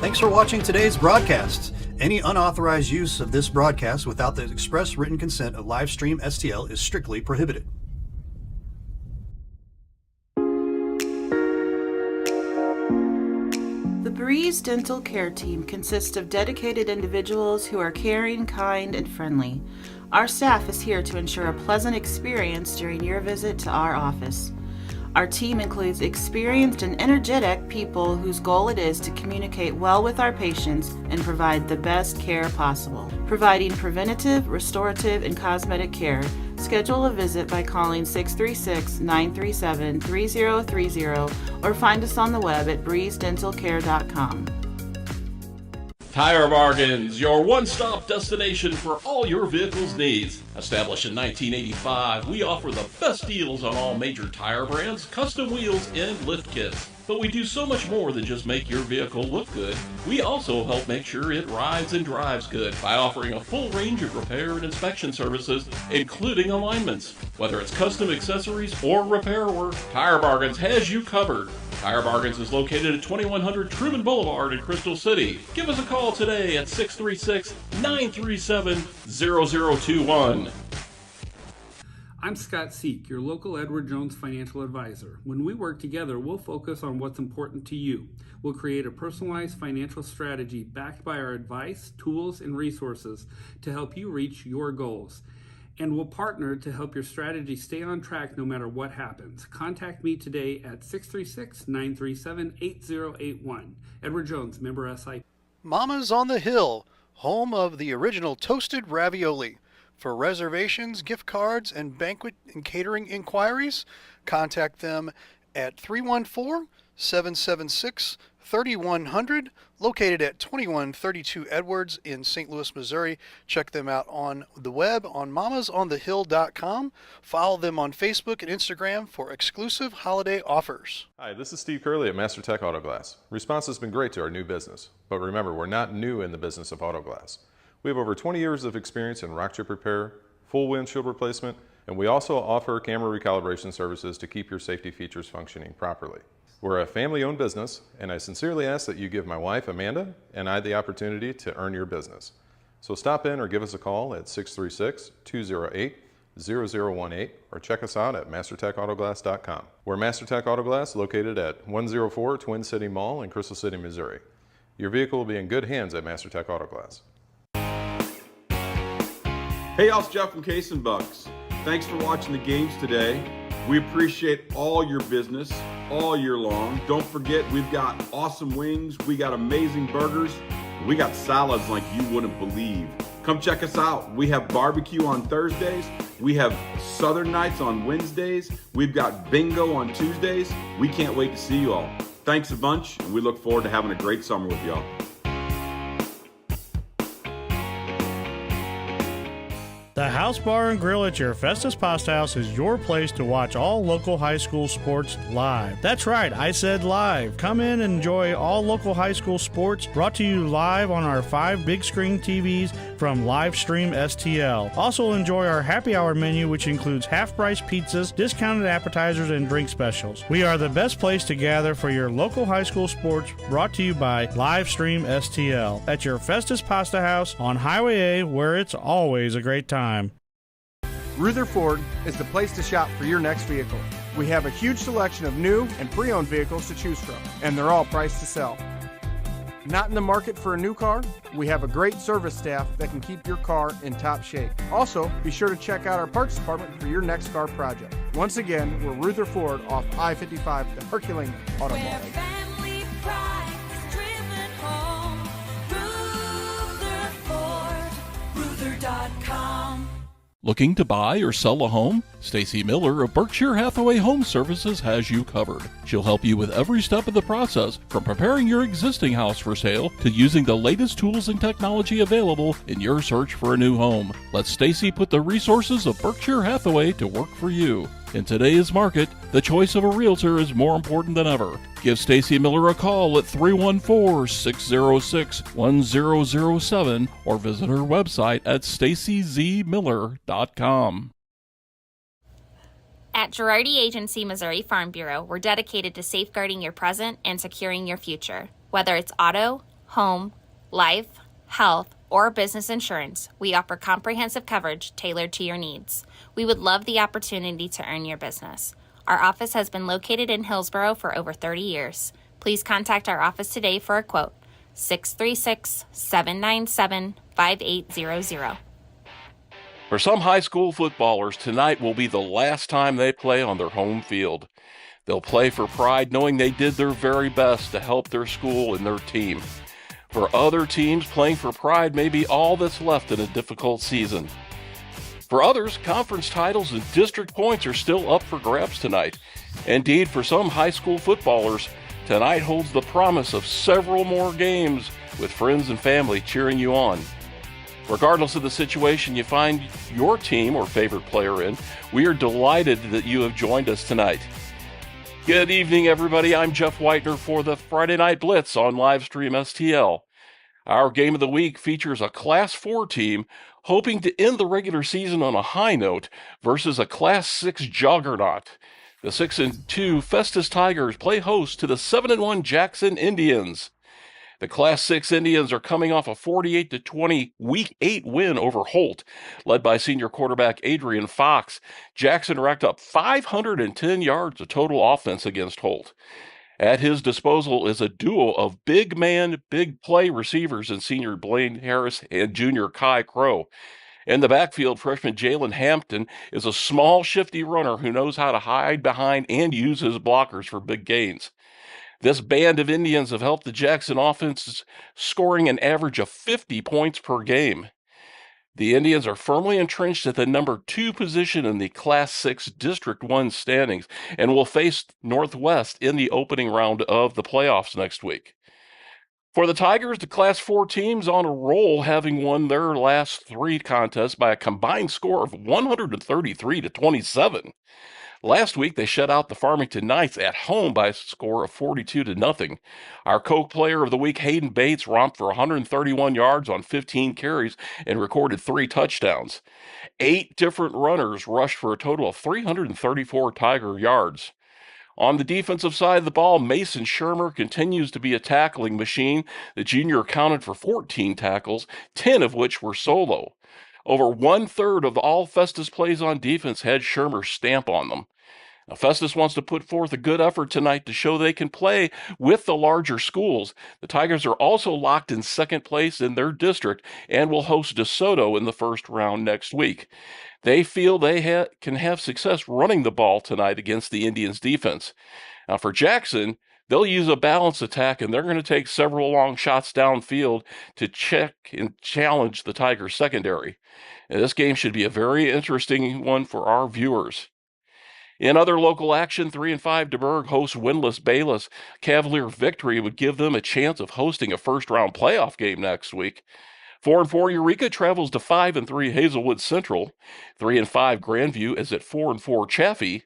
Thanks for watching today's broadcast. Any unauthorized use of this broadcast without the express written consent of Livestream STL is strictly prohibited. The BLITZ Dental Care Team consists of dedicated individuals who are caring, kind, and friendly. Our staff is here to ensure a pleasant experience during your visit to our office. Our team includes experienced and energetic people whose goal it is to communicate well with our patients and provide the best care possible. Providing preventative, restorative, and cosmetic care, schedule a visit by calling 636-937-3030 or find us on the web at breezedentalcare.com. Tire Bargains, your one-stop destination for all your vehicle's needs. Established in 1985, we offer the best deals on all major tire brands, custom wheels, and lift kits. But we do so much more than just make your vehicle look good. We also help make sure it rides and drives good by offering a full range of repair and inspection services, including alignments. Whether it's custom accessories or repair work, Tire Bargains has you covered. Tire Bargains is located at 2100 Truman Boulevard in Crystal City. Give us a call today at 636-937-0021. I'm Scott Seek, your local Edward Jones financial advisor. When we work together, we'll focus on what's important to you. We'll create a personalized financial strategy backed by our advice, tools, and resources to help you reach your goals. And we'll partner to help your strategy stay on track no matter what happens. Contact me today at 636-937-8081. Edward Jones, member SI. Mama's on the Hill, home of the original toasted ravioli. For reservations, gift cards, and banquet and catering inquiries, contact them at 314-776-3100, located at 2132 Edwards in St. Louis, Missouri. Check them out on the web on mamasonthehill.com. Follow them on Facebook and Instagram for exclusive holiday offers. Hi, this is Steve Curley at Master Tech Auto Glass. Response has been great to our new business, but remember, we're not new in the business of auto glass. We have over 20 years of experience in rock chip repair, full windshield replacement, and we also offer camera recalibration services to keep your safety features functioning properly. We're a family-owned business, and I sincerely ask that you give my wife, Amanda, and I the opportunity to earn your business. So stop in or give us a call at 636-208-0018 or check us out at mastertechautoglass.com. We're Master Tech Auto Glass, located at 104 Twin City Mall in Crystal City, Missouri. Your vehicle will be in good hands at Master Tech Auto Glass. Hey, y'all, it's Jeff from Case and Bucks. Thanks for watching the games today. We appreciate all your business all year long. Don't forget, we've got awesome wings, we got amazing burgers, we got salads like you wouldn't believe. Come check us out. We have barbecue on Thursdays, we have Southern Nights on Wednesdays, we've got bingo on Tuesdays. We can't wait to see you all. Thanks a bunch, and we look forward to having a great summer with y'all. The House Bar and Grill at your Festus Pasta House is your place to watch all local high school sports live. That's right, I said live. Come in and enjoy all local high school sports brought to you live on our 5 big screen TVs from Livestream STL. Also enjoy our happy hour menu, which includes half-price pizzas, discounted appetizers, and drink specials. We are the best place to gather for your local high school sports, brought to you by Livestream STL at your Festus Pasta House on Highway A, where it's always a great time. Ruther Ford is the place to shop for your next vehicle. We have a huge selection of new and pre-owned vehicles to choose from, and they're all priced to sell. Not in the market for a new car? We have a great service staff that can keep your car in top shape. Also, be sure to check out our parts department for your next car project. Once again, we're Ruther Ford off I-55, the Herculean Auto Mall. Family pride is driven home. Ruther Ford, Ruther.com. Looking to buy or sell a home? Stacy Miller of Berkshire Hathaway Home Services has you covered. She'll help you with every step of the process, from preparing your existing house for sale to using the latest tools and technology available in your search for a new home. Let Stacy put the resources of Berkshire Hathaway to work for you. In today's market, the choice of a realtor is more important than ever. Give Stacy Miller a call at 314-606-1007 or visit her website at stacyzmiller.com. At Girardi Agency Missouri Farm Bureau, we're dedicated to safeguarding your present and securing your future. Whether it's auto, home, life, health, or business insurance, we offer comprehensive coverage tailored to your needs. We would love the opportunity to earn your business. Our office has been located in Hillsborough for over 30 years. Please contact our office today for a quote. 636-797-5800. For some high school footballers, tonight will be the last time they play on their home field. They'll play for pride knowing they did their very best to help their school and their team. For other teams, playing for pride may be all that's left in a difficult season. For others, conference titles and district points are still up for grabs tonight. Indeed, for some high school footballers, tonight holds the promise of several more games with friends and family cheering you on. Regardless of the situation you find your team or favorite player in, we are delighted that you have joined us tonight. Good evening, everybody. I'm Jeff Whitener for the Friday Night Blitz on Livestream STL. Our game of the week features a Class 4 team hoping to end the regular season on a high note versus a Class 6 juggernaut. The 6-2 Festus Tigers play host to the 7-1 Jackson Indians. The Class 6 Indians are coming off a 48-20 Week 8 win over Holt, led by senior quarterback Adrian Fox. Jackson racked up 510 yards of total offense against Holt. At his disposal is a duo of big man, big play receivers in senior Blaine Harris and junior Kai Crow. In the backfield, freshman Jalen Hampton is a small, shifty runner who knows how to hide behind and use his blockers for big gains. This band of Indians have helped the Jackson offense scoring an average of 50 points per game. The Indians are firmly entrenched at the number 2 position in the Class 6 District 1 standings and will face Northwest in the opening round of the playoffs next week. For the Tigers, the Class 4 team's on a roll, having won their last 3 contests by a combined score of 133-27. Last week, they shut out the Farmington Knights at home by a score of 42-0. Our Coke Player of the Week, Hayden Bates, romped for 131 yards on 15 carries and recorded 3 touchdowns. 8 different runners rushed for a total of 334 Tiger yards. On the defensive side of the ball, Mason Shermer continues to be a tackling machine. The junior accounted for 14 tackles, 10 of which were solo. Over 1/3 of all Festus plays on defense had Shermer's stamp on them. Now, Festus wants to put forth a good effort tonight to show they can play with the larger schools. The Tigers are also locked in second place in their district and will host DeSoto in the first round next week. They feel they can have success running the ball tonight against the Indians' defense. Now, for Jackson, they'll use a balanced attack, and they're going to take several long shots downfield to check and challenge the Tigers' secondary. And this game should be a very interesting one for our viewers. In other local action, 3-5 DeBurgh hosts winless Bayless. Cavalier victory would give them a chance of hosting a first-round playoff game next week. 4-4 Eureka travels to 5-3 Hazelwood Central. 3-5 Grandview is at 4-4 Chaffee.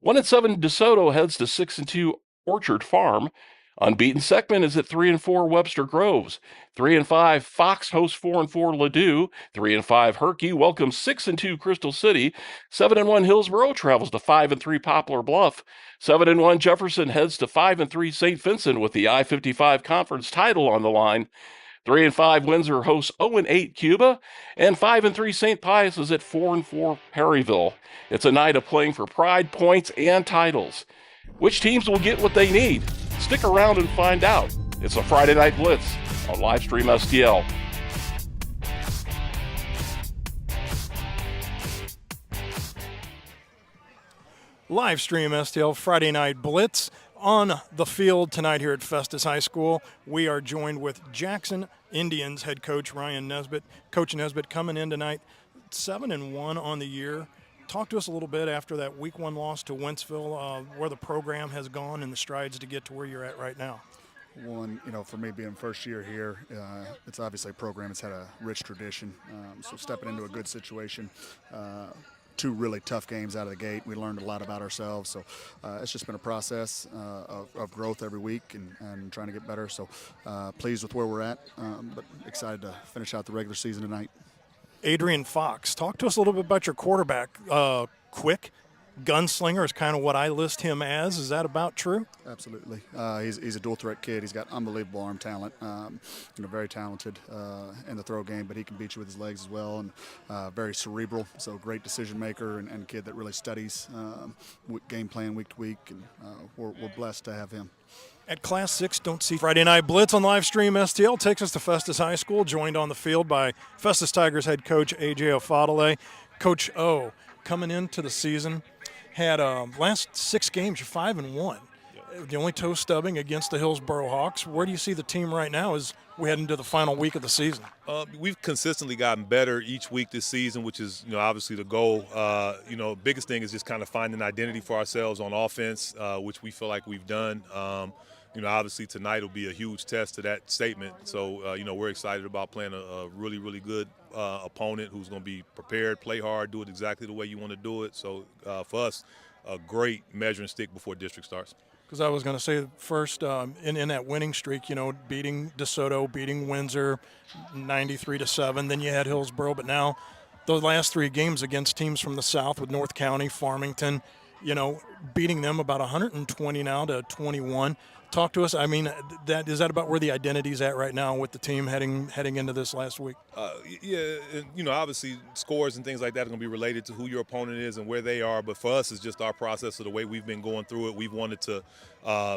1-7 DeSoto heads to 6-2 Orchard Farm. Unbeaten Seckman is at 3-4 Webster Groves. 3-5 Fox hosts 4-4 Ladue. 3-5 Herky welcomes 6-2 Crystal City. 7-1 Hillsborough travels to 5-3 Poplar Bluff. 7-1 Jefferson heads to 5-3 St. Vincent with the I-55 conference title on the line. 3-5 Windsor hosts 0-8 Cuba, and 5-3 St. Pius is at 4-4 Perryville. It's a night of playing for pride, points, and titles. Which teams will get what they need? Stick around and find out. It's a Friday Night Blitz on Livestream STL. Livestream STL Friday Night Blitz on the field tonight here at Festus High School. We are joined with Jackson Indians head coach Ryan Nesbitt. Coach Nesbitt coming in tonight, 7-1 on the year. Talk to us a little bit after that Week 1 loss to Wentzville, where the program has gone and the strides to get to where you're at right now. One, for me being first year here, it's obviously a program that's had a rich tradition. So stepping into a good situation, 2 really tough games out of the gate. We learned a lot about ourselves. So it's just been a process of growth every week and trying to get better. So pleased with where we're at, but excited to finish out the regular season tonight. Adrian Fox, talk to us a little bit about your quarterback. Quick, gunslinger is kind of what I list him as. Is that about true? Absolutely. He's a dual threat kid. He's got unbelievable arm talent. Very talented in the throw game, but he can beat you with his legs as well. And very cerebral. So great decision maker and a kid that really studies game plan week to week. And we're blessed to have him. At Class 6, don't see Friday Night Blitz on live stream. STL takes us to Festus High School, joined on the field by Festus Tigers head coach A.J. Ofadale. Coach O, coming into the season, had last 6 games, you're 5-1. The only toe stubbing against the Hillsboro Hawks. Where do you see the team right now as we head into the final week of the season? We've consistently gotten better each week this season, which is, obviously the goal. Biggest thing is just kind of finding identity for ourselves on offense, which we feel like we've done. Obviously tonight will be a huge test to that statement. So, we're excited about playing a really, really good opponent who's going to be prepared, play hard, do it exactly the way you want to do it. So, for us, a great measuring stick before district starts. Because I was going to say first, in that winning streak, beating DeSoto, beating Windsor 93-7, then you had Hillsboro. But now the last 3 games against teams from the South with North County, Farmington, beating them about 120 now to 21. Talk to us. I mean, is that about where the identity's at right now with the team heading into this last week? Obviously scores and things like that are going to be related to who your opponent is and where they are. But for us, it's just our process of the way we've been going through it. We've wanted to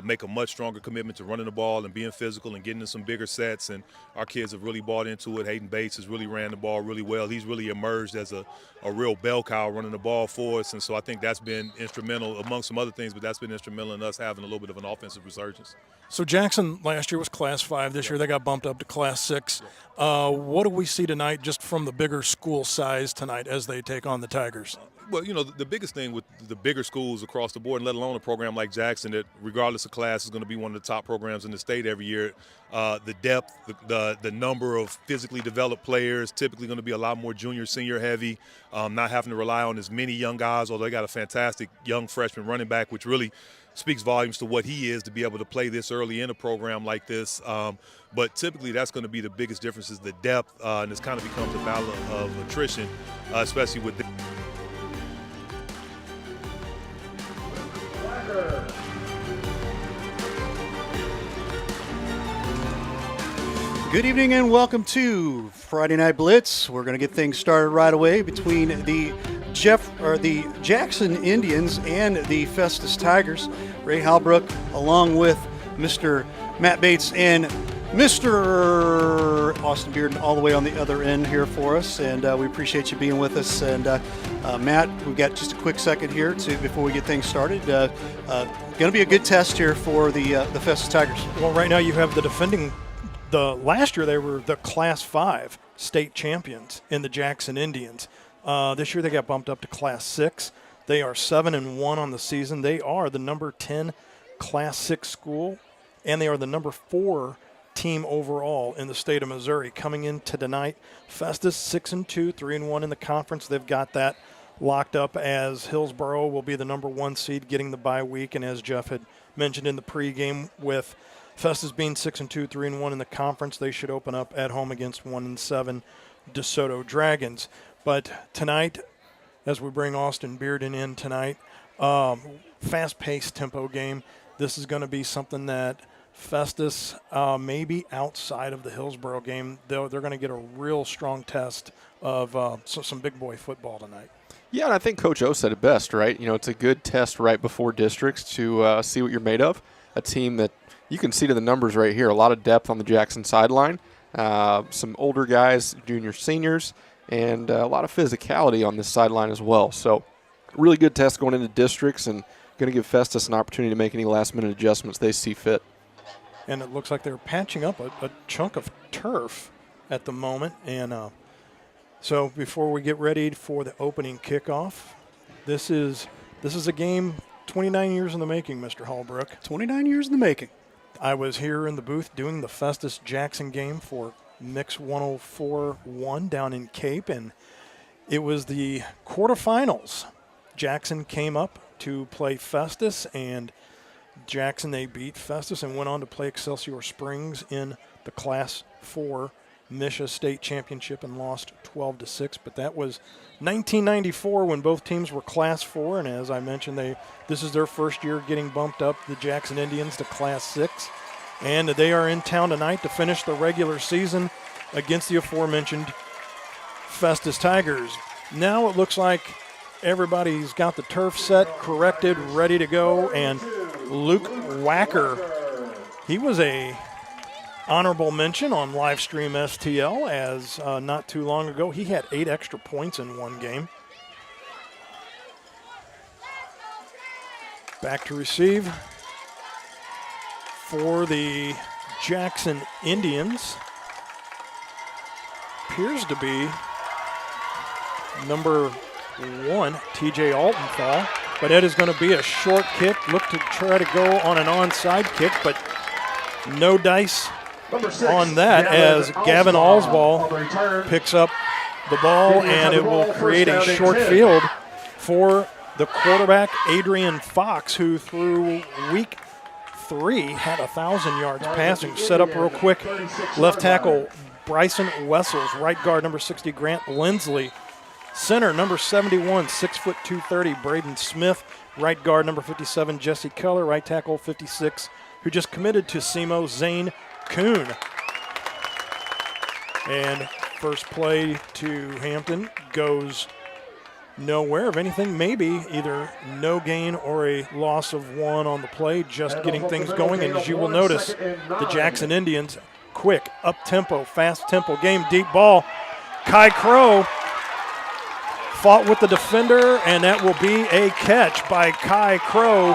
make a much stronger commitment to running the ball and being physical and getting in some bigger sets. And our kids have really bought into it. Hayden Bates has really ran the ball really well. He's really emerged as a real bell cow running the ball for us. And so I think that's been instrumental among some other things, but that's been instrumental in us having a little bit of an offensive resurgence. So Jackson last year was Class 5. This year they got bumped up to Class 6. What do we see tonight just from the bigger school size tonight as they take on the Tigers? Well, the biggest thing with the bigger schools across the board, let alone a program like Jackson that regardless of class is going to be one of the top programs in the state every year, the depth, the number of physically developed players, typically going to be a lot more junior, senior heavy, not having to rely on as many young guys, although they got a fantastic young freshman running back, which really speaks volumes to what he is to be able to play this early in a program like this. But typically that's going to be the biggest difference is the depth, and this kind of becomes a battle of attrition, especially with the Good evening and welcome to Friday Night Blitz. We're going to get things started right away between the Jackson Indians and the Festus Tigers. Ray Halbrook along with Mr. Matt Bates and Mr. Austin Bearden all the way on the other end here for us, and we appreciate you being with us. And Matt, we've got just a quick second here before we get things started. Going to be a good test here for the Festus Tigers. Well, right now you have the defending. Last year they were the Class 5 state champions in the Jackson Indians. This year they got bumped up to Class 6. They are 7-1 on the season. They are the number 10 Class 6 school, and they are the number 4 team overall in the state of Missouri. Coming into tonight, Festus 6-2, 3-1 in the conference. They've got that locked up as Hillsboro will be the number 1 seed getting the bye week, and as Jeff had mentioned in the pregame, with Festus being 6-2, 3-1 in the conference, they should open up at home against 1-7 DeSoto Dragons. But tonight, as we bring Austin Bearden in tonight, fast-paced tempo game. This is going to be something that Festus, maybe outside of the Hillsboro game, they're going to get a real strong test of some big boy football tonight. Yeah, and I think Coach O said it best, right? It's a good test right before districts to see what you're made of. A team that you can see to the numbers right here, a lot of depth on the Jackson sideline, some older guys, juniors, seniors, and a lot of physicality on this sideline as well. So really good test going into districts and going to give Festus an opportunity to make any last-minute adjustments they see fit. And it looks like they're patching up a chunk of turf at the moment. And so before we get ready for the opening kickoff, this is a game 29 years in the making, Mr. Hallbrook. 29 years in the making. I was here in the booth doing the Festus-Jackson game for Mix 104-1 down in Cape, and it was the quarterfinals. Jackson came up to play Festus, and Jackson, they beat Festus and went on to play Excelsior Springs in the Class 4 Misha State Championship and lost 12-6. But that was 1994 when both teams were Class 4, and as I mentioned, this is their first year getting bumped up, the Jackson Indians, to Class 6. And they are in town tonight to finish the regular season against the aforementioned Festus Tigers. Now it looks like everybody's got the turf set, corrected, ready to go, and Luke Wacker, he was a honorable mention on Livestream STL as not too long ago. He had 8 extra points in one game. Back to receive for the Jackson Indians. Appears to be number 1, TJ Altenthal. But it is going to be a short kick. Look to try to go on an onside kick, but no dice on that as Gavin Allsball picks up the ball, and it will create a short field for the quarterback, Adrian Fox, who through week 3 had 1,000 yards passing. Set up real quick. Left tackle, Bryson Wessels. Right guard, number 60, Grant Lindsley. Center, number 71, 6 foot 230, Braden Smith. Right guard, number 57, Jesse Keller. Right tackle, 56, who just committed to SEMO, Zane Kuhn. And first play to Hampton goes nowhere. If anything, maybe either no gain or a loss of 1 on the play, just getting things going. And as you will notice, the Jackson Indians, quick, up-tempo, fast-tempo game, deep ball. Kai Crow fought with the defender, and that will be a catch by Kai Crow.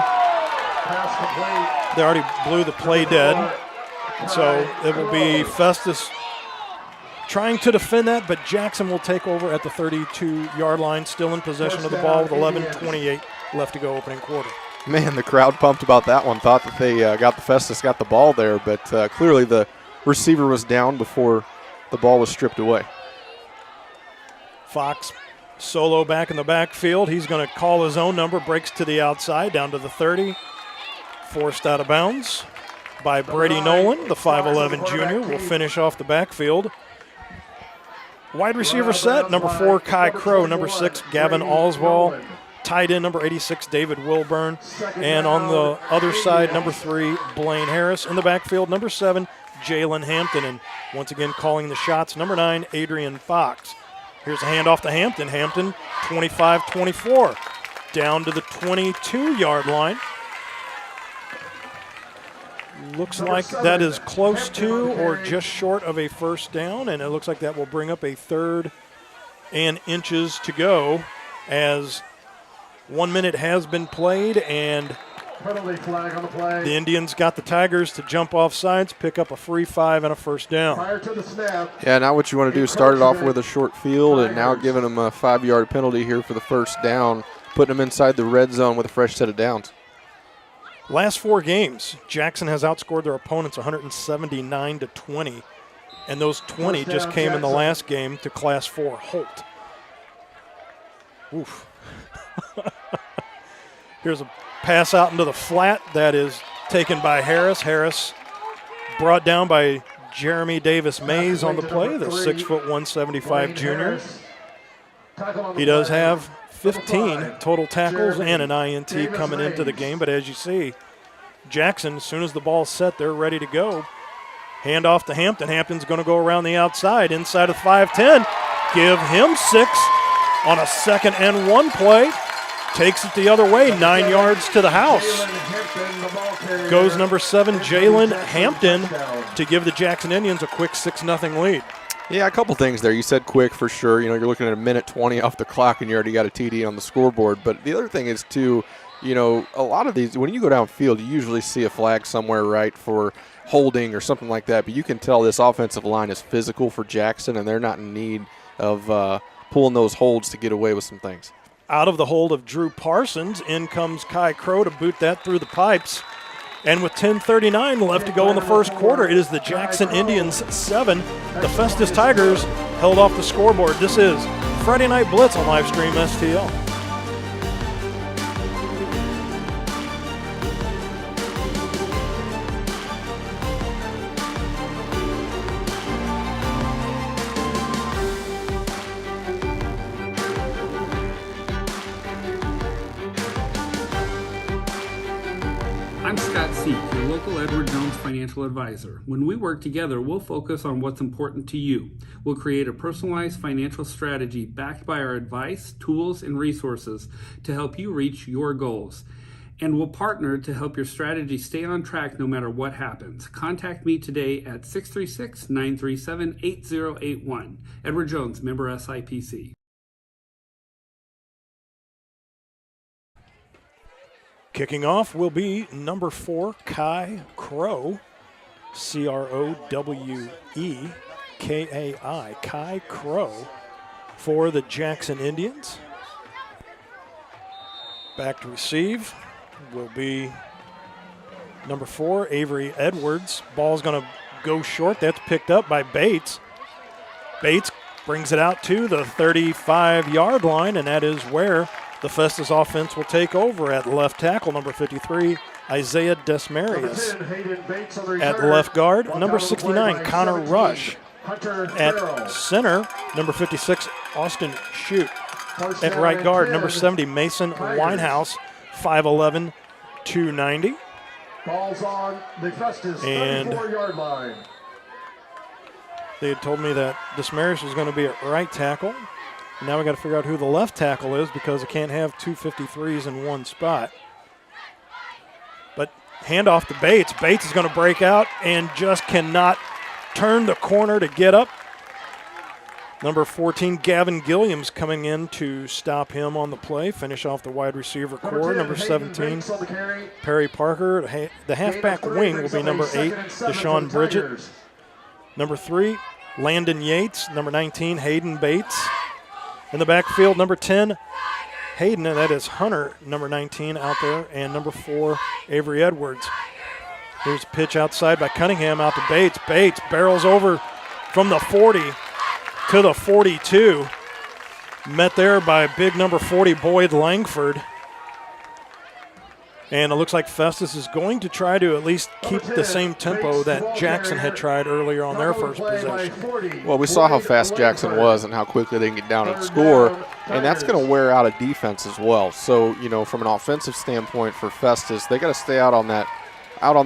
They already blew the play dead. So it will be Festus trying to defend that, but Jackson will take over at the 32-yard line, still in possession of the ball with 11:28 left to go opening quarter. Man, the crowd pumped about that one. Thought that they Festus got the ball there, but clearly the receiver was down before the ball was stripped away. Fox solo back in the backfield. He's going to call his own number, breaks to the outside, down to the 30. Forced out of bounds by Brady Nolan, the 5'11 junior, will finish off the backfield. Wide receiver set, number 4, Kai Crow, number 6, Gavin Allsball, tight end, number 86, David Wilburn, and on the other side, number 3, Blaine Harris. In the backfield, number 7, Jalen Hampton, and once again calling the shots, number 9, Adrian Fox. Here's a handoff to Hampton. Hampton, 25-24, down to the 22-yard line. Looks like that is close to or just short of a first down, and it looks like that will bring up a 3rd and inches to go as 1 minute has been played, and Penalty flag on the play. The Indians got the Tigers to jump off sides, pick up a free 5 and a first down. Prior to the snap. Yeah, now what you want to do is start it off with a short field, and now giving them a 5-yard penalty here for the first down, putting them inside the red zone with a fresh set of downs. Last 4 games, Jackson has outscored their opponents 179-20, and those 20 just came in the last game to Class 4 Holt. Oof. Here's a pass out into the flat that is taken by Harris. Harris brought down by Jeremy Davis Mays on the play, the 6'1", 175 junior. He does have 15 total tackles and an INT coming into the game, but as you see, Jackson, as soon as the ball's set, they're ready to go. Hand off to Hampton. Hampton's going to go around the outside, inside of 5-10. Give him 6 on a 2nd and 1 play. Takes it the other way, 9 yards to the house. Goes number 7, Jalen Hampton, to give the Jackson Indians a quick 6-0 lead. Yeah, a couple things there. You said quick for sure. You're looking at a minute 20 off the clock, and you already got a TD on the scoreboard. But the other thing is, too, a lot of these, when you go downfield, you usually see a flag somewhere, right, for holding or something like that. But you can tell this offensive line is physical for Jackson, and they're not in need of pulling those holds to get away with some things. Out of the hold of Drew Parsons, in comes Kai Crow to boot that through the pipes. And with 10:39 left to go in the first quarter, it is the Jackson Indians 7. The Festus Tigers held off the scoreboard. This is Friday Night Blitz on Livestream STL. Seek, your local Edward Jones financial advisor. When we work together, we'll focus on what's important to you. We'll create a personalized financial strategy backed by our advice, tools, and resources to help you reach your goals. And we'll partner to help your strategy stay on track no matter what happens. Contact me today at 636-937-8081. Edward Jones, member SIPC. Kicking off will be number 4, Kai Crowe, Crowekai, Kai Crowe for the Jackson Indians. Back to receive will be number 4, Avery Edwards. Ball's going to go short. That's picked up by Bates. Bates brings it out to the 35-yard line, and that is where the Festus offense will take over at left tackle, number 53, Isaiah Desmarius. At left guard, number 69, Connor Rush. At center, number 56, Austin Shute. At right guard, number 70, Mason Winehouse, 5'11", 290. Ball's on the Festus 34-yard line. They had told me that Desmarius was going to be at right tackle. Now we got to figure out who the left tackle is because it can't have two 53s in one spot. But handoff to Bates. Bates is going to break out and just cannot turn the corner to get up. Number 14, Gavin Gilliams coming in to stop him on the play, finish off the wide receiver core. Number 17, Perry Parker. The halfback wing will be number 8, Deshaun Bridget. Number 3, Landon Yates. Number 19, Hayden Bates. In the backfield, number 10, Hayden, and that is Hunter, number 19 out there, and number 4, Avery Edwards. Here's a pitch outside by Cunningham out to Bates. Bates barrels over from the 40 to the 42. Met there by big number 40, Boyd Langford. And it looks like Festus is going to try to at least keep the same tempo that Jackson had tried earlier on their first possession. Well, we saw how fast Jackson was and how quickly they can get down and score, and that's going to wear out a defense as well. So, you know, from an offensive standpoint for Festus, they got to stay out on the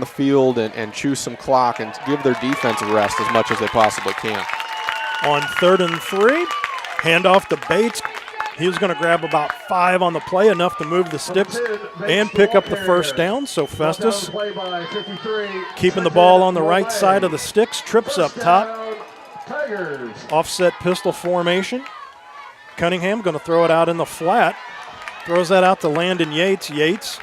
field and chew some clock and give their defense a rest as much as they possibly can. On 3rd and 3, handoff to Bates. He was going to grab about 5 on the play, enough to move the sticks and pick up the first down. So Festus, keeping the ball on the right side of the sticks, trips up top. Offset pistol formation. Cunningham going to throw it out in the flat. Throws that out to Landon Yates. Yates,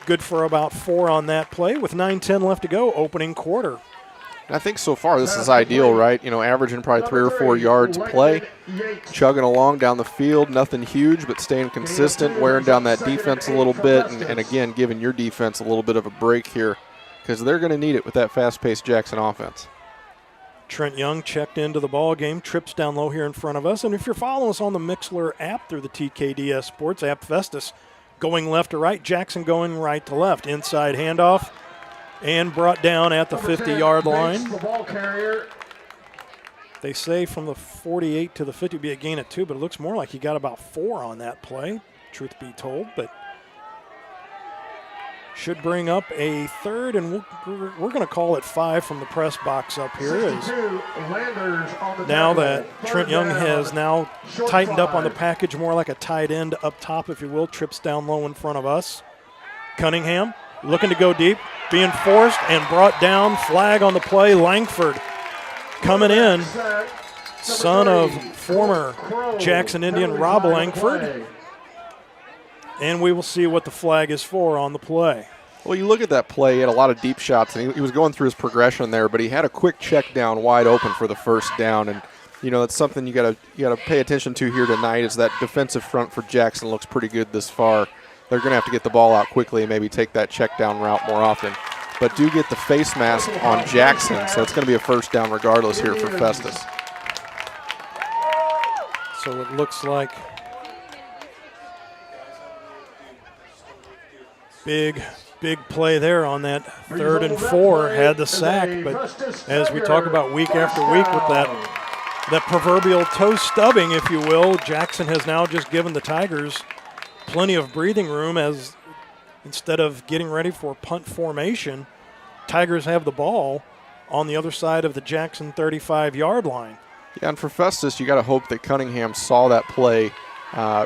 good for about 4 on that play with 9:10 left to go, opening quarter. And I think so far this is ideal, right? You know, averaging probably 3 or 4 yards a play, chugging along down the field, nothing huge, but staying consistent, wearing down that defense a little bit, and again, giving your defense a little bit of a break here because they're going to need it with that fast-paced Jackson offense. Trent Young checked into the ball game, trips down low here in front of us. And if you're following us on the Mixler app through the TKDS Sports app, Festus going left to right, Jackson going right to left. Inside handoff. And brought down at the 50-yard line. They say from the 48 to the 50 would be a gain of 2, but it looks more like he got about 4 on that play, truth be told. But should bring up a 3rd, and we're going to call it 5 from the press box up here. Now that Trent Young has now tightened up on the package more like a tight end up top, if you will, trips down low in front of us. Cunningham looking to go deep, being forced and brought down. Flag on the play. Langford coming in, son of former Jackson Indian Rob Langford. And we will see what the flag is for on the play. Well, you look at that play, he had a lot of deep shots, and he was going through his progression there, but he had a quick check down wide open for the first down. And, you know, that's something you gotta pay attention to here tonight is that defensive front for Jackson looks pretty good this far. They're going to have to get the ball out quickly and maybe take that check down route more often. But do get the face mask on Jackson, so it's going to be a first down regardless here for Festus. So it looks like big play there on that 3rd and 4. Had the sack, but as we talk about week after week with that proverbial toe stubbing, if you will, Jackson has now just given the Tigers plenty of breathing room as instead of getting ready for punt formation, Tigers have the ball on the other side of the Jackson 35-yard line. Yeah, and for Festus, you got to hope that Cunningham saw that play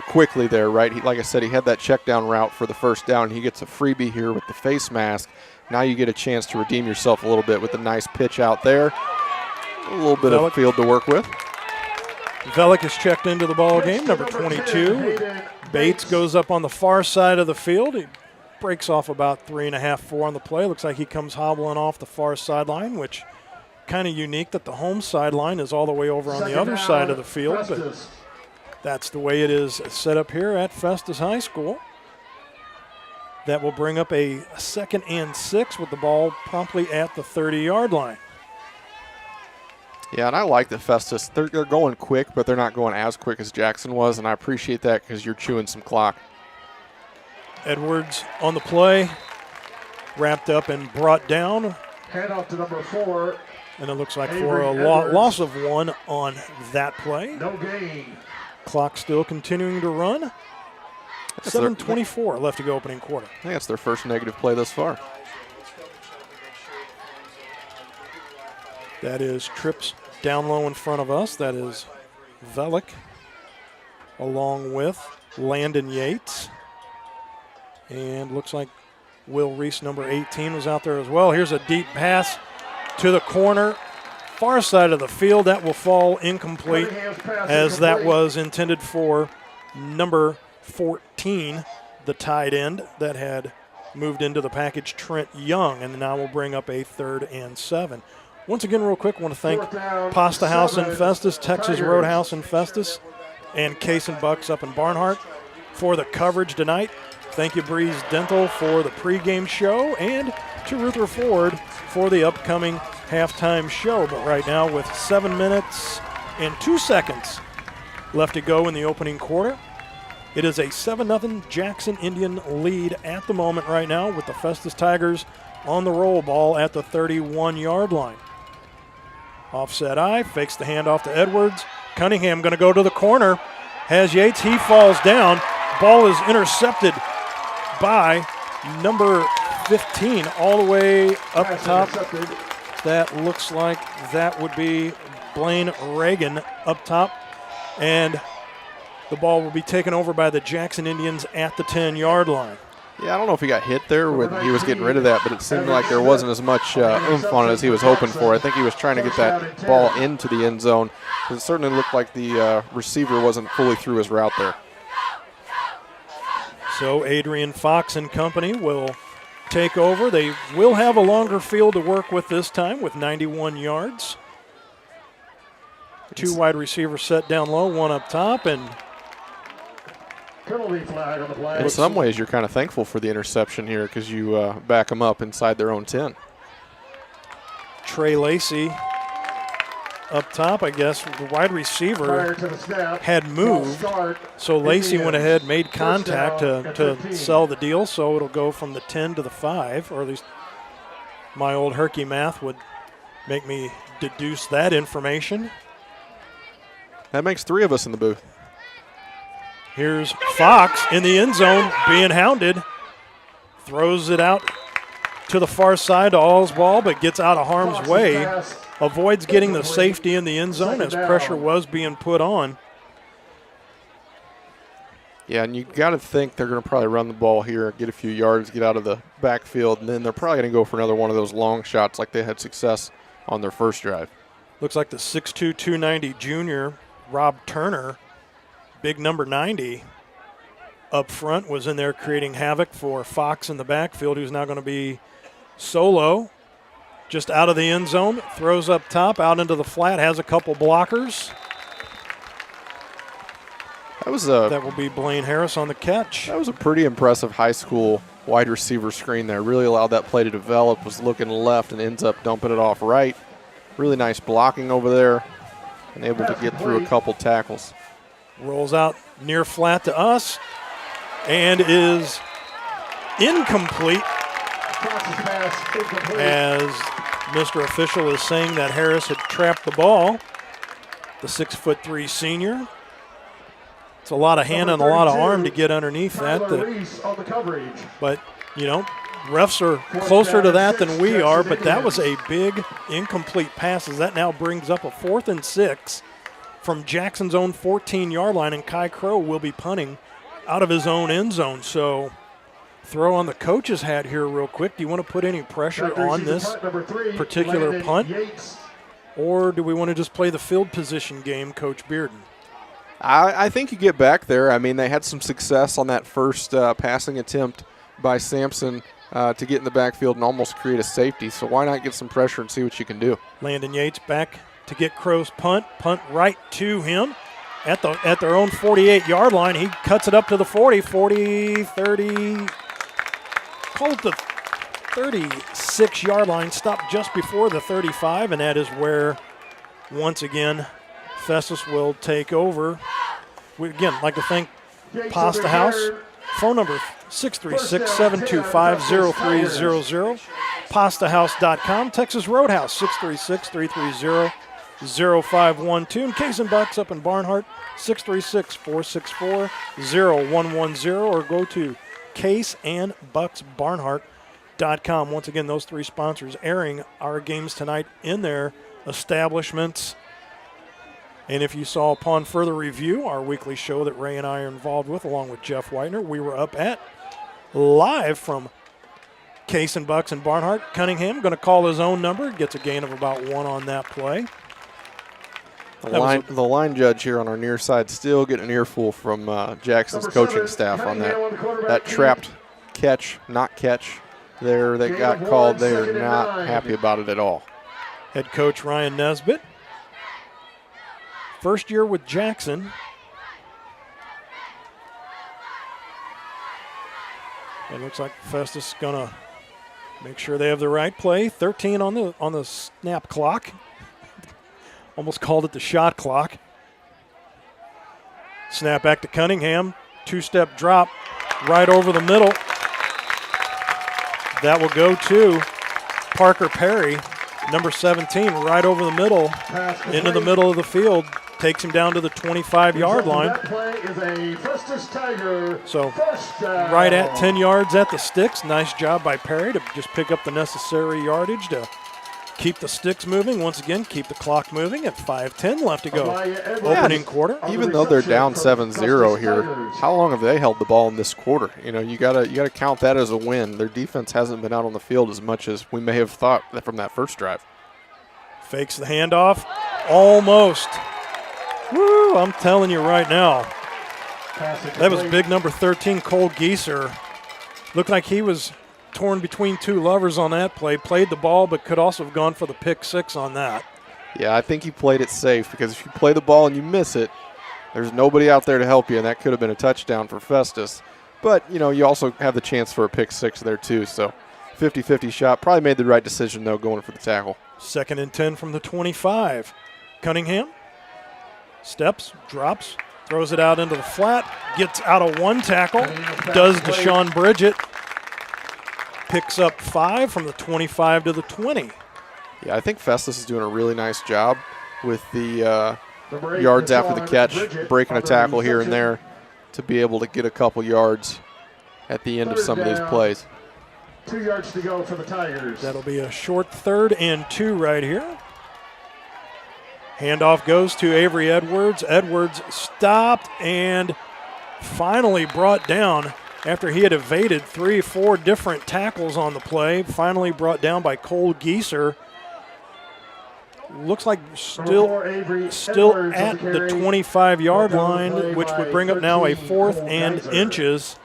quickly there, right? Like I said, he had that check down route for the first down. He gets a freebie here with the face mask. Now you get a chance to redeem yourself a little bit with a nice pitch out there. A little bit of field to work with. Velick is checked into the ball game, number 22. Bates goes up on the far side of the field. He breaks off about 3.5, 4 on the play. Looks like he comes hobbling off the far sideline, which kind of unique that the home sideline is all the way over on the other side of the field. But that's the way it is set up here at Festus High School. That will bring up a 2nd and 6 with the ball promptly at the 30-yard line. Yeah, and I like that Festus, they're going quick, but they're not going as quick as Jackson was, and I appreciate that because you're chewing some clock. Edwards on the play, wrapped up and brought down. Hand off to number 4. And it looks like for a loss of 1 on that play. No gain. Clock still continuing to run. 7:24 left to go opening quarter. I think that's their first negative play thus far. That is trips down low in front of us. That is Velick along with Landon Yates. And looks like Will Reese, number 18, was out there as well. Here's a deep pass to the corner, far side of the field. That will fall incomplete, as that was intended for number 14, the tight end that had moved into the package, Trent Young, and now we'll bring up a 3rd and 7. Once again, real quick, I want to thank Pasta House in Festus, Texas Roadhouse in Festus, and Case and Bucks up in Barnhart for the coverage tonight. Thank you, Breeze Dental, for the pregame show, and to Ruther Ford for the upcoming halftime show. But right now, with 7 minutes and 2 seconds left to go in the opening quarter, it is a 7-0 Jackson Indian lead at the moment right now, with the Festus Tigers on the roll ball at the 31-yard line. Offset eye, fakes the handoff to Edwards. Cunningham going to go to the corner. Has Yates, he falls down. Ball is intercepted by number 15 all the way up top. That looks like that would be Blaine Reagan up top. And the ball will be taken over by the Jackson Indians at the 10-yard line. Yeah, I don't know if he got hit there when he was getting rid of that, but it seemed like there wasn't as much oomph on it as he was hoping for. I think he was trying to get that ball into the end zone. It certainly looked like the receiver wasn't fully through his route there. So Adrian Fox and company will take over. They will have a longer field to work with this time with 91 yards. 2 wide receivers set down low, 1 up top, and penalty flag on the play. In some ways, you're kind of thankful for the interception here because you back them up inside their own 10. Trey Lacey up top, I guess. The wide receiver had moved, so Lacey went ahead, made contact to sell the deal, so it'll go from the 10 to the 5, or at least my old herky math would make me deduce that information. That makes 3 of us in the booth. Here's Fox in the end zone being hounded. Throws it out to the far side to All's ball, but gets out of harm's way. Avoids getting the safety in the end zone as pressure was being put on. Yeah, and you got to think they're going to probably run the ball here, get a few yards, get out of the backfield, and then they're probably going to go for another one of those long shots like they had success on their first drive. Looks like the 6'2", 290 junior, Rob Turner, big number 90, up front, was in there creating havoc for Fox in the backfield, who's now going to be solo, just out of the end zone, throws up top, out into the flat, has a couple blockers. That will be Blaine Harris on the catch. That was a pretty impressive high school wide receiver screen there. Really allowed that play to develop, was looking left and ends up dumping it off right. Really nice blocking over there and able to get through a couple tackles. Rolls out near flat to us and is incomplete, as Mr. Official is saying that Harris had trapped the ball. The 6'3" senior. It's a lot of hand and a lot of arm to get underneath that. But refs are closer to that than we are, but that was a big incomplete pass as that now brings up a 4th and 6 from Jackson's own 14-yard line, and Kai Crow will be punting out of his own end zone. So throw on the coach's hat here real quick. Do you want to put any pressure on this particular punt? Or do we want to just play the field position game, Coach Bearden? I think you get back there. I mean, they had some success on that first passing attempt by Sampson to get in the backfield and almost create a safety. So why not get some pressure and see what you can do? Landon Yates back to get Crow's punt right to him at their own 48-yard line. He cuts it up to the 40, 30, call it the 36-yard line, stopped just before the 35, and that is where, once again, Festus will take over. We, again, like to thank Pasta House. Phone number 636-725-0300. PastaHouse.com. Texas Roadhouse 636-330-0512. And Case and Bucks up in Barnhart 636-464-0110. Or go to caseandbucksbarnhart.com. Once again, those 3 sponsors airing our games tonight in their establishments. And if you saw upon further review, our weekly show that Ray and I are involved with, along with Jeff Whitener, we were up at live from Case and Bucks and Barnhart. Cunningham going to call his own number, gets a gain of about 1 on that play. The line judge here on our near side still getting an earful from Jackson's coaching staff on that trapped catch, not catch there that got called. They are not happy about it at all. Head coach Ryan Nesbitt. First year with Jackson. It looks like Festus is going to make sure they have the right play. 13 on the snap clock. Almost called it the shot clock. Snap back to Cunningham. 2-step drop right over the middle. That will go to Parker Perry, number 17, right over the middle, into the middle of the field. Takes him down to the 25-yard line. So right at 10 yards at the sticks. Nice job by Perry to just pick up the necessary yardage to keep the sticks moving. Once again, keep the clock moving at 5:10 left to go. Opening quarter. Even though they're down 7-0 here, how long have they held the ball in this quarter? You gotta count that as a win. Their defense hasn't been out on the field as much as we may have thought from that first drive. Fakes the handoff. Almost. Woo, I'm telling you right now. That was big number 13, Cole Gieser. Looked like he was torn between 2 lovers on that play. Played the ball, but could also have gone for the pick 6 on that. Yeah, I think he played it safe because if you play the ball and you miss it, there's nobody out there to help you, and that could have been a touchdown for Festus. But, you also have the chance for a pick 6 there too. So 50-50 shot. Probably made the right decision, though, going for the tackle. 2nd and 10 from the 25. Cunningham steps, drops, throws it out into the flat, gets out of 1 tackle, does Deshaun Bridget, picks up 5 from the 25 to the 20. Yeah, I think Festus is doing a really nice job with the yards after the catch, breaking a tackle here and there to be able to get a couple yards at the end of some of these plays. 2 yards to go for the Tigers. That'll be a short 3rd and 2 right here. Handoff goes to Avery Edwards. Edwards stopped and finally brought down after he had evaded 3-4 different tackles on the play. Finally brought down by Cole Gieser. Looks like still at the 25-yard line, which would bring up now a 4th and inches.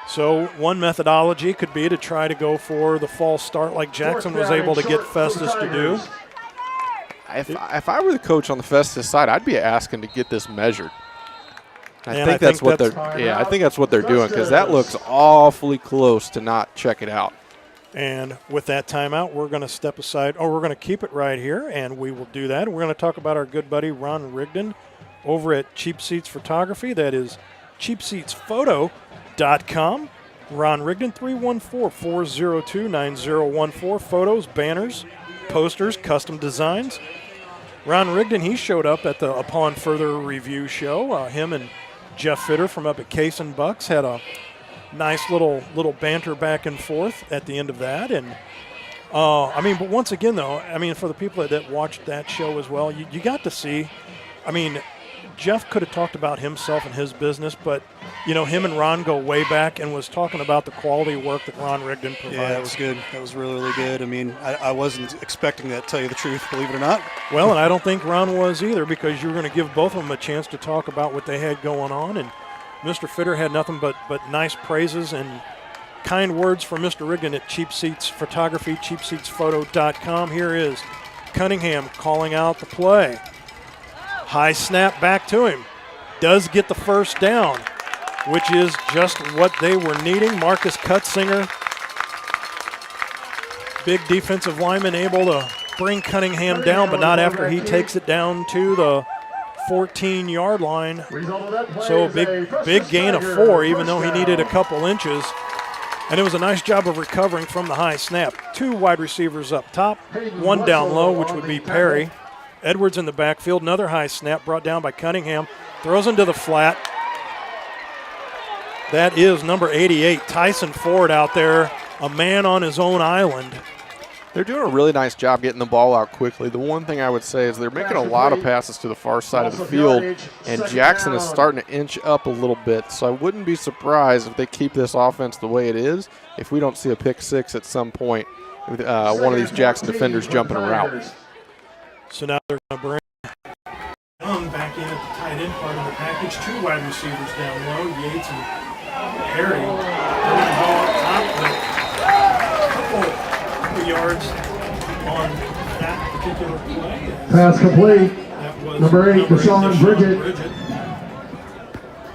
So one methodology could be to try to go for the false start like Jackson was able to get Festus to do. If I were the coach on the Festus side, I'd be asking to get this measured. I think that's what they're doing because that looks awfully close to not check it out. And with that timeout, we're going to step aside. We're going to keep it right here, and we will do that. We're going to talk about our good buddy Ron Rigdon over at Cheap Seats Photography. That is cheapseatsphoto.com. Ron Rigdon, 314-402-9014. Photos, banners, posters, custom designs. Ron Rigdon, he showed up at the Upon Further Review show. Him and Jeff Fitter from up at Case and Bucks had a nice little banter back and forth at the end of that. And but once again, though, for the people that watched that show as well, you got to see, Jeff could have talked about himself and his business, but, him and Ron go way back and was talking about the quality work that Ron Rigdon provides. Yeah, that was good. That was really, really good. I wasn't expecting that, to tell you the truth, believe it or not. Well, and I don't think Ron was either, because you were going to give both of them a chance to talk about what they had going on. And Mr. Fitter had nothing but nice praises and kind words from Mr. Rigdon at Cheap Seats Photography, cheapseatsphoto.com. Here is Cunningham calling out the play. High snap back to him. Does get the first down, which is just what they were needing. Marcus Cutzinger, big defensive lineman, able to bring Cunningham down, but not after he takes it down to the 14-yard line. So big gain of 4, even though he needed a couple inches. And it was a nice job of recovering from the high snap. 2 wide receivers up top, 1 down low, which would be Perry. Edwards in the backfield, another high snap brought down by Cunningham. Throws into the flat. That is number 88, Tyson Ford out there, a man on his own island. They're doing a really nice job getting the ball out quickly. The one thing I would say is they're making a lot of passes to the far side of the field, and Jackson is starting to inch up a little bit. So I wouldn't be surprised if they keep this offense the way it is, if we don't see a pick 6 at some point with one of these Jackson defenders jumping a route. So now they're going to bring Young back in at the tight end part of the package. 2 wide receivers down low, Yates and Perry. They're going to go up top with a couple yards on that particular play. Pass complete. Number 8, Deshaun Bridget.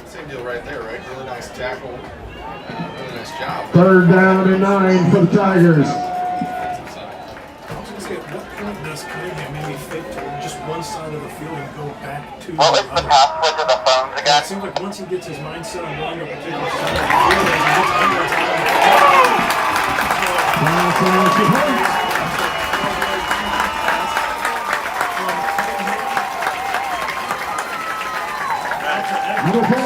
Same deal right there, right? Really nice tackle. Really nice job. 3rd down and 9 for the Tigers. Does Cunningham maybe fake to just one side of the field and go back to the other? It seems like once he gets his mindset on going to a particular side of the field, he gets under Number 4,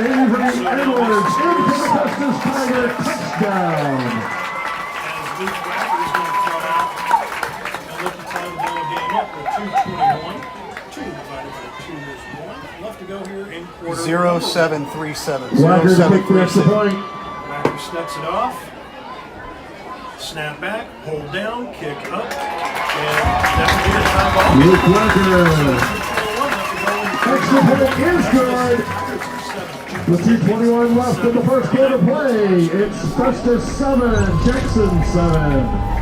Avery Edwards into the Festus Tiger touchdown. As Luke Wacker is going to come out and look to tie the ball game up with 2:21. 2 divided by 2 is 1. Left to go here in quarter. 0737. Wacker to kick the extra point. Wacker steps it off. Snap back, hold down, kick up, and that's the time ball. Luke Wacker. Extra point is good. With 2:21 left in the first quarter play, it's Festus 7, Jackson 7.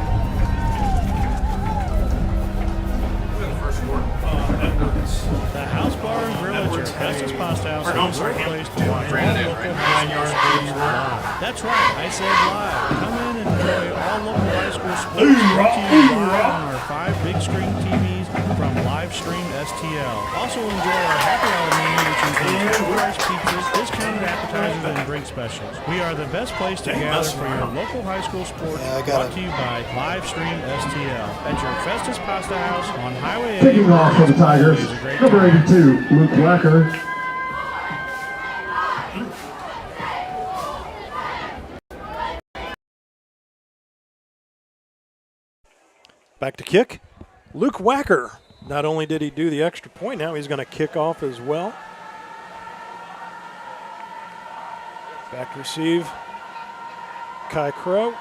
The House Bar and Grill at your Festus Pasta House is your place to watch all local high school sports live. That's right, I said live. Come in and enjoy all local high school sports brought to you live on our 5 big screen TVs from Livestream STL. Also enjoy our happy hour menu, which includes full-price pizzas, discounted appetizers, and drink specials. We are the best place to gather for your local high school sports, brought to you by Livestream STL at your Festus Pasta House on Highway 8. Kicking off for the Tigers, number 82, Luke Wacker. Back to kick. Luke Wacker. Not only did he do the extra point, now he's going to kick off as well. Back to receive. Kai Crow.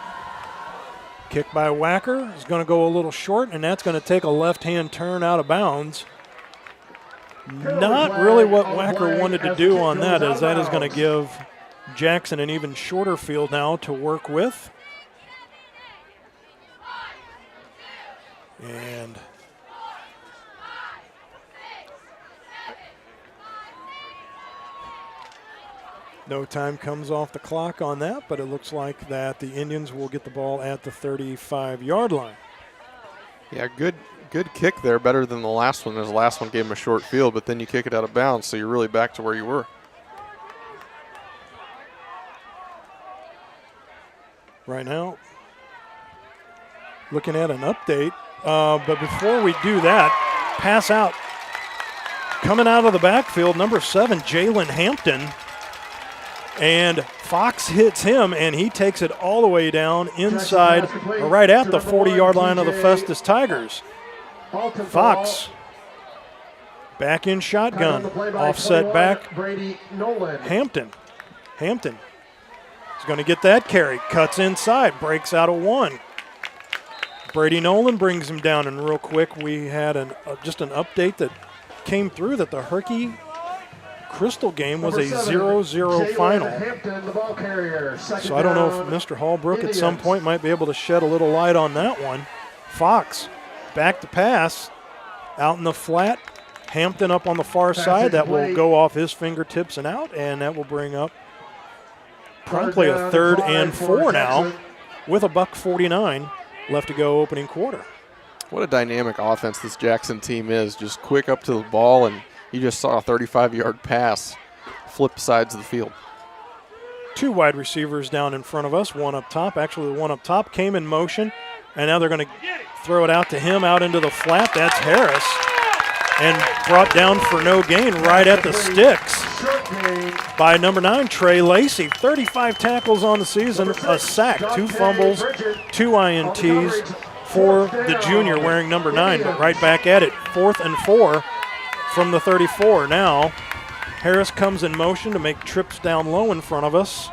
Kick by Wacker is going to go a little short, and that's going to take a left-hand turn out of bounds. Not really what Wacker wanted to do on that, as that is going to give Jackson an even shorter field now to work with. And no time comes off the clock on that, but it looks like that the Indians will get the ball at the 35-yard line. Yeah, good kick there, better than the last one. The last one gave him a short field, but then you kick it out of bounds, so you're really back to where you were. Right now, looking at an update, but before we do that, pass out. Coming out of the backfield, number 7, Jalen Hampton. And Fox hits him, and he takes it all the way down inside, or right at the 40-yard line of the Festus Tigers. Fox back in shotgun, offset back. Hampton is going to get that carry, cuts inside, breaks out of one. Brady Nolan brings him down, and real quick, we had just an update that came through that the Herky Crystal game was a 0-0 final. So I don't know if Mr. Hallbrook at some point might be able to shed a little light on that one. Fox back to pass out in the flat. Hampton up on the far side. That will go off his fingertips and out, and that will bring up promptly a 3rd and 4 now with a $1:49 left to go opening quarter. What a dynamic offense this Jackson team is. Just quick up to the ball, and you just saw a 35-yard pass flip sides of the field. 2 wide receivers down in front of us, one up top. Actually, the one up top came in motion, and now they're going to throw it out to him out into the flat. That's Harris, and brought down for no gain right at the sticks by number 9, Trey Lacey. 35 tackles on the season, a sack, 2 fumbles, 2 INTs for the junior wearing number 9, but right back at it. 4th and 4 from the 34. Now Harris comes in motion to make trips down low in front of us.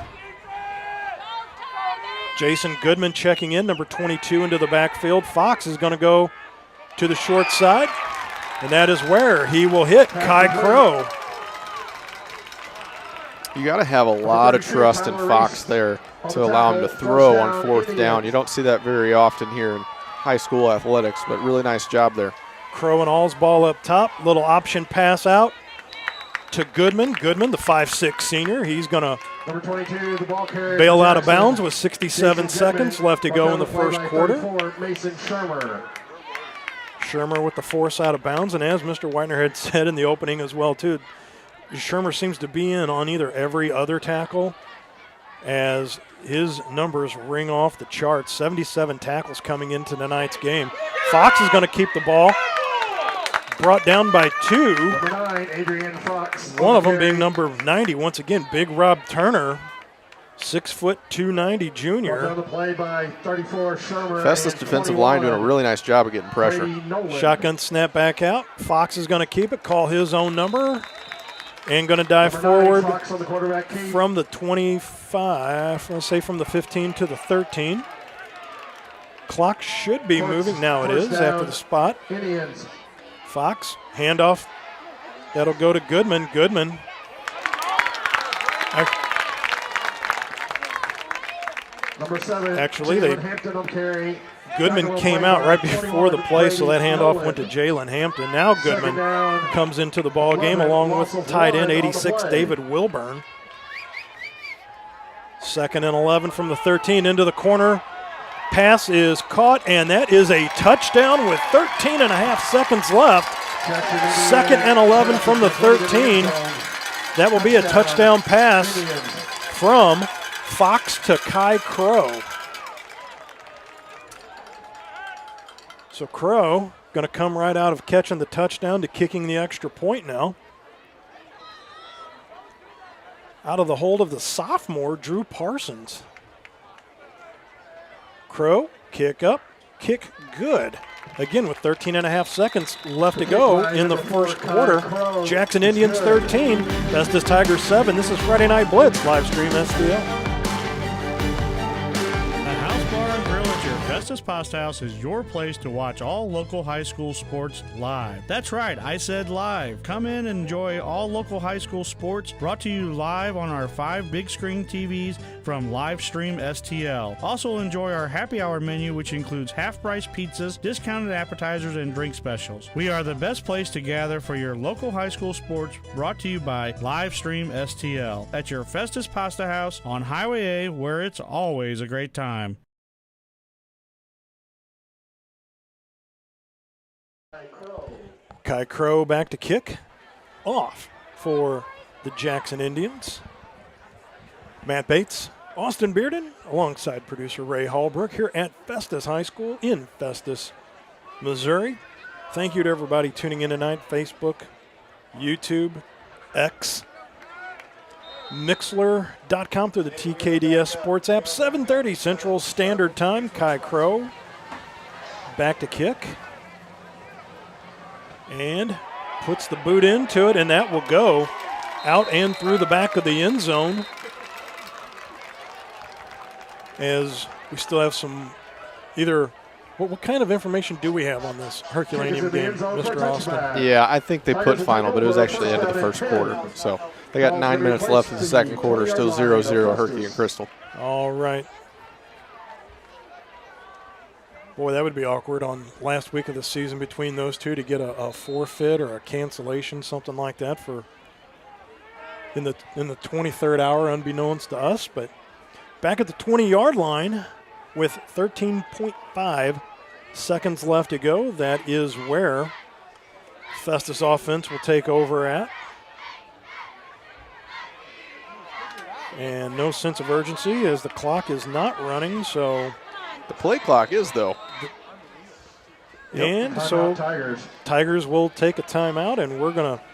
Jason Goodman checking in, number 22 into the backfield. Fox is going to go to the short side, and that is where he will hit Kai Crow. You got to have a lot of trust in Fox there to allow him to throw on 4th down. You don't see that very often here in high school athletics, but really nice job there. Crow and All's ball up top. Little option pass out to Goodman. Goodman, the 5'6 senior. He's going to bail out of bounds with 67 seconds left to go in the first quarter. Shermer with the force out of bounds. And as Mr. Whitener had said in the opening as well, too, Shermer seems to be in on either every other tackle as his numbers ring off the charts. 77 tackles coming into tonight's game. Fox is going to keep the ball. Brought down by 2. Number 9, Adrian Fox. One of them being number 90. Once again, Big Rob Turner, 6 foot 290 junior. On the play by 34 Shermer. Festus defensive line doing a really nice job of getting pressure. Shotgun snap back out. Fox is going to keep it, call his own number, and going to dive forward from the 25, let's say from the 15 to the 13. Clock should be moving. Now it is after the spot. Indians. Fox, handoff. That'll go to Goodman. Goodman. Number 7. Actually, Hampton on carry. Goodman came out right before the play, so that handoff went to Jalen Hampton. Now Goodman comes into the ball game along with tight end 86 David Wilburn. 2nd and 11 from the 13 into the corner. Pass is caught, and that is a touchdown with 13 and a half seconds left. 2nd and 11 from the 13. That will be a touchdown pass from Fox to Kai Crow. So Crow going to come right out of catching the touchdown to kicking the extra point now. Out of the hold of the sophomore, Drew Parsons. Crow, kick up, kick good. Again, with 13 and a half seconds left to go in the first quarter. Jackson Indians 13, Festus Tigers 7. This is Friday Night Blitz, live stream STL. Festus Pasta House is your place to watch all local high school sports live. That's right, I said live. Come in and enjoy all local high school sports brought to you live on our 5 big screen TVs from Livestream STL. Also enjoy our happy hour menu, which includes half-price pizzas, discounted appetizers, and drink specials. We are the best place to gather for your local high school sports, brought to you by Livestream STL at your Festus Pasta House on Highway A, where it's always a great time. Kai Crow back to kick off for the Jackson Indians. Matt Bates, Austin Bearden, alongside producer Ray Hallbrook here at Festus High School in Festus, Missouri. Thank you to everybody tuning in tonight, Facebook, YouTube, X. Mixler.com through the TKDS Sports app. 7:30 Central Standard Time. Kai Crow back to kick. And puts the boot into it, and that will go out and through the back of the end zone. As we still have some either. What kind of information do we have on this Herculaneum game, Mr. Austin? Yeah, I think they put final, but it was actually the end of the first quarter. So they got 9 minutes left in the second quarter, still 0-0 Herky and Crystal. All right. Boy, that would be awkward on last week of the season between those two to get a forfeit or a cancellation, something like that for in the 23rd hour, unbeknownst to us. But back at the 20-yard line with 13.5 seconds left to go, that is where Festus offense will take over at. And no sense of urgency as the clock is not running, so. The play clock is, though. And so Tigers will take a timeout, and we're going to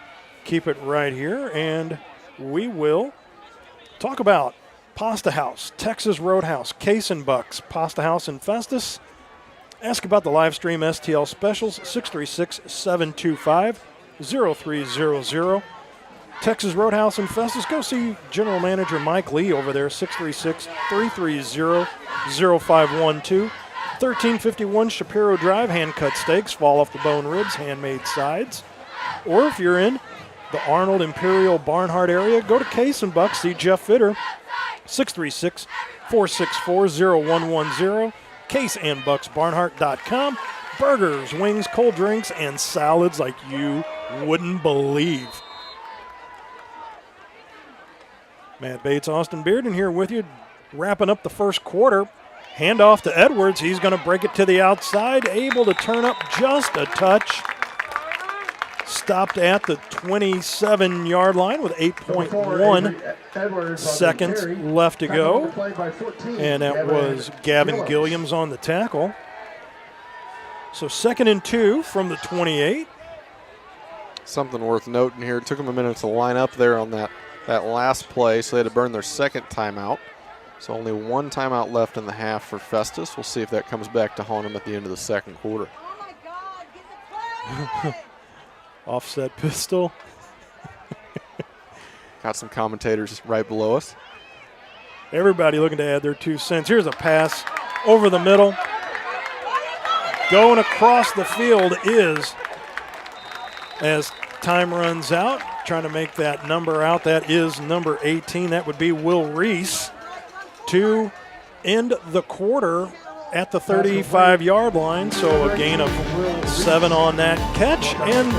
keep it right here, and we will talk about Pasta House, Texas Roadhouse, Case and Bucks, Pasta House in Festus. Ask about the live stream STL specials, 636-725-0300. Texas Roadhouse in Festus. Go see General Manager Mike Lee over there, 636-330-0512. 1351 Shapiro Drive, hand-cut steaks, fall off the bone ribs, handmade sides. Or if you're in the Arnold Imperial Barnhart area, go to Case and Bucks, see Jeff Fitter, 636-464-0110. CaseandBucksBarnhart.com. Burgers, wings, cold drinks, and salads like you wouldn't believe. Matt Bates, Austin Bearden here with you, wrapping up the first quarter. Handoff to Edwards. He's going to break it to the outside, able to turn up just a touch. Stopped at the 27-yard line with 8.1 seconds left to go. And that was Gavin Gilliams on the tackle. So 2nd and 2 from the 28. Something worth noting here. It took them a minute to line up there on that last play, so they had to burn their second timeout. So only one timeout left in the half for Festus. We'll see if that comes back to haunt them at the end of the second quarter. Offset pistol. Got some commentators right below us. Everybody looking to add their 2 cents. Here's a pass over the middle. Going across the field is, as time runs out, trying to make that number out. That is number 18. That would be Will Reese to end the quarter at the 35-yard line. So a gain of 7 on that catch. And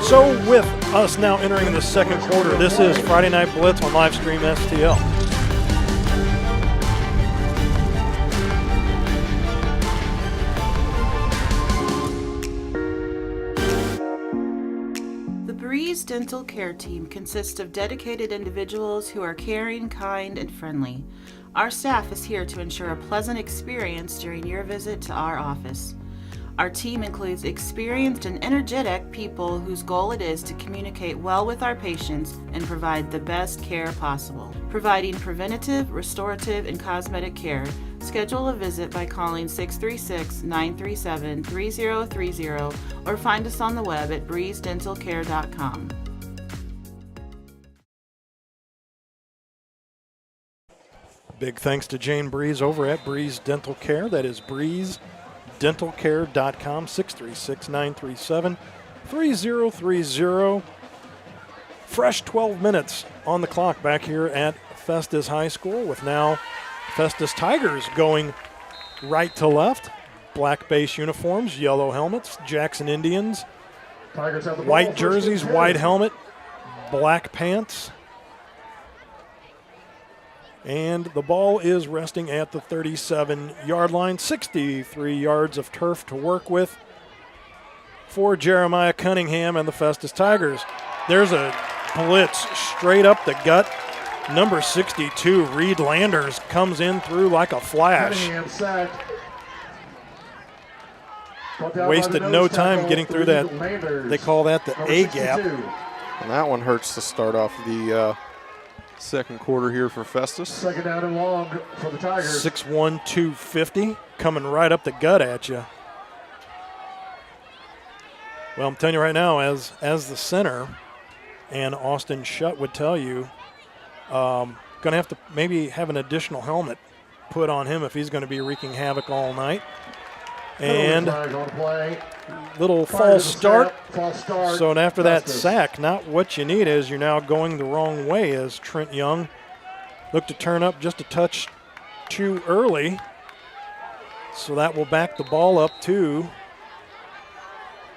so with us now entering the second quarter, this is Friday Night Blitz on Livestream STL. The Breeze Dental Care Team consists of dedicated individuals who are caring, kind, and friendly. Our staff is here to ensure a pleasant experience during your visit to our office. Our team includes experienced and energetic people whose goal it is to communicate well with our patients and provide the best care possible. Providing preventative, restorative, and cosmetic care. Schedule a visit by calling 636-937-3030 or find us on the web at breezedentalcare.com. Big thanks to Jane Breeze over at Breeze Dental Care. That is breezedentalcare.com, 636-937-3030. Fresh 12 minutes on the clock back here at Festus High School with now Festus Tigers going right to left. Black base uniforms, yellow helmets. Jackson Indians, white jerseys, white helmet, black pants. And the ball is resting at the 37-yard line. 63 yards of turf to work with for Jeremiah Cunningham and the Festus Tigers. There's a blitz straight up the gut. Number 62, Reed Landers, comes in through like a flash. Wasted no time getting through that. They call that the A gap. And that one hurts to start off the Second quarter here for Festus. Second down and long for the Tigers. 6'1", 250, coming right up the gut at you. Well, I'm telling you right now, as the center, and Austin Shutt would tell you, going to have to maybe have an additional helmet put on him if he's going to be wreaking havoc all night. And little false start. So after that sack, not what you need is you're now going the wrong way as Trent Young looked to turn up just a touch too early. So that will back the ball up to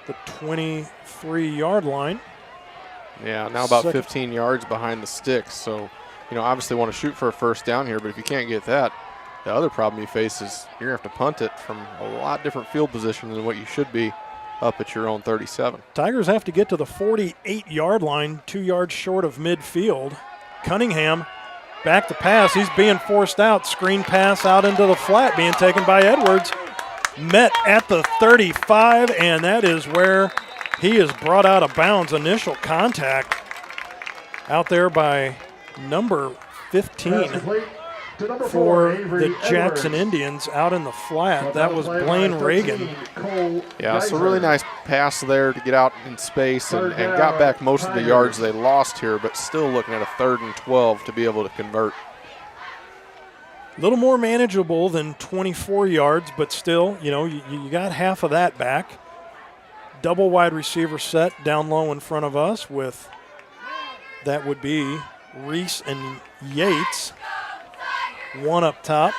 the 23-yard line. Yeah, now about 15 yards behind the sticks. So, obviously want to shoot for a first down here, but if you can't get that, the other problem you face is you're going to have to punt it from a lot different field position than what you should be up at your own 37. Tigers have to get to the 48-yard line, 2 yards short of midfield. Cunningham back to pass. He's being forced out. Screen pass out into the flat being taken by Edwards. Met at the 35, and that is where he is brought out of bounds. Initial contact out there by number 15 for the Jackson Indians out in the flat. That was Blaine Reagan. Yeah, so really nice pass there to get out in space and got back most of the yards they lost here, but still looking at a 3rd and 12 to be able to convert. A little more manageable than 24 yards, but still, you got half of that back. Double wide receiver set down low in front of us with, that would be Reese and Yates. One up top.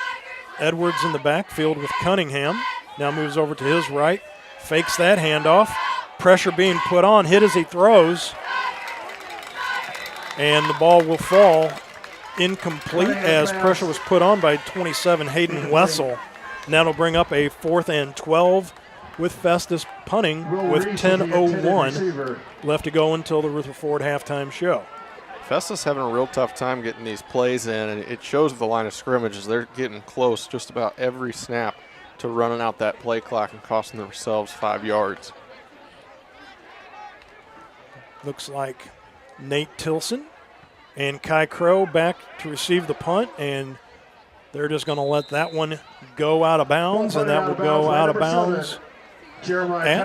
Edwards in the backfield with Cunningham. Now moves over to his right. Fakes that handoff. Pressure being put on. Hit as he throws. And the ball will fall incomplete as pressure was put on by 27 Hayden Wessel. And that'll bring up a 4th and 12 with Festus punting with 10:01 left to go until the Rutherford halftime show. Festus having a real tough time getting these plays in, and it shows with the line of scrimmage as they're getting close just about every snap to running out that play clock and costing themselves 5 yards. Looks like Nate Tilson and Kai Crow back to receive the punt, and they're just going to let that one go out of bounds, and that will go out of bounds at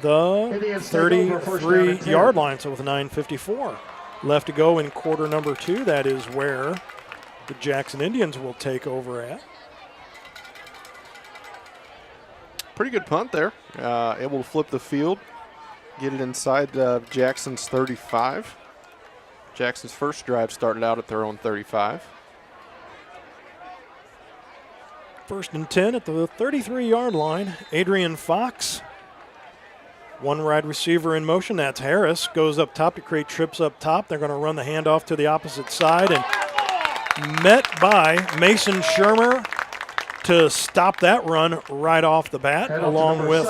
the 33-yard line, so with 9:54 left to go in quarter number 2. That is where the Jackson Indians will take over at. Pretty good punt there. Able to flip the field, get it inside Jackson's 35. Jackson's first drive started out at their own 35. 1st and 10 at the 33-yard line. Adrian Fox. One wide receiver in motion, that's Harris. Goes up top to create trips up top. They're going to run the handoff to the opposite side, and met by Mason Shermer to stop that run right off the bat, along with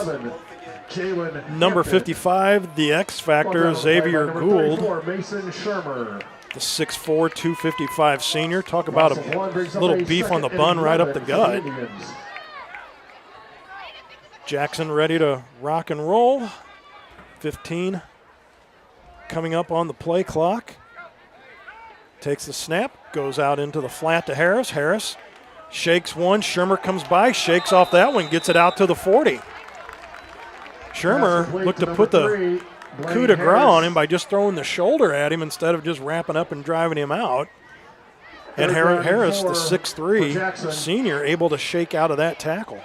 number 55, the X Factor, Xavier Gould. The 6'4", 255 senior. Talk about a little beef on the bun right up the gut. Jackson ready to rock and roll. 15 coming up on the play clock. Takes the snap, goes out into the flat to Harris. Harris shakes one. Shermer comes by, shakes off that one, gets it out to the 40. Shermer looked to put the coup de grace on him by just throwing the shoulder at him instead of just wrapping up and driving him out. And Harris, the 6'3" senior, able to shake out of that tackle.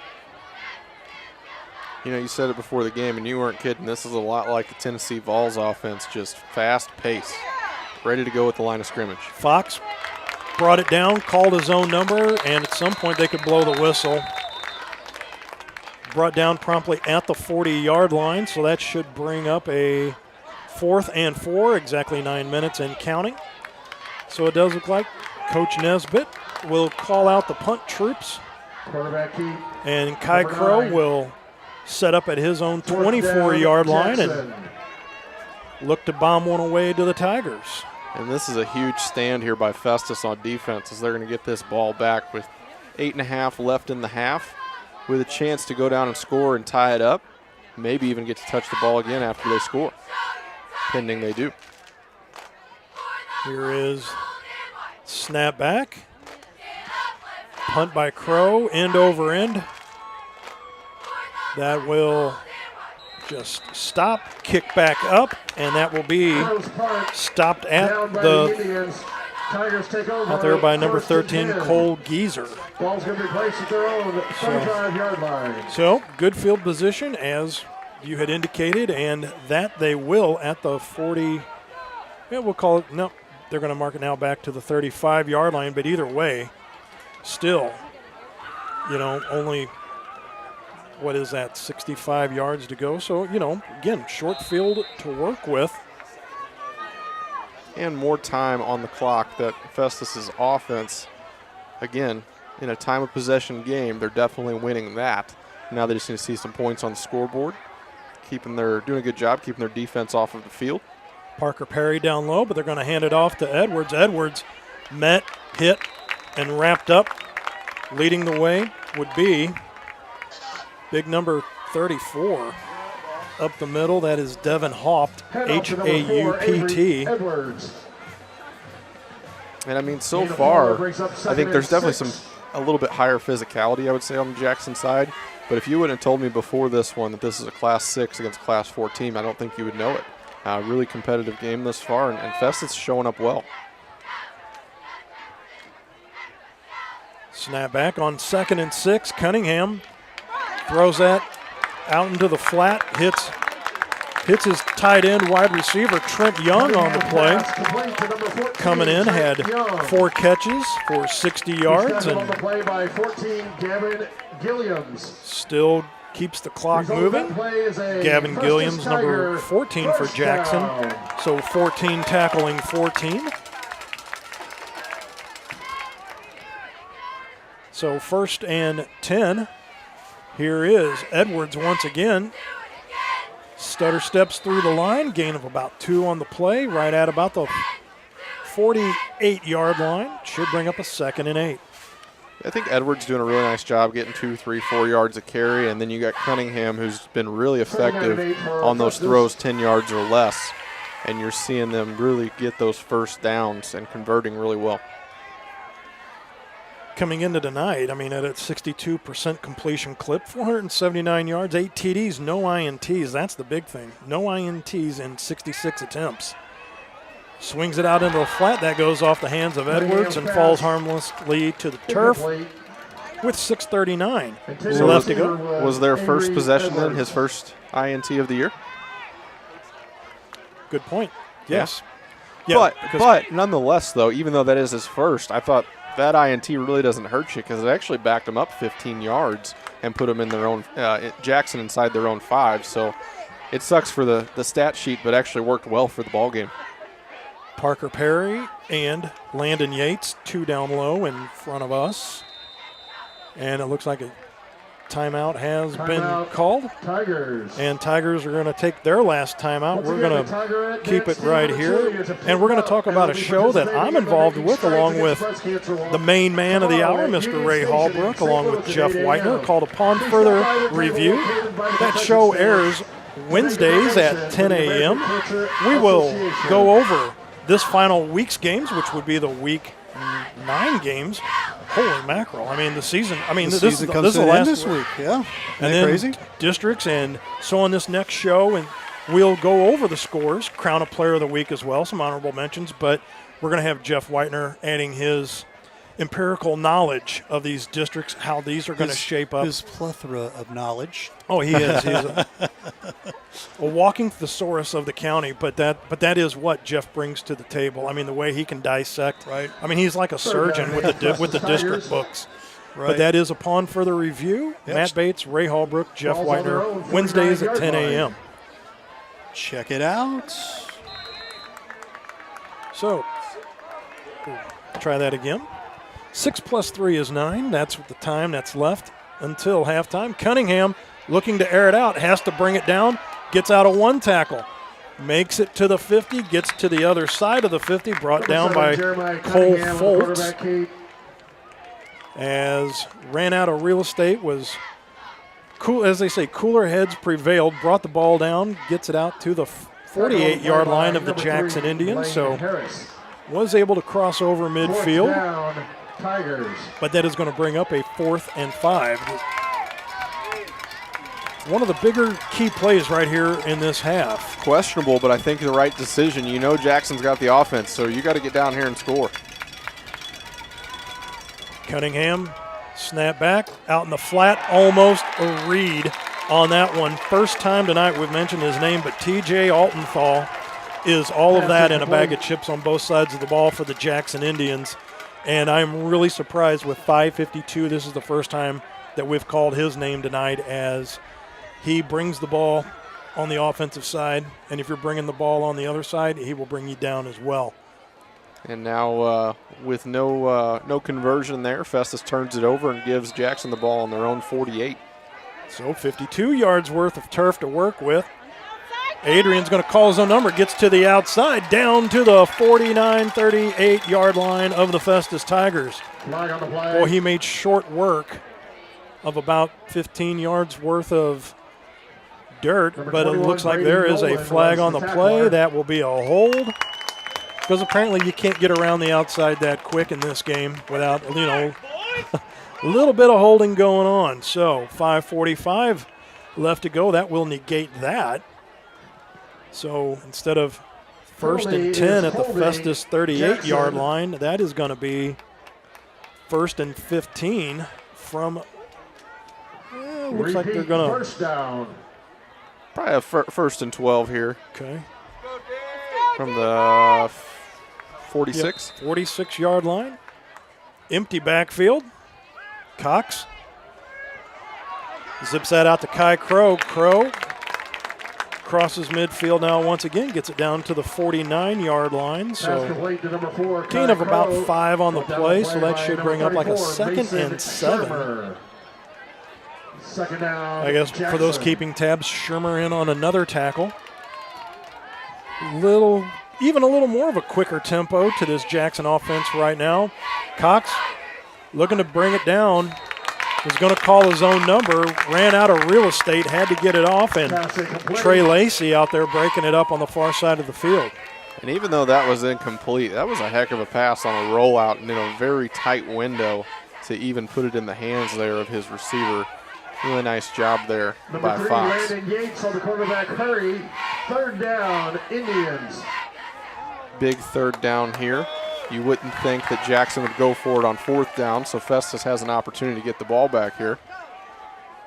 You said it before the game, and you weren't kidding. This is a lot like the Tennessee Vols offense, just fast pace, ready to go at the line of scrimmage. Fox brought it down, called his own number, and at some point they could blow the whistle. Brought down promptly at the 40-yard line, so that should bring up a 4th and 4, exactly 9 minutes and counting. So it does look like Coach Nesbitt will call out the punt troops. And Kai Crow will set up at his own 24-yard line and look to bomb one away to the Tigers. And this is a huge stand here by Festus on defense as they're going to get this ball back with 8.5 left in the half, with a chance to go down and score and tie it up, maybe even get to touch the ball again after they score, pending they do. Here is Snap back. Punt by Crow, end over end. That will just stop, kick back up, and that will be stopped at out there by number 13, Cole Geezer. Ball's going to be placed at their own 25-yard line. So good field position, as you had indicated, and that they will at the 40. Yeah, we'll call it. No, they're going to mark it now back to the 35-yard line. But either way, still, only. What is that, 65 yards to go? So, again, short field to work with. And more time on the clock that Festus's offense, again, in a time of possession game, they're definitely winning that. Now they just need to see some points on the scoreboard, doing a good job keeping their defense off of the field. Parker Perry down low, but they're going to hand it off to Edwards. Edwards met, hit, and wrapped up. Leading the way would be big number 34 up the middle. That is Devin Haupt, H-A-U-P-T. And I mean, so far, I think there's definitely a little bit higher physicality, I would say, on the Jackson side. But if you would have told me before this one that this is a Class 6 against Class 4 team, I don't think you would know it. Really competitive game thus far, and Festus is showing up well. Snap back on 2nd and 6. Cunningham throws that out into the flat, hits his tight end wide receiver Trent Young on the play. Coming in, had 4 catches for 60 yards, and still keeps the clock moving. Gavin Gilliams, number 14 for Jackson, so 14 tackling 14. So 1st and 10. Here is Edwards once again. Stutter steps through the line, gain of about 2 on the play, right at about the 48-yard line. Should bring up a 2nd and 8. I think Edwards doing a really nice job getting 2, 3, 4 yards of carry, and then you got Cunningham, who's been really effective on those throws 10 yards or less, and you're seeing them really get those first downs and converting really well. Coming into tonight, at a 62% completion clip, 479 yards, 8 TDs, no INTs. That's the big thing. No INTs in 66 attempts. Swings it out into the flat. That goes off the hands of Edwards and falls harmlessly to the turf with 6:39 left to go. Was their first possession then his first INT of the year? Good point. Yes. Yeah, but nonetheless, though, even though that is his first, I thought that INT really doesn't hurt you because it actually backed them up 15 yards and put them in their own Jackson inside their own 5. So it sucks for the stat sheet, but actually worked well for the ball game. Parker Perry and Landon Yates, 2 down low in front of us. And it looks like a timeout has been called. Tigers. And Tigers are going to take their last timeout. We're going to keep it right here. And we're going to talk about a show that I'm involved with, along with the main man of the hour, Mr. Ray Hallbrook, along with Jeff Whitener, called Upon Further Review. That show airs Wednesdays at 10 a.m. We will go over this final week's games, which would be the week 9 games. Holy mackerel. The season, this is the last this week, yeah. And then crazy? Districts, and so on this next show, and we'll go over the scores, crown a player of the week as well, some honorable mentions, but we're going to have Jeff Whitener adding his empirical knowledge of these districts, how these are going to shape up. His plethora of knowledge. Oh, he is. He's a walking thesaurus of the county, but that is what Jeff brings to the table. The way he can dissect. Right. He's like a surgeon with the district books. Right. But that is Upon Further Review. Yep. Matt Bates, Ray Hallbrook, Jeff Whitener, Wednesdays at 10 a.m. Check it out. So, try that again. 6 + 3 is 9. That's the time that's left until halftime. Cunningham, looking to air it out, has to bring it down, gets out a 1 tackle, makes it to the 50, gets to the other side of the 50, brought down by Cole Foltz. As ran out of real estate, was cool, as they say, cooler heads prevailed, brought the ball down, gets it out to the 48-yard line of the Jackson Indians. So was able to cross over midfield. Fourth down, Tigers. But that is going to bring up a 4th and 5. One of the bigger key plays right here in this half. Questionable, but I think the right decision. You know Jackson's got the offense, so you got to get down here and score. Cunningham, snap back, out in the flat, almost a read on that one. First time tonight we've mentioned his name, but TJ Altenthal is all of that in a bag of chips on both sides of the ball for the Jackson Indians. And I'm really surprised with 5:52. This is the first time that we've called his name tonight, as he brings the ball on the offensive side, and if you're bringing the ball on the other side, he will bring you down as well. And now with no conversion there, Festus turns it over and gives Jackson the ball on their own 48. So 52 yards worth of turf to work with. Adrian's going to call his own number, gets to the outside, down to the 49-38 yard line of the Festus Tigers. Boy, he made short work of about 15 yards worth of dirt, but it looks like there is a flag on the play. That will be a hold, because apparently you can't get around the outside that quick in this game without, a little bit of holding going on. So 5:45 left to go. That will negate that. So instead of 1st and 10 at the Festus 38 yard line, that is going to be 1st and 15 from, looks like they're going to. First down. Probably a 1st and 12 here. Okay. From the 46? Yep, 46 yard line. Empty backfield. Cox zips that out to Kai Crow. Crow crosses midfield now once again, gets it down to the 49 yard line. So gain of about 5 on the play, so that should bring up like a 2nd and 7. Second down, I guess for those keeping tabs, Shermer in on another tackle. Even a little more of a quicker tempo to this Jackson offense right now. Cox looking to bring it down. Was going to call his own number, ran out of real estate, had to get it off, and Trey Lacey out there breaking it up on the far side of the field. And even though that was incomplete, that was a heck of a pass on a rollout and in a very tight window to even put it in the hands there of his receiver. Really nice job there by Fox. Landon Yates on the quarterback hurry. 3rd down, Indians. Big 3rd down here. You wouldn't think that Jackson would go for it on 4th down, so Festus has an opportunity to get the ball back here.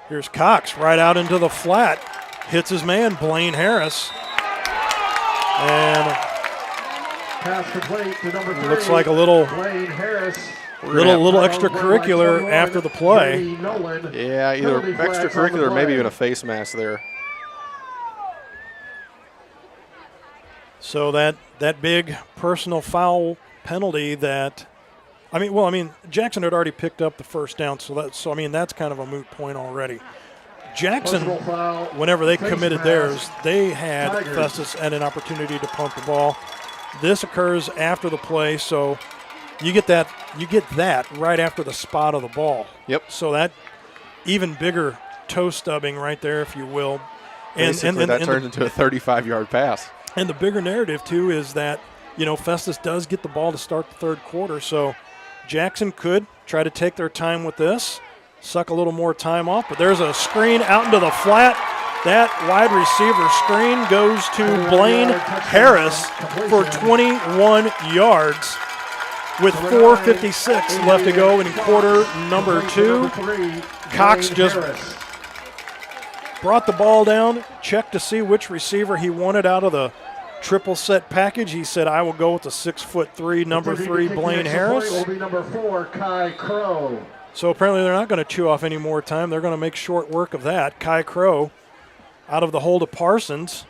Here's Cox right out into the flat. Hits his man, Blaine Harris. And pass complete to number 3. Looks like a little Harris. Little extracurricular after the play. Yeah, either extracurricular or maybe even a face mask there. So that big personal foul penalty that, Jackson had already picked up the 1st down, so that's kind of a moot point already. Jackson, whenever they committed theirs, they had Festus at an opportunity to punt the ball. This occurs after the play, so you get that right after the spot of the ball. Yep. So that even bigger toe stubbing right there, if you will. Basically, that turns into a 35-yard pass. And the bigger narrative, too, is that, Festus does get the ball to start the 3rd quarter, so Jackson could try to take their time with this, suck a little more time off, but there's a screen out into the flat. That wide receiver screen goes to Blaine Harris for 21 yards with 4:56 left to go in quarter number 2. Cox just brought the ball down, checked to see which receiver he wanted out of the triple set package. He said, I will go with the 6'3", number 3, Blaine Harris. Will be number 4, Kai Crow. So apparently they're not going to chew off any more time. They're going to make short work of that. Kai Crow out of the hold of Parsons.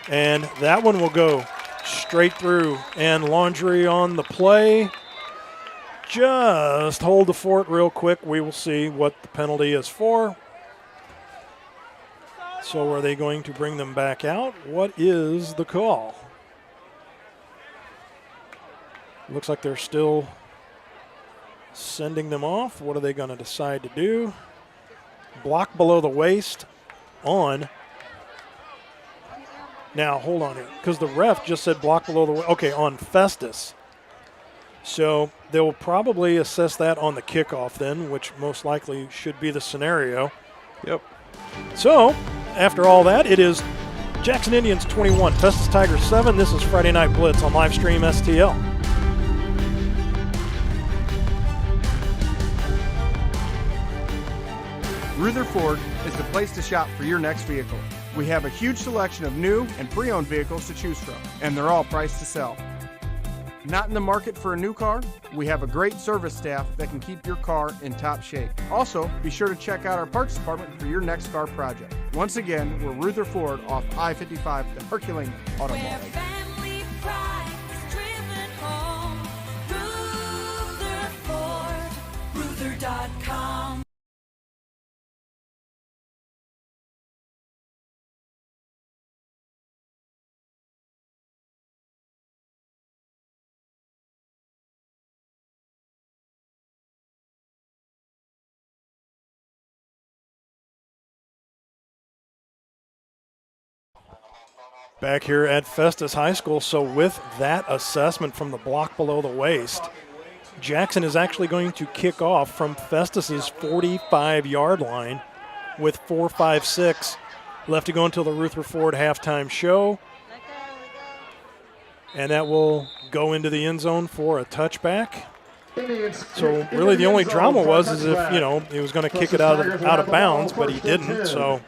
And that one will go straight through. And Laundry on the play. Just hold the fort real quick. We will see what the penalty is for. So are they going to bring them back out? What is the call? Looks like they're still sending them off. What are they going to decide to do? Block below the waist on Now, hold on here, because the ref just said block below the – okay, on Festus. So they'll probably assess that on the kickoff then, which most likely should be the scenario. Yep. So, after all that, it is Jackson Indians 21, Festus Tigers 7. This is Friday Night Blitz on Livestream STL. Rutherford is the place to shop for your next vehicle. We have a huge selection of new and pre-owned vehicles to choose from, and they're all priced to sell. Not in the market for a new car? We have a great service staff that can keep your car in top shape. Also, be sure to check out our parts department for your next car project. Once again, we're Rutherford off I-55, the Herculean Auto Mall. Family pride is driven home. Rutherford, Ruther.com. Back here at Festus High School, so with that assessment from the block below the waist, Jackson is actually going to kick off from Festus's 45-yard line with 4:56 left to go until the Rutherford halftime show. And that will go into the end zone for a touchback. So really the only drama was is if, you know, he was going to kick it out of bounds, but he didn't. So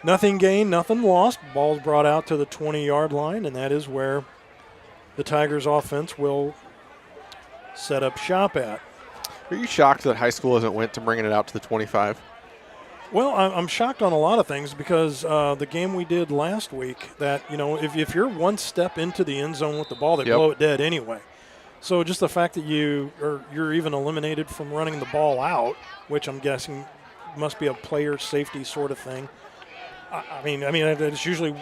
nothing gained, nothing lost. Ball's brought out to the 20-yard line, and that is where the Tigers offense will set up shop at. Are you shocked that high school hasn't went to bringing it out to the 25? Well, I'm shocked on a lot of things because the game we did last week that, you know, if you're one step into the end zone with the ball, they blow it dead anyway. So just the fact that you're even eliminated from running the ball out, which I'm guessing must be a player safety sort of thing. I mean, it's usually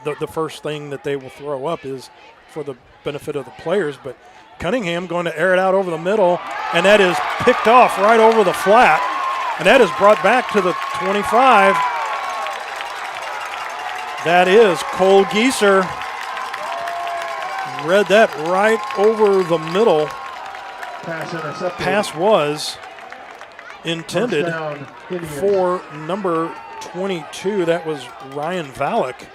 the first thing that they will throw up is for the benefit of the players. But Cunningham going to air it out over the middle, and that is picked off right over the flat. And that is brought back to the 25. That is Cole Gieser. Read that right over the middle. Pass was intended for number 22. That was Ryan Valek.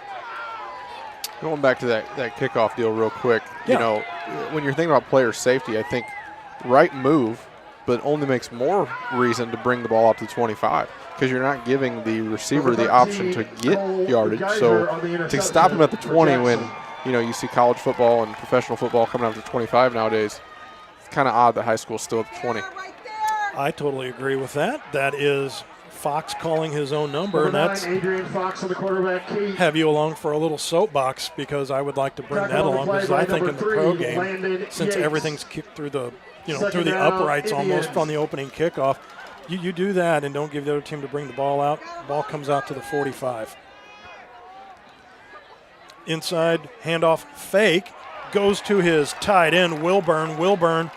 Going back to that kickoff deal real quick, you know, when you're thinking about player safety, I think right move, but only makes more reason to bring the ball up to 25 because you're not giving the receiver the option to get yardage. So to stop him at the 20 when, you know, you see college football and professional football coming up to 25 nowadays, it's kind of odd that high school's still at the 20. I totally agree with that. That is Fox calling his own number, and that's Adrian Fox on the quarterback key. Have you along for a little soapbox because I would like to bring that along because I think in the pro game, since everything's kicked through the through the uprights almost on the opening kickoff, you do that and don't give the other team to bring the ball out. Ball comes out to the 45. Inside handoff fake goes to his tight end Wilburn. Wilburn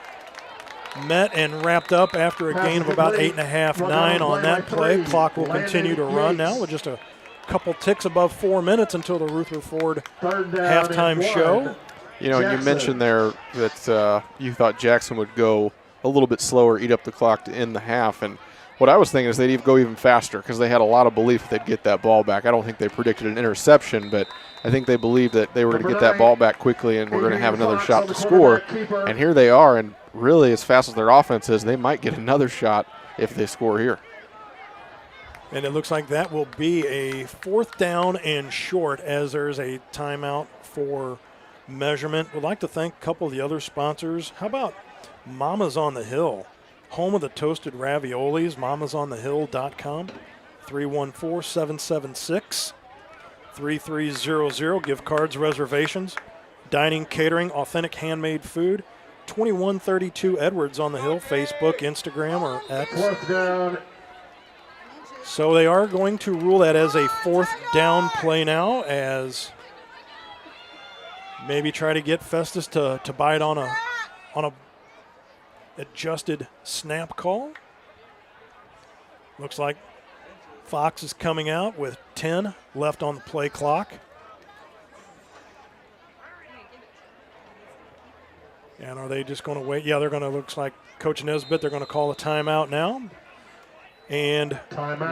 met and wrapped up after a gain of about 8.5, 9 on that play. Clock will continue to run now with just a couple ticks above 4 minutes until the Rutherford halftime show. You know, you mentioned there that you thought Jackson would go a little bit slower, eat up the clock to end the half. And what I was thinking is they'd go even faster because they had a lot of belief they'd get that ball back. I don't think they predicted an interception, but I think they believed that they were going to get that ball back quickly and we're going to have another shot to score. And here they are, and really as fast as their offense is, they might get another shot if they score here. And it looks like that will be a 4th down and short as there's a timeout for measurement. Would like to thank a couple of the other sponsors. How about Mama's on the Hill, home of the toasted raviolis, mamasonthehill.com, 314-776-3300, gift cards, reservations, dining, catering, authentic handmade food, 2132 Edwards on the Hill, Facebook, Instagram, or X. 4th down. So they are going to rule that as a 4th down play now, as maybe try to get Festus to bite on a adjusted snap call. Looks like Fox is coming out with 10 left on the play clock. And are they just going to wait? Yeah, they're going to, looks like Coach Nesbitt, they're going to call a timeout now. And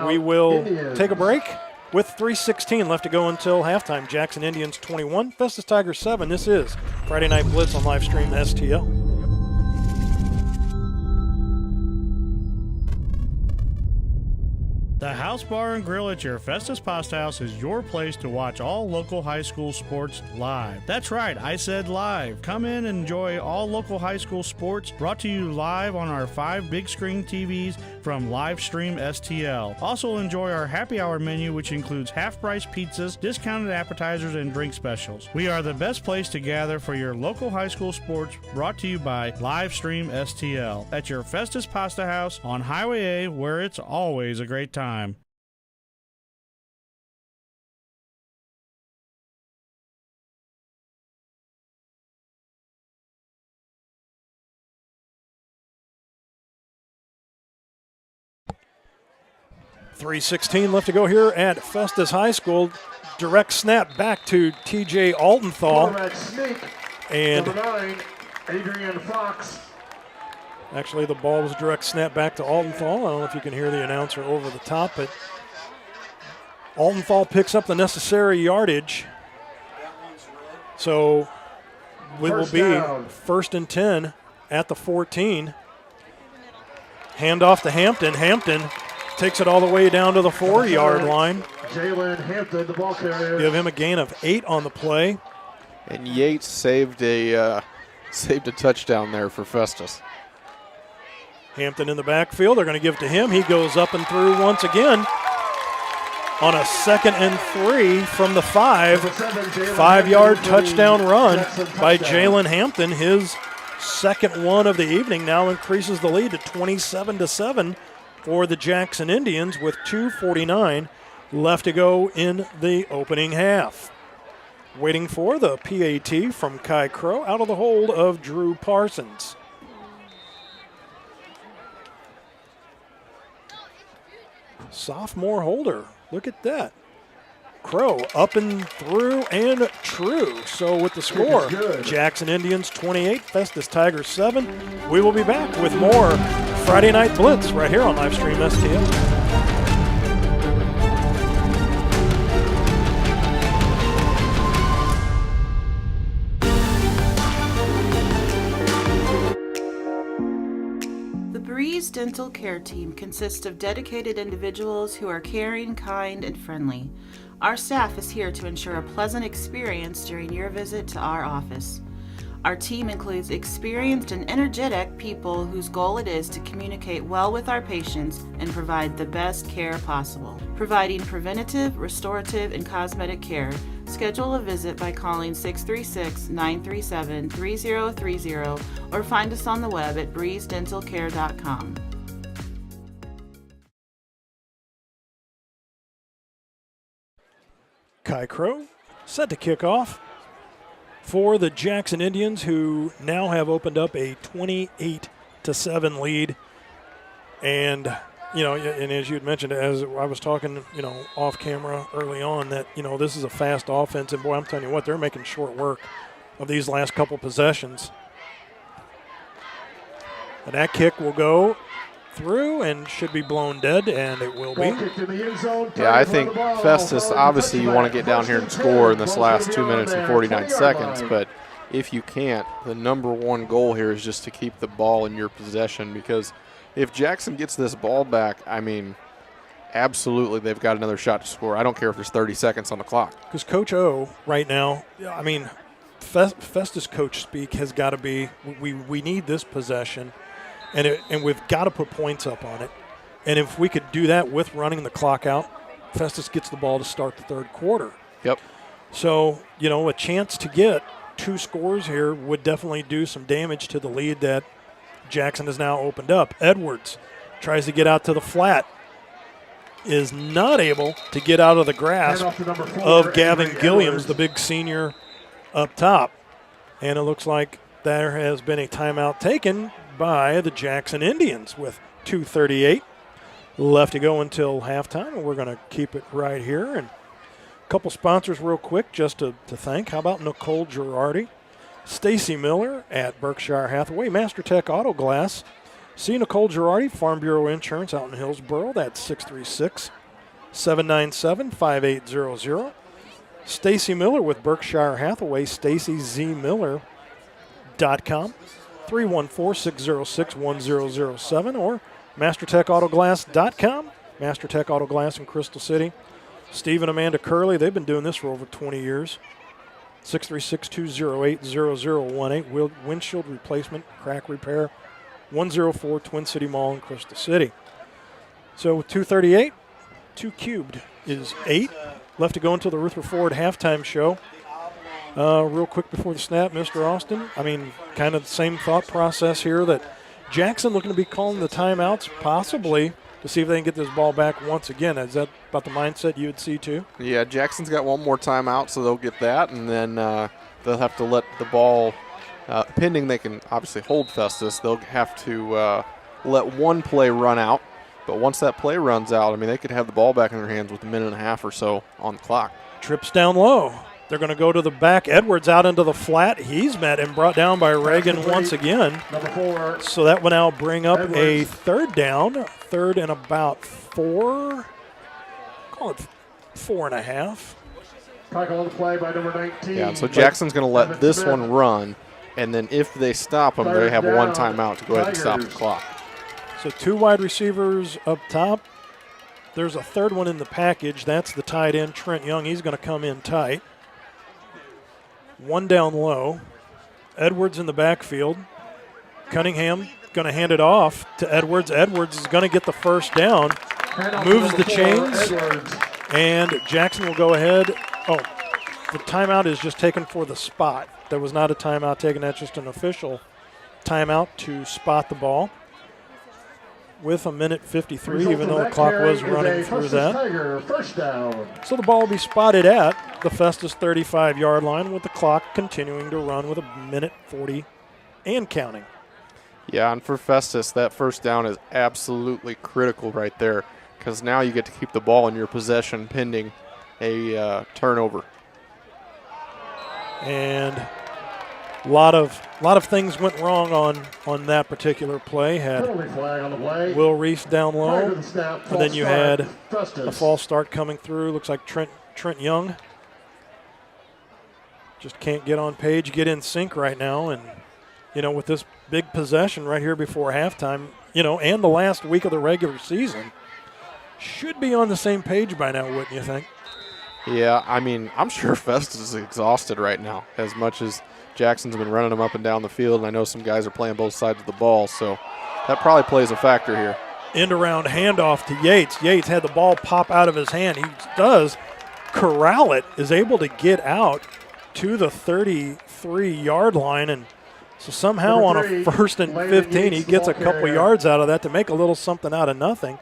we will take a break with 3:16 left to go until halftime. Jackson Indians 21, Festus Tigers 7. This is Friday Night Blitz on live stream STL. The House Bar and Grill at your Festus Pasta House is your place to watch all local high school sports live. That's right, I said live. Come in and enjoy all local high school sports brought to you live on our 5 big screen TVs from Livestream STL. Also enjoy our happy hour menu, which includes half-price pizzas, discounted appetizers, and drink specials. We are the best place to gather for your local high school sports brought to you by Livestream STL at your Festus Pasta House on Highway A, where it's always a great time. 3:16 left to go here at Festus High School. Direct snap back to TJ Altenthal. And number 9, Adrian Fox. Actually, the ball was a direct snap back to Altenthal. I don't know if you can hear the announcer over the top, but Altenthal picks up the necessary yardage. So it will be 1st and 10 at the 14. Handoff to Hampton. Hampton takes it all the way down to the 4-yard line. Jalen Hampton, the ball carrier. Give him a gain of 8 on the play. And Yates saved a touchdown there for Festus. Hampton in the backfield. They're going to give it to him. He goes up and through once again on a 2nd and 3 from the 5. 5-yard touchdown run by Jalen Hampton. His second one of the evening now increases the lead to 27-7 for the Jackson Indians with 2:49 left to go in the opening half. Waiting for the PAT from Kai Crow out of the hold of Drew Parsons. Sophomore holder. Look at that. Crow up and through and true. So with the score, Jackson Indians 28, Festus Tigers 7. We will be back with more Friday Night Blitz right here on Livestream STL. Breeze Dental Care Team consists of dedicated individuals who are caring, kind, and friendly. Our staff is here to ensure a pleasant experience during your visit to our office. Our team includes experienced and energetic people whose goal it is to communicate well with our patients and provide the best care possible. Providing preventative, restorative, and cosmetic care. Schedule a visit by calling 636-937-3030 or find us on the web at breezedentalcare.com. Kai Crow set to kick off for the Jackson Indians, who now have opened up a 28-7 lead. And, you know, and as you had mentioned, as I was talking, you know, off camera early on, that, you know, this is a fast offense. And, boy, I'm telling you what, they're making short work of these last couple possessions. And that kick will go through and should be blown dead, and it will be. Yeah, I think Festus, obviously you want to get down here and score in this last 2 minutes and 49 seconds, but if you can't, the number one goal here is just to keep the ball in your possession, because if Jackson gets this ball back, I mean, absolutely they've got another shot to score. I don't care if there's 30 seconds on the clock. Because Coach O right now, I mean, Festus coach speak has got to be, we need this possession. And we've got to put points up on it. And if we could do that with running the clock out, Festus gets the ball to start the third quarter. Yep. So, you know, a chance to get 2 scores here would definitely do some damage to the lead that Jackson has now opened up. Edwards tries to get out to the flat, is not able to get out of the grasp of Gavin Gilliams, the big senior up top. And it looks like there has been a timeout taken by the Jackson Indians with 2:38 left to go until halftime, and we're going to keep it right here. And a couple sponsors real quick just to thank. How about Nicole Girardi, Stacy Miller at Berkshire Hathaway. Master Tech Auto Glass. See Nicole Girardi, Farm Bureau Insurance out in Hillsboro. That's 636-797-5800. Stacy Miller with Berkshire Hathaway, StacyZMiller.com, 314-606-1007, or MasterTechAutoGlass.com, MasterTech Auto Glass in Crystal City. Steve and Amanda Curley, they've been doing this for over 20 years. 636-208-0018, windshield replacement, crack repair, 104 Twin City Mall in Crystal City. So with 2:38, 2 cubed is 8. Left to go until the Rutherford halftime show. Real quick before the snap, Mr. Austin, I mean, kind of the same thought process here that Jackson looking to be calling the timeouts possibly to see if they can get this ball back once again. Is that about the mindset you would see too? Yeah, Jackson's got one more timeout, so they'll get that, and then they'll have to let the ball, pending they can obviously hold Festus, they'll have to let one play run out. But once that play runs out, I mean, they could have the ball back in their hands with a minute and a half or so on the clock. Trips down low. They're going to go to the back. Edwards out into the flat. He's met and brought down by Reagan once again. Number 4. So that will now bring up Edwards. a third down. Third and about 4. Call it 4.5. Tackle on the play by number 19. Yeah, so Jackson's going to let this one run, and then if they stop them, they have one timeout to go ahead and stop the clock. So 2 wide receivers up top. There's a third one in the package. That's the tight end, Trent Young. He's going to come in tight. 1 down low. Edwards in the backfield. Cunningham going to hand it off to Edwards. Edwards is going to get the first down. Moves the chains. And Jackson will go ahead. Oh, the timeout is just taken for the spot. There was not a timeout taken. That's just an official timeout to spot the ball. With a minute 53, even though the clock was running through that. First down. So the ball will be spotted at the Festus 35-yard line with the clock continuing to run with a minute 40 and counting. Yeah, and for Festus, that first down is absolutely critical right there because now you get to keep the ball in your possession pending a turnover. And a lot of things went wrong on that particular play. Had Flag on the play. Will Reese down low, Prior to the snap, and then you had Festus. a false start coming through. Looks like Trent Young just can't get on page, get in sync right now. And, you know, with this big possession right here before halftime, you know, and the last week of the regular season, should be on the same page by now, wouldn't you think? Yeah, I mean, I'm sure Festus is exhausted right now as much as Jackson's been running them up and down the field, and I know some guys are playing both sides of the ball, so that probably plays a factor here. End around handoff to Yates. Yates had the ball pop out of his hand. He does corral it, is able to get out to the 33-yard line, and so somehow on a first and 15, he gets a couple yards out of that to make a little something out of nothing.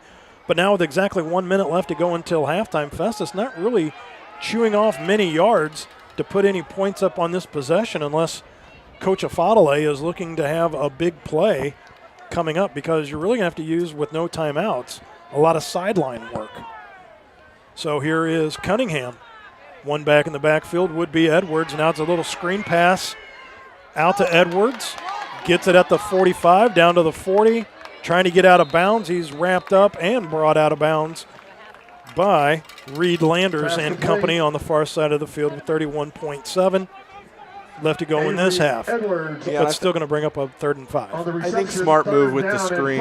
But now with exactly 1 minute left to go until halftime, Festus not really chewing off many yards to put any points up on this possession unless Coach Afadale is looking to have a big play coming up, because you're really going to have to use, with no timeouts, a lot of sideline work. So here is Cunningham. One back in the backfield would be Edwards. Now it's a little screen pass out to Edwards. Gets it at the 45, down to the 40. Trying to get out of bounds. He's wrapped up and brought out of bounds by Reed Landers and company on the far side of the field with 31.7 left to go in this half. But still going to bring up a 3rd and 5. I think smart move with the screen.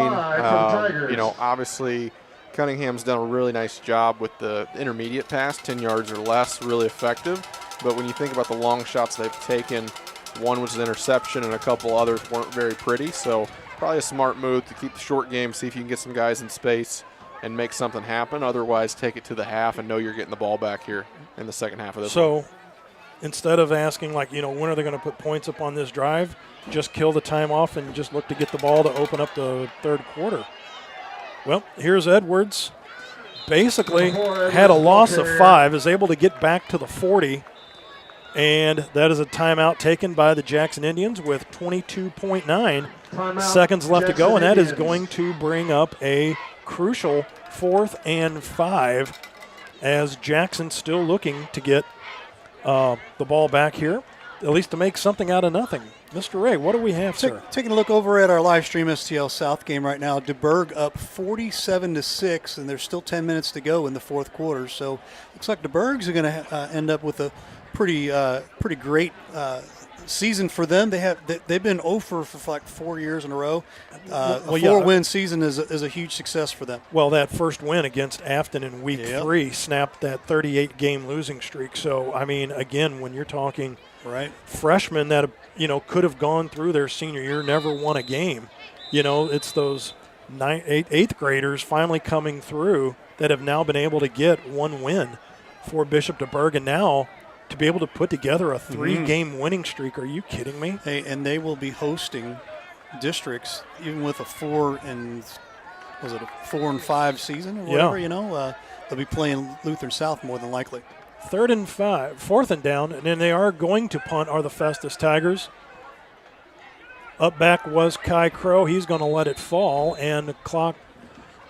You know, obviously Cunningham's done a really nice job with the intermediate pass, 10 yards or less, really effective. But when you think about the long shots they've taken, one was an interception and a couple others weren't very pretty. So probably a smart move to keep the short game, see if you can get some guys in space and make something happen. Otherwise, take it to the half and know you're getting the ball back here in the second half of this one. Instead of asking, like, you know, when are they going to put points up on this drive, just kill the time off and just look to get the ball to open up the third quarter. Well, here's Edwards. Basically had a loss of 5, is able to get back to the 40, and that is a timeout taken by the Jackson Indians with 22.9 seconds left to go, and that is going to bring up a crucial 4th and 5 as Jackson's still looking to get the ball back here. at least to make something out of nothing. Mr. Ray, what do we have, sir? Taking a look over at our live stream STL South game right now, DeBerg up 47-6, and there's still 10 minutes to go in the fourth quarter. So looks like DeBergs are going to end up with a pretty great season for them. They've been 0 for like 4 years in a row. A 4-win season is a huge success for them. Well, that first win against Afton in week 3 snapped that 38-game losing streak. So, I mean, again, when you're talking freshmen that could have gone through their senior year, never won a game, it's those 8th graders finally coming through that have now been able to get one win for Bishop DeBerg, and now to be able to put together a 3-game winning streak. Are you kidding me? Hey, and they will be hosting districts even with a 4 and 5 season or whatever. They'll be playing Lutheran South more than likely. 3rd and 5, 4th and down, and then they are going to punt are the Festus Tigers. Up back was Kai Crow. He's going to let it fall, and the clock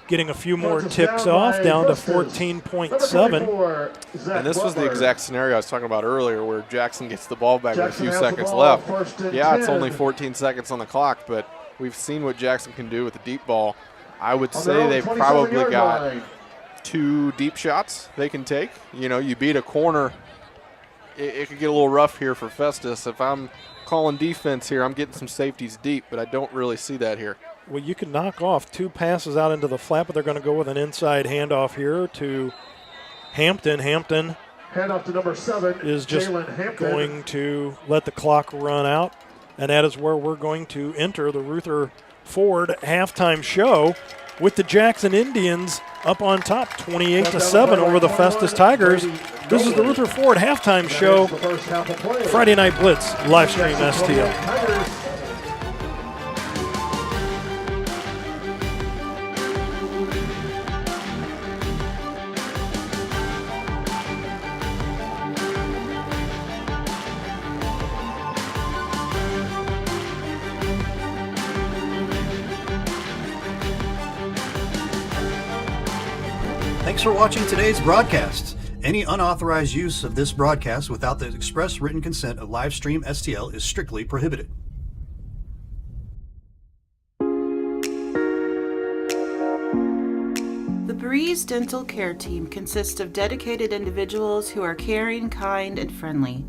getting a few more ticks off, down to 14.7. And this was the exact scenario I was talking about earlier, where Jackson gets the ball back with a few seconds left. Yeah, it's only 14 seconds on the clock, but we've seen what Jackson can do with the deep ball. I would say they've probably got 2 deep shots they can take. You beat a corner, it could get a little rough here for Festus. If I'm calling defense here, I'm getting some safeties deep, but I don't really see that here. Well, you can knock off 2 passes out into the flat, but they're going to go with an inside handoff here to Hampton. Hampton handoff to number 7 is just going to let the clock run out, and that is where we're going to enter the Ruther Ford halftime show with the Jackson Indians up on top 28-7 over the Festus Tigers. This is the Ruther Ford halftime show, Friday Night Blitz, live stream STL. Thanks for watching today's broadcast. Any unauthorized use of this broadcast without the express written consent of Livestream STL is strictly prohibited. The Breeze Dental Care Team consists of dedicated individuals who are caring, kind, and friendly.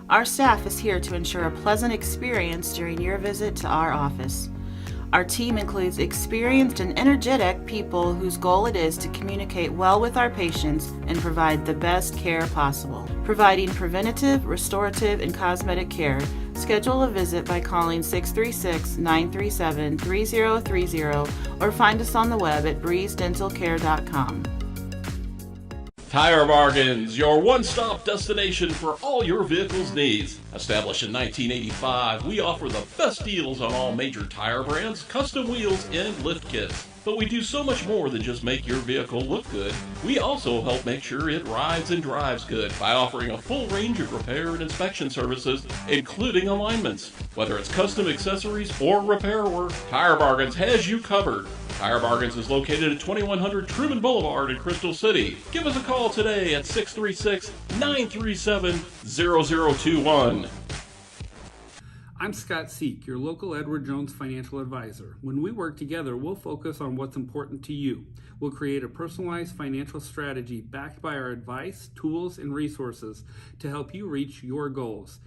Our staff is here to ensure a pleasant experience during your visit to our office. Our team includes experienced and energetic people whose goal it is to communicate well with our patients and provide the best care possible. Providing preventative, restorative, and cosmetic care. Schedule a visit by calling 636-937-3030 or find us on the web at breezedentalcare.com. Tire Bargains, your one-stop destination for all your vehicle's needs. Established in 1985, we offer the best deals on all major tire brands, custom wheels, and lift kits. But we do so much more than just make your vehicle look good. We also help make sure it rides and drives good by offering a full range of repair and inspection services, including alignments. Whether it's custom accessories or repair work, Tire Bargains has you covered. Tire Bargains is located at 2100 Truman Boulevard in Crystal City. Give us a call today at 636-937-0021. I'm Scott Seek, your local Edward Jones financial advisor. When we work together, we'll focus on what's important to you. We'll create a personalized financial strategy backed by our advice, tools, and resources to help you reach your goals.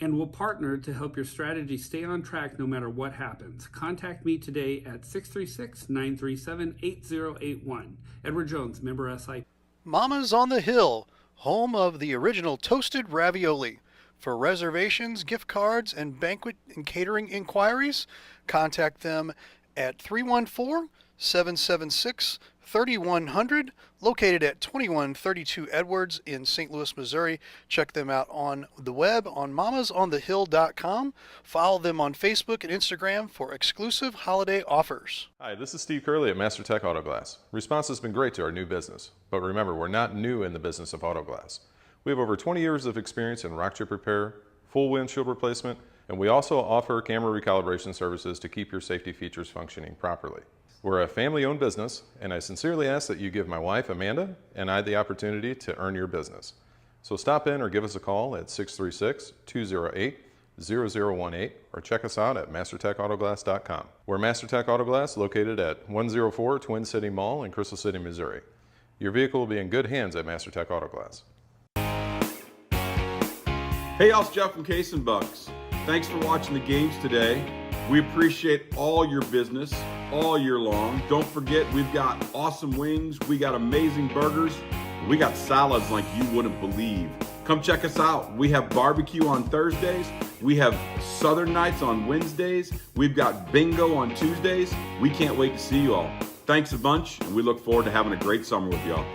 And we'll partner to help your strategy stay on track no matter what happens. Contact me today at 636-937-8081. Edward Jones, member SI. Mama's on the Hill, home of the original toasted ravioli. For reservations, gift cards, and banquet and catering inquiries, contact them at 314-776-3100, located at 2132 Edwards in St. Louis, Missouri. Check them out on the web on mamasonthehill.com. Follow them on Facebook and Instagram for exclusive holiday offers. Hi, this is Steve Curley at Master Tech Auto Glass. Response has been great to our new business, but remember, we're not new in the business of auto glass. We have over 20 years of experience in rock chip repair, full windshield replacement, and we also offer camera recalibration services to keep your safety features functioning properly. We're a family-owned business, and I sincerely ask that you give my wife, Amanda, and I the opportunity to earn your business. So stop in or give us a call at 636-208-0018 or check us out at mastertechautoglass.com. We're Mastertech Auto Glass, located at 104 Twin City Mall in Crystal City, Missouri. Your vehicle will be in good hands at Mastertech Auto Glass. Hey, y'all, it's Jeff from Case and Bucks. Thanks for watching the games today. We appreciate all your business all year long. Don't forget, we've got awesome wings, we got amazing burgers, we got salads like you wouldn't believe. Come check us out. We have barbecue on Thursdays, we have Southern Nights on Wednesdays, we've got bingo on Tuesdays. We can't wait to see you all. Thanks a bunch, and we look forward to having a great summer with y'all.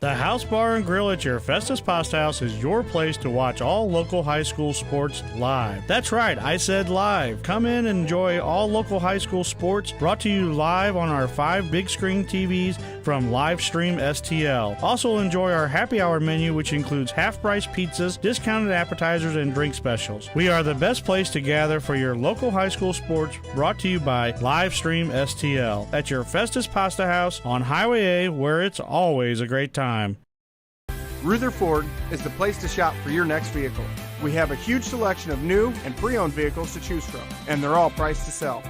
The House Bar and Grill at your Festus Pasta House is your place to watch all local high school sports live. That's right, I said live. Come in and enjoy all local high school sports brought to you live on our 5 big screen TVs from Livestream STL. Also enjoy our happy hour menu, which includes half-price pizzas, discounted appetizers, and drink specials. We are the best place to gather for your local high school sports, brought to you by Livestream STL at your Festus Pasta House on Highway A, where it's always a great time. Rutherford is the place to shop for your next vehicle. We have a huge selection of new and pre-owned vehicles to choose from, and they're all priced to sell.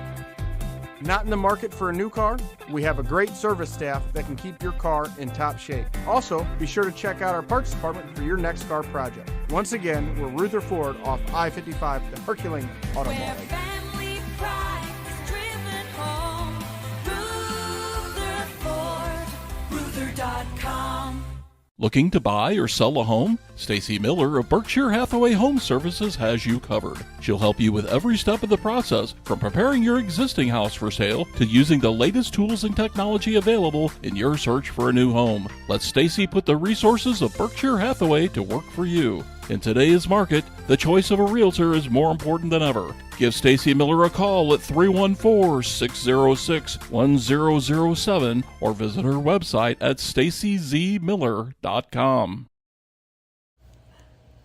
Not in the market for a new car? We have a great service staff that can keep your car in top shape. Also, be sure to check out our parts department for your next car project. Once again, we're Rutherford off I-55, the Herculean Auto Mall. Family pride is driven home. Rutherford, Ruther.com. Looking to buy or sell a home? Stacy Miller of Berkshire Hathaway Home Services has you covered. She'll help you with every step of the process, from preparing your existing house for sale to using the latest tools and technology available in your search for a new home. Let Stacy put the resources of Berkshire Hathaway to work for you. In today's market, the choice of a realtor is more important than ever. Give Stacy Miller a call at 314-606-1007 or visit her website at stacyzmiller.com.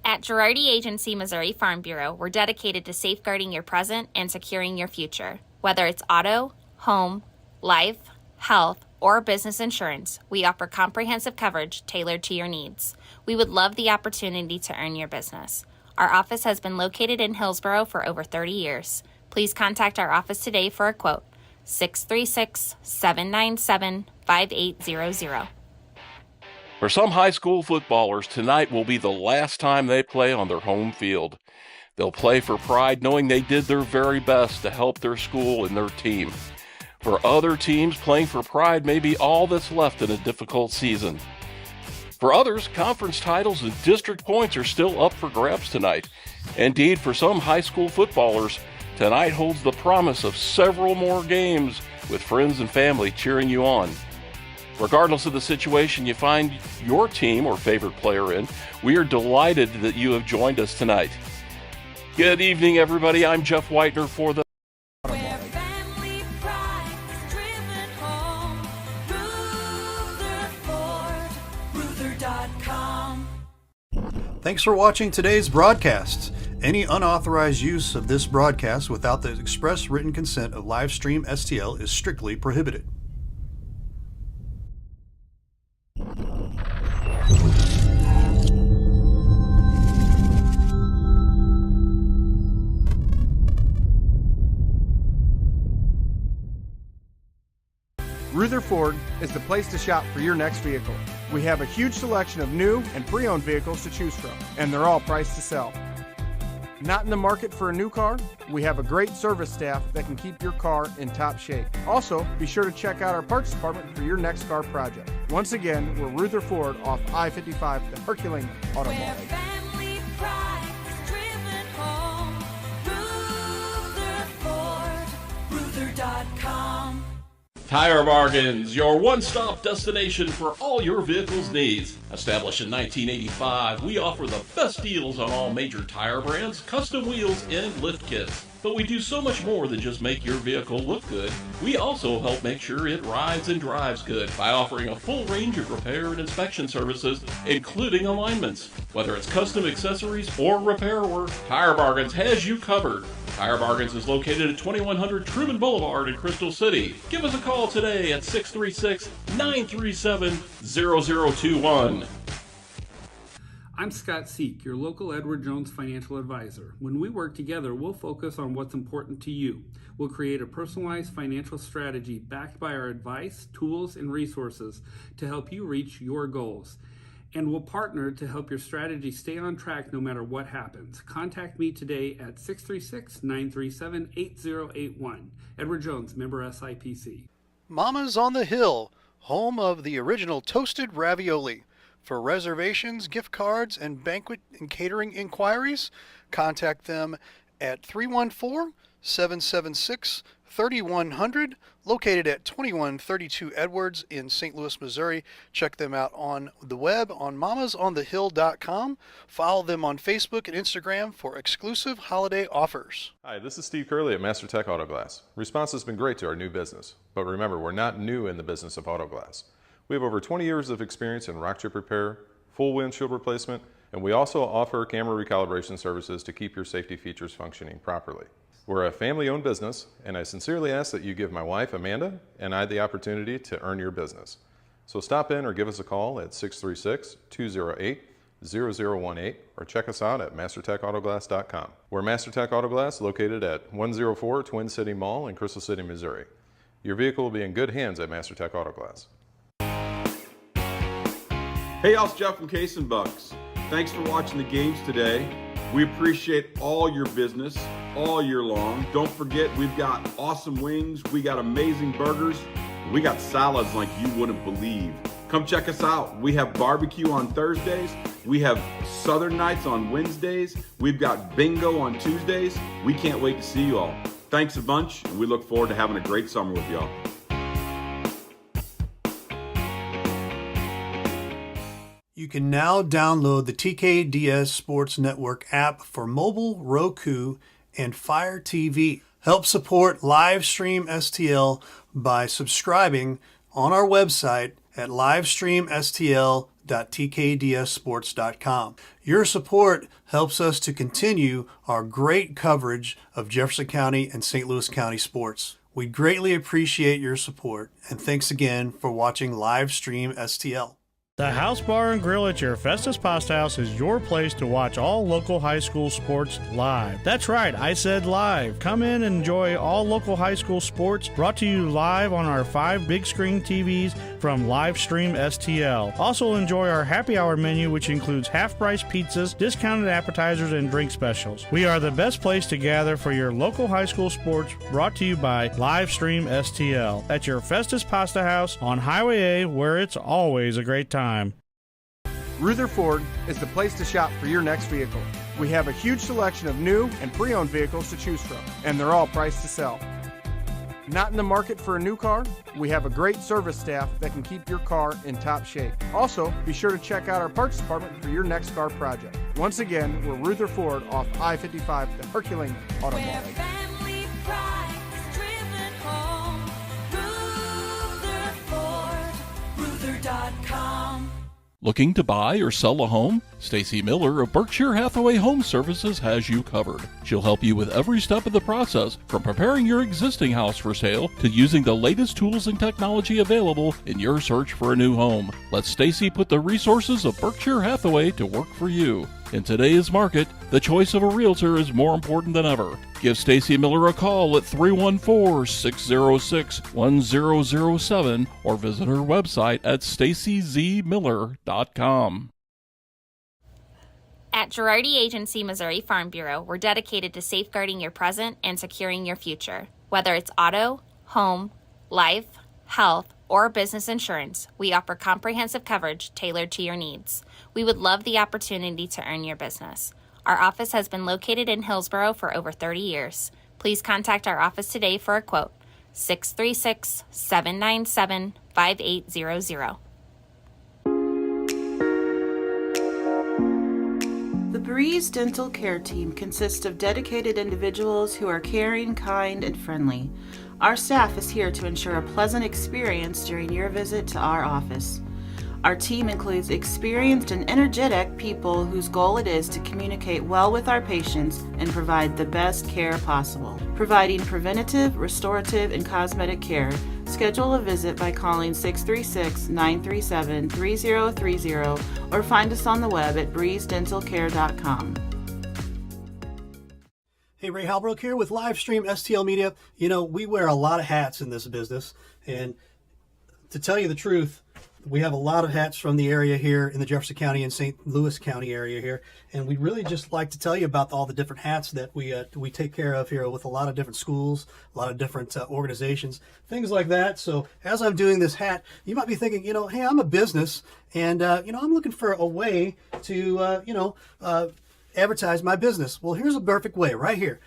At Girardi Agency Missouri Farm Bureau, we're dedicated to safeguarding your present and securing your future. Whether it's auto, home, life, health, or business insurance, we offer comprehensive coverage tailored to your needs. We would love the opportunity to earn your business. Our office has been located in Hillsboro for over 30 years. Please contact our office today for a quote, 636-797-5800. For some high school footballers, tonight will be the last time they play on their home field. They'll play for pride, knowing they did their very best to help their school and their team. For other teams, playing for pride may be all that's left in a difficult season. For others, conference titles and district points are still up for grabs tonight. Indeed, for some high school footballers, tonight holds the promise of several more games with friends and family cheering you on. Regardless of the situation you find your team or favorite player in, we are delighted that you have joined us tonight. Good evening, everybody. I'm Jeff Whitener for the Where family pride is driven home. Rutherford, Ruther.com. Thanks for watching today's broadcast. Any unauthorized use of this broadcast without the express written consent of Livestream STL is strictly prohibited. Rutherford is the place to shop for your next vehicle. We have a huge selection of new and pre-owned vehicles to choose from, and they're all priced to sell. Not in the market for a new car? We have a great service staff that can keep your car in top shape. Also, be sure to check out our parts department for your next car project. Once again, we're Rutherford off I-55, the Herculean Auto Mall. Where family pride is driven home. Rutherford, Ruther.com. Tire Bargains, your one-stop destination for all your vehicle's needs. Established in 1985, we offer the best deals on all major tire brands, custom wheels, and lift kits. But we do so much more than just make your vehicle look good. We also help make sure it rides and drives good by offering a full range of repair and inspection services, including alignments. Whether it's custom accessories or repair work, Tire Bargains has you covered. Tire Bargains is located at 2100 Truman Boulevard in Crystal City. Give us a call today at 636-937-0021. I'm Scott Seek, your local Edward Jones financial advisor. When we work together, we'll focus on what's important to you. We'll create a personalized financial strategy backed by our advice, tools, and resources to help you reach your goals. And we'll partner to help your strategy stay on track no matter what happens. Contact me today at 636-937-8081. Edward Jones, member SIPC. Mama's on the Hill, home of the original toasted ravioli. For reservations, gift cards, and banquet and catering inquiries, contact them at 314-776-3100, located at 2132 Edwards in St. Louis, Missouri. Check them out on the web on mamasonthehill.com. Follow them on Facebook and Instagram for exclusive holiday offers. Hi, this is Steve Curley at Master Tech Auto Glass. Response has been great to our new business, but remember, we're not new in the business of auto glass. We have over 20 years of experience in rock chip repair, full windshield replacement, and we also offer camera recalibration services to keep your safety features functioning properly. We're a family-owned business, and I sincerely ask that you give my wife, Amanda, and I the opportunity to earn your business. So stop in or give us a call at 636-208-0018 or check us out at mastertechautoglass.com. We're Master Tech Auto Glass, located at 104 Twin City Mall in Crystal City, Missouri. Your vehicle will be in good hands at Master Tech Auto Glass. Hey, y'all, it's Jeff from Case and Bucks. Thanks for watching the games today. We appreciate all your business all year long. Don't forget, we've got awesome wings, we got amazing burgers, we got salads like you wouldn't believe. Come check us out. We have barbecue on Thursdays, we have Southern Nights on Wednesdays, we've got bingo on Tuesdays. We can't wait to see you all. Thanks a bunch, and we look forward to having a great summer with y'all. You can now download the TKDS Sports Network app for mobile, Roku, and Fire TV. Help support Livestream STL by subscribing on our website at livestreamstl.tkdsports.com. Your support helps us to continue our great coverage of Jefferson County and St. Louis County sports. We greatly appreciate your support, and thanks again for watching Livestream STL. The House Bar and Grill at your Festus Pasta House is your place to watch all local high school sports live. That's right, I said live. Come in and enjoy all local high school sports brought to you live on our 5 big screen TVs from Livestream STL. Also enjoy our happy hour menu, which includes half-price pizzas, discounted appetizers, and drink specials. We are the best place to gather for your local high school sports brought to you by Livestream STL at your Festus Pasta House on Highway A, where it's always a great time. Rutherford is the place to shop for your next vehicle. We have a huge selection of new and pre-owned vehicles to choose from, and they're all priced to sell. Not in the market for a new car? We have a great service staff that can keep your car in top shape. Also, be sure to check out our parts department for your next car project. Once again, we're Rutherford off I-55, the Herculean Auto Mall. Family pride is driven home. Rutherford, Ruther.com. Looking to buy or sell a home? Stacy Miller of Berkshire Hathaway Home Services has you covered. She'll help you with every step of the process, from preparing your existing house for sale to using the latest tools and technology available in your search for a new home. Let Stacy put the resources of Berkshire Hathaway to work for you. In today's market, the choice of a realtor is more important than ever. Give Stacy Miller a call at 314-606-1007 or visit her website at stacyzmiller.com. At Girardi Agency Missouri Farm Bureau, we're dedicated to safeguarding your present and securing your future. Whether it's auto, home, life, health, or business insurance, we offer comprehensive coverage tailored to your needs. We would love the opportunity to earn your business. Our office has been located in Hillsborough for over 30 years. Please contact our office today for a quote. 636-797-5800. The Breeze Dental Care Team consists of dedicated individuals who are caring, kind, and friendly. Our staff is here to ensure a pleasant experience during your visit to our office. Our team includes experienced and energetic people whose goal it is to communicate well with our patients and provide the best care possible. Providing preventative, restorative, and cosmetic care. Schedule a visit by calling 636-937-3030 or find us on the web at breezedentalcare.com. Hey, Ray Halbrook here with Livestream STL Media. You know, we wear a lot of hats in this business, and to tell you the truth, we have a lot of hats from the area here in the Jefferson County and St. Louis County area here, and we'd really just like to tell you about all the different hats that we take care of here with a lot of different schools, a lot of different organizations, things like that. So as I'm doing this hat, you might be thinking, you know, hey, I'm a business, and I'm looking for a way to advertise my business. Well, here's a perfect way right here.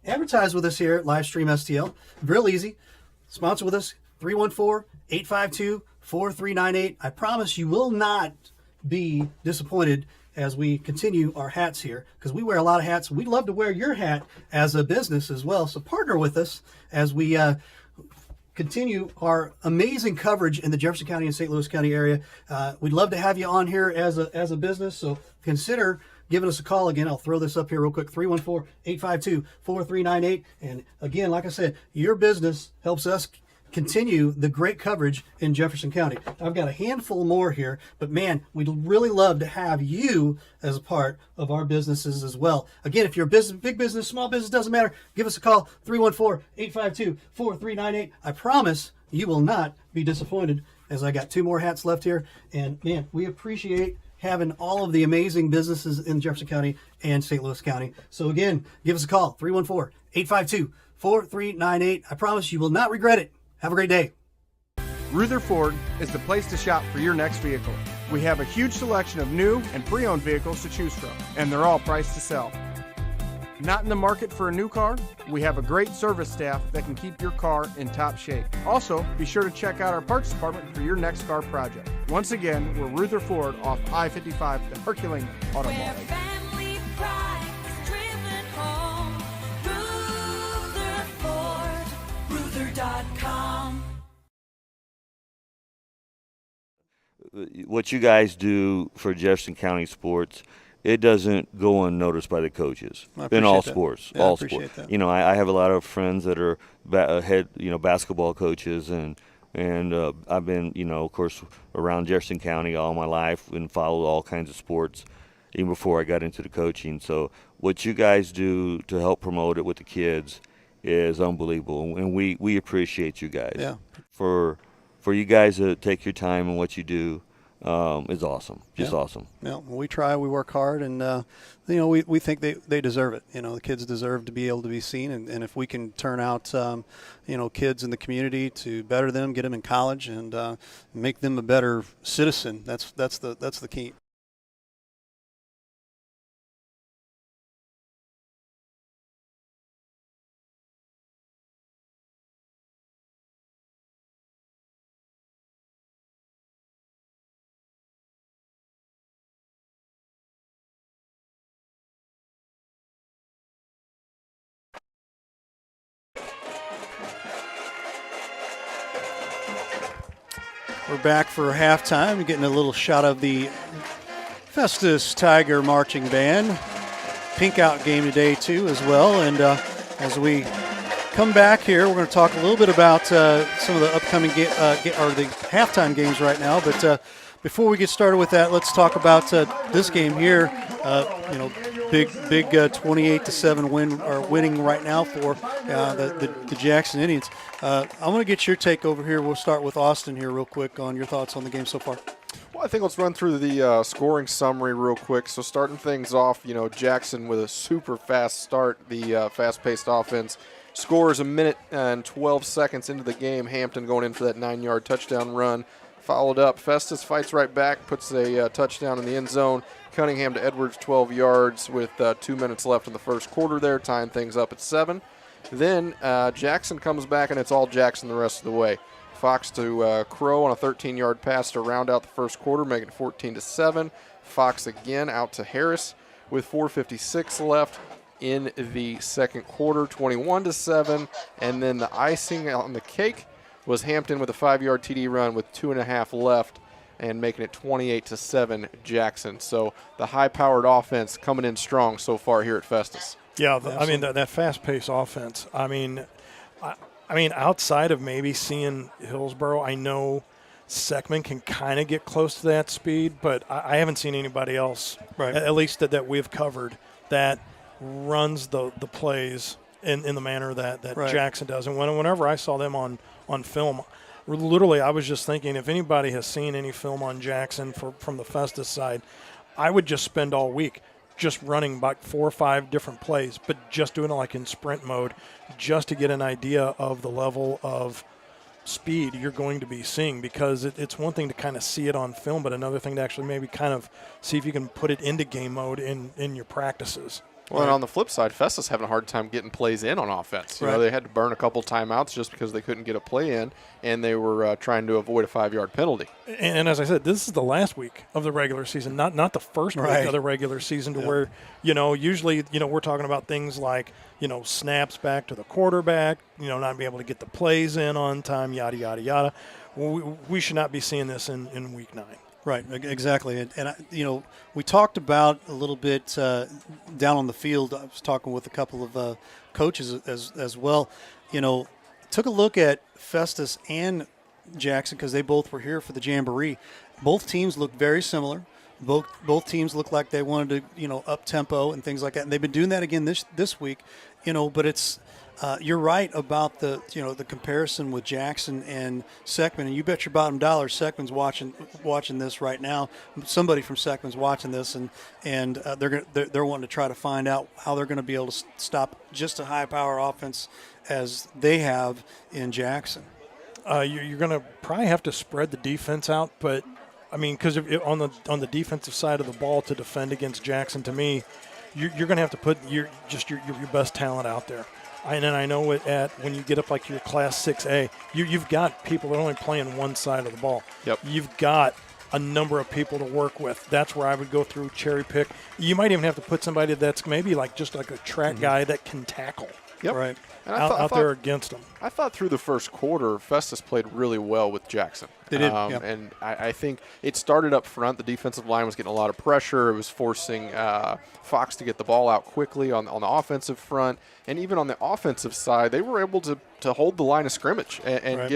Advertise with us here at Livestream STL. Real easy. Sponsor with us, 314-852-4398. I promise you will not be disappointed as we continue our hats here, because we wear a lot of hats. We'd love to wear your hat as a business as well. So partner with us as we continue our amazing coverage in the Jefferson County and St. Louis County area. We'd love to have you on here as a business. So consider giving us a call. Again, I'll throw this up here real quick, 314-852-4398. And again, like I said, your business helps us continue the great coverage in Jefferson County. I've got a handful more here, but man, we'd really love to have you as a part of our businesses as well. Again, if you're a business, big business, small business, doesn't matter, give us a call, 314-852-4398. I promise you will not be disappointed, as I got 2 more hats left here. And man, we appreciate having all of the amazing businesses in Jefferson County and St. Louis County. So again, give us a call, 314-852-4398. I promise you will not regret it. Have a great day. Ruther Ford is the place to shop for your next vehicle. We have a huge selection of new and pre-owned vehicles to choose from, and they're all priced to sell. Not in the market for a new car? We have a great service staff that can keep your car in top shape. Also, be sure to check out our parts department for your next car project. Once again, we're Ruther Ford off I-55, the Herculean Auto Mall. Family pride is driven home. Rutherford.com. What you guys do for Jefferson County sports, it doesn't go unnoticed by the coaches in all sports. Yeah, all I appreciate sports. that. You know, I have a lot of friends that are head basketball coaches, and I've been, of course, around Jefferson County all my life and followed all kinds of sports even before I got into the coaching. So what you guys do to help promote it with the kids is unbelievable, and we appreciate you guys. Yeah. For you guys to take your time and what you do is awesome. Just awesome. Yeah, well, we try, we work hard, and we think they deserve it. The kids deserve to be able to be seen, and if we can turn out kids in the community to better them, get them in college, and make them a better citizen, that's the key. We're back for halftime. We're getting a little shot of the Festus Tiger Marching Band. Pink out game today, too, as well. And as we come back here, we're going to talk a little bit about some of the upcoming the halftime games right now. But before we get started with that, let's talk about this game here. Big 28-7 winning right now for the Jackson Indians. I want to get your take over here. We'll start with Austin here real quick on your thoughts on the game so far. Well, I think let's run through the scoring summary real quick. So starting things off, Jackson with a super fast start, the fast-paced offense. Scores a minute and 12 seconds into the game. Hampton going in for that 9-yard touchdown run. Followed up, Festus fights right back, puts a touchdown in the end zone. Cunningham to Edwards, 12 yards with 2 minutes left in the first quarter there, tying things up at 7. Then Jackson comes back, and it's all Jackson the rest of the way. Fox to Crow on a 13-yard pass to round out the first quarter, making it 14-7. Fox again out to Harris with 4:56 left in the second quarter, 21-7. And then the icing on the cake was Hampton with a 5-yard TD run with 2.5 left and making it 28-7 Jackson. So the high-powered offense coming in strong so far here at Festus. Yeah, I mean that fast-paced offense. I mean, outside of maybe seeing Hillsboro, I know Seckman can kind of get close to that speed, but I haven't seen anybody else, at least that we've covered, that runs the plays in the manner that Jackson does. And whenever I saw them on film, literally I was just thinking, if anybody has seen any film on Jackson from the Festus side, I would just spend all week just running about 4 or 5 different plays, but just doing it like in sprint mode, just to get an idea of the level of speed you're going to be seeing, because it's one thing to kind of see it on film, but another thing to actually maybe kind of see if you can put it into game mode in your practices. Well, and on the flip side, Festus having a hard time getting plays in on offense. You know, they had to burn a couple timeouts just because they couldn't get a play in, and they were trying to avoid a 5-yard penalty. And as I said, this is the last week of the regular season, not the first week of the regular season, to where, usually, we're talking about things like, snaps back to the quarterback, not being able to get the plays in on time, yada, yada, yada. We should not be seeing this in week 9. Right, exactly. And we talked about a little bit down on the field. I was talking with a couple of coaches as well. Took a look at Festus and Jackson because they both were here for the Jamboree. Both teams look very similar. Both teams look like they wanted to, up tempo and things like that. And they've been doing that again this week. But it's you're right about the comparison with Jackson and Seckman, and you bet your bottom dollar Seckman's watching this right now. Somebody from Seckman's watching this, and they're wanting to try to find out how they're going to be able to stop just a high power offense as they have in Jackson. You're going to probably have to spread the defense out, but I mean, because on the defensive side of the ball to defend against Jackson, to me, you're going to have to put your best talent out there. And I know when you get up like your Class 6A, you've got people that are only playing one side of the ball. Yep. You've got a number of people to work with. That's where I would go through, cherry pick. You might even have to put somebody that's maybe like just like a track guy that can tackle. Yep. Right. And out there against them. I thought through the first quarter, Festus played really well with Jackson. They did, And I think it started up front. The defensive line was getting a lot of pressure. It was forcing Fox to get the ball out quickly on the offensive front. And even on the offensive side, they were able to hold the line of scrimmage and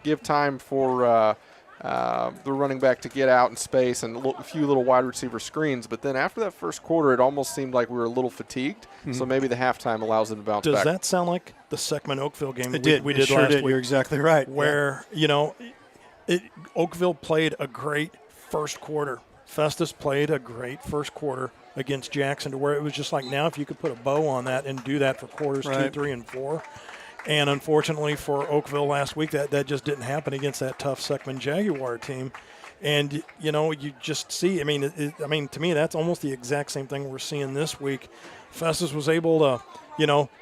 give time for the running back to get out in space and a few little wide receiver screens. But then after that first quarter, it almost seemed like we were a little fatigued. Mm-hmm. So maybe the halftime allows them to bounce back. Does that sound like the Seckman-Oakville game we did sure last did. week? You're exactly right. Where, Oakville played a great first quarter. Festus played a great first quarter against Jackson, to where it was just like, now if you could put a bow on that and do that for quarters 2, 3, and 4. And unfortunately for Oakville last week, that just didn't happen against that tough Seckman Jaguar team. And, you just see, to me, that's almost the exact same thing we're seeing this week. Festus was able to,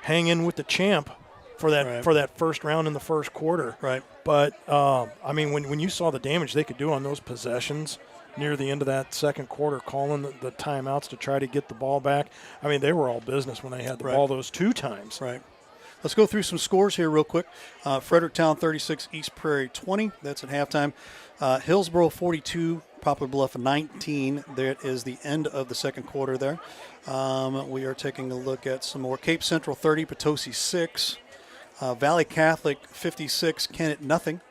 hang in with the champ for that first round in the first quarter. Right. But, when you saw the damage they could do on those possessions near the end of that second quarter, calling the timeouts to try to get the ball back, they were all business when they had the ball those 2 times. Right. Let's go through some scores here real quick. Fredericktown 36, East Prairie 20. That's at halftime. Hillsboro 42, Poplar Bluff 19. That is the end of the second quarter there. We are taking a look at some more. Cape Central 30, Potosi 6. Valley Catholic 56, Kennett nothing.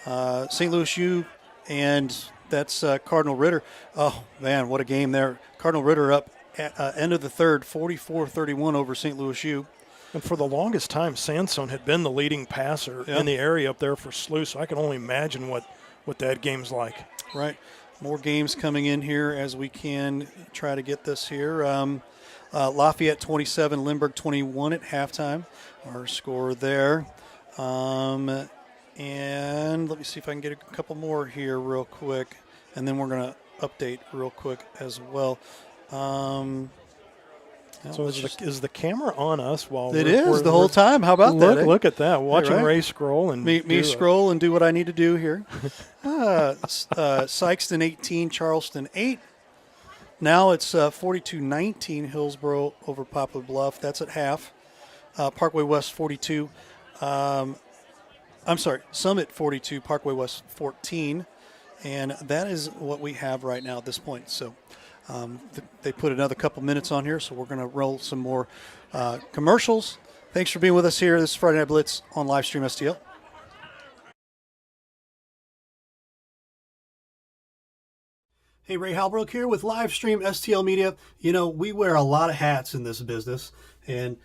St. Louis U, and that's Cardinal Ritter. Oh, man, what a game there. Cardinal Ritter up at end of the third, 44-31 over St. Louis U. And for the longest time, Sandstone had been the leading passer in the area up there for SLU, so I can only imagine what that game's like. Right. More games coming in here as we can try to get this here. Lafayette 27, Lindbergh 21 at halftime. Our score there. And let me see if I can get a couple more here real quick, and then we're going to update real quick as well. So is the camera on us while it is the whole time? How about that? Look at that! Watching Ray scroll and me scroll and do what I need to do here. Sykeston 18, Charleston 8. Now it's 42-19 Hillsboro over Poplar Bluff. That's at half. Parkway West 42. Summit 42, Parkway West 14. And that is what we have right now at this point. So they put another couple minutes on here, so we're going to roll some more commercials. Thanks for being with us here. This is Friday Night Blitz on Livestream STL. Hey, Ray Halbrook here with Livestream STL Media. You know, we wear a lot of hats in this business, and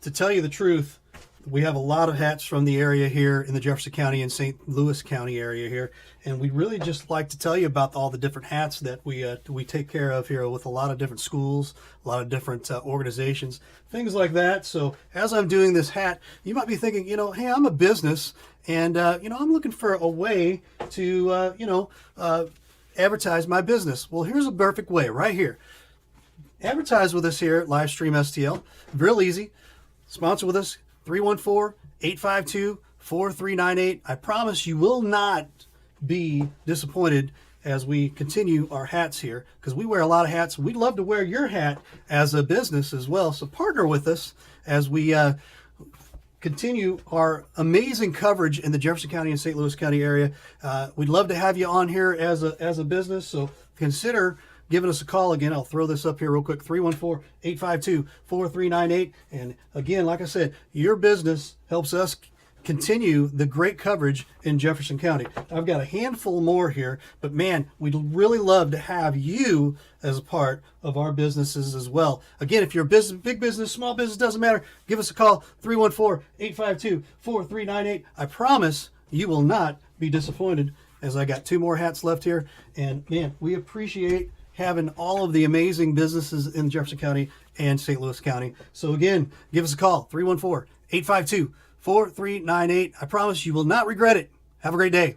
to tell you the truth, we have a lot of hats from the area here in the Jefferson County and St. Louis County area here, and we'd really just like to tell you about all the different hats that we take care of here with a lot of different schools, a lot of different organizations, things like that. So as I'm doing this hat, you might be thinking, you know, hey, I'm a business, and you know, I'm looking for a way to advertise my business. Well, here's a perfect way right here. Advertise with us here at Livestream STL. Real easy. Sponsor with us, 314-852-4398. I promise you will not be disappointed as we continue our hats here, because we wear a lot of hats. We'd love to wear your hat as a business as well. So partner with us as we continue our amazing coverage in the Jefferson County and St. Louis County area. We'd love to have you on here as a business, so consider giving us a call. Again, I'll throw this up here real quick, 314-852-4398. And again, like I said, your business helps us continue the great coverage in Jefferson County. I've got a handful more here, but man, we'd really love to have you as a part of our businesses as well. Again, if you're a business, big business, small business, doesn't matter, give us a call, 314-852-4398. I promise you will not be disappointed, as I got 2 more hats left here. And man, we appreciate having all of the amazing businesses in Jefferson County and St. Louis County. So again, give us a call, 314-852-4398. I promise you will not regret it. Have a great day.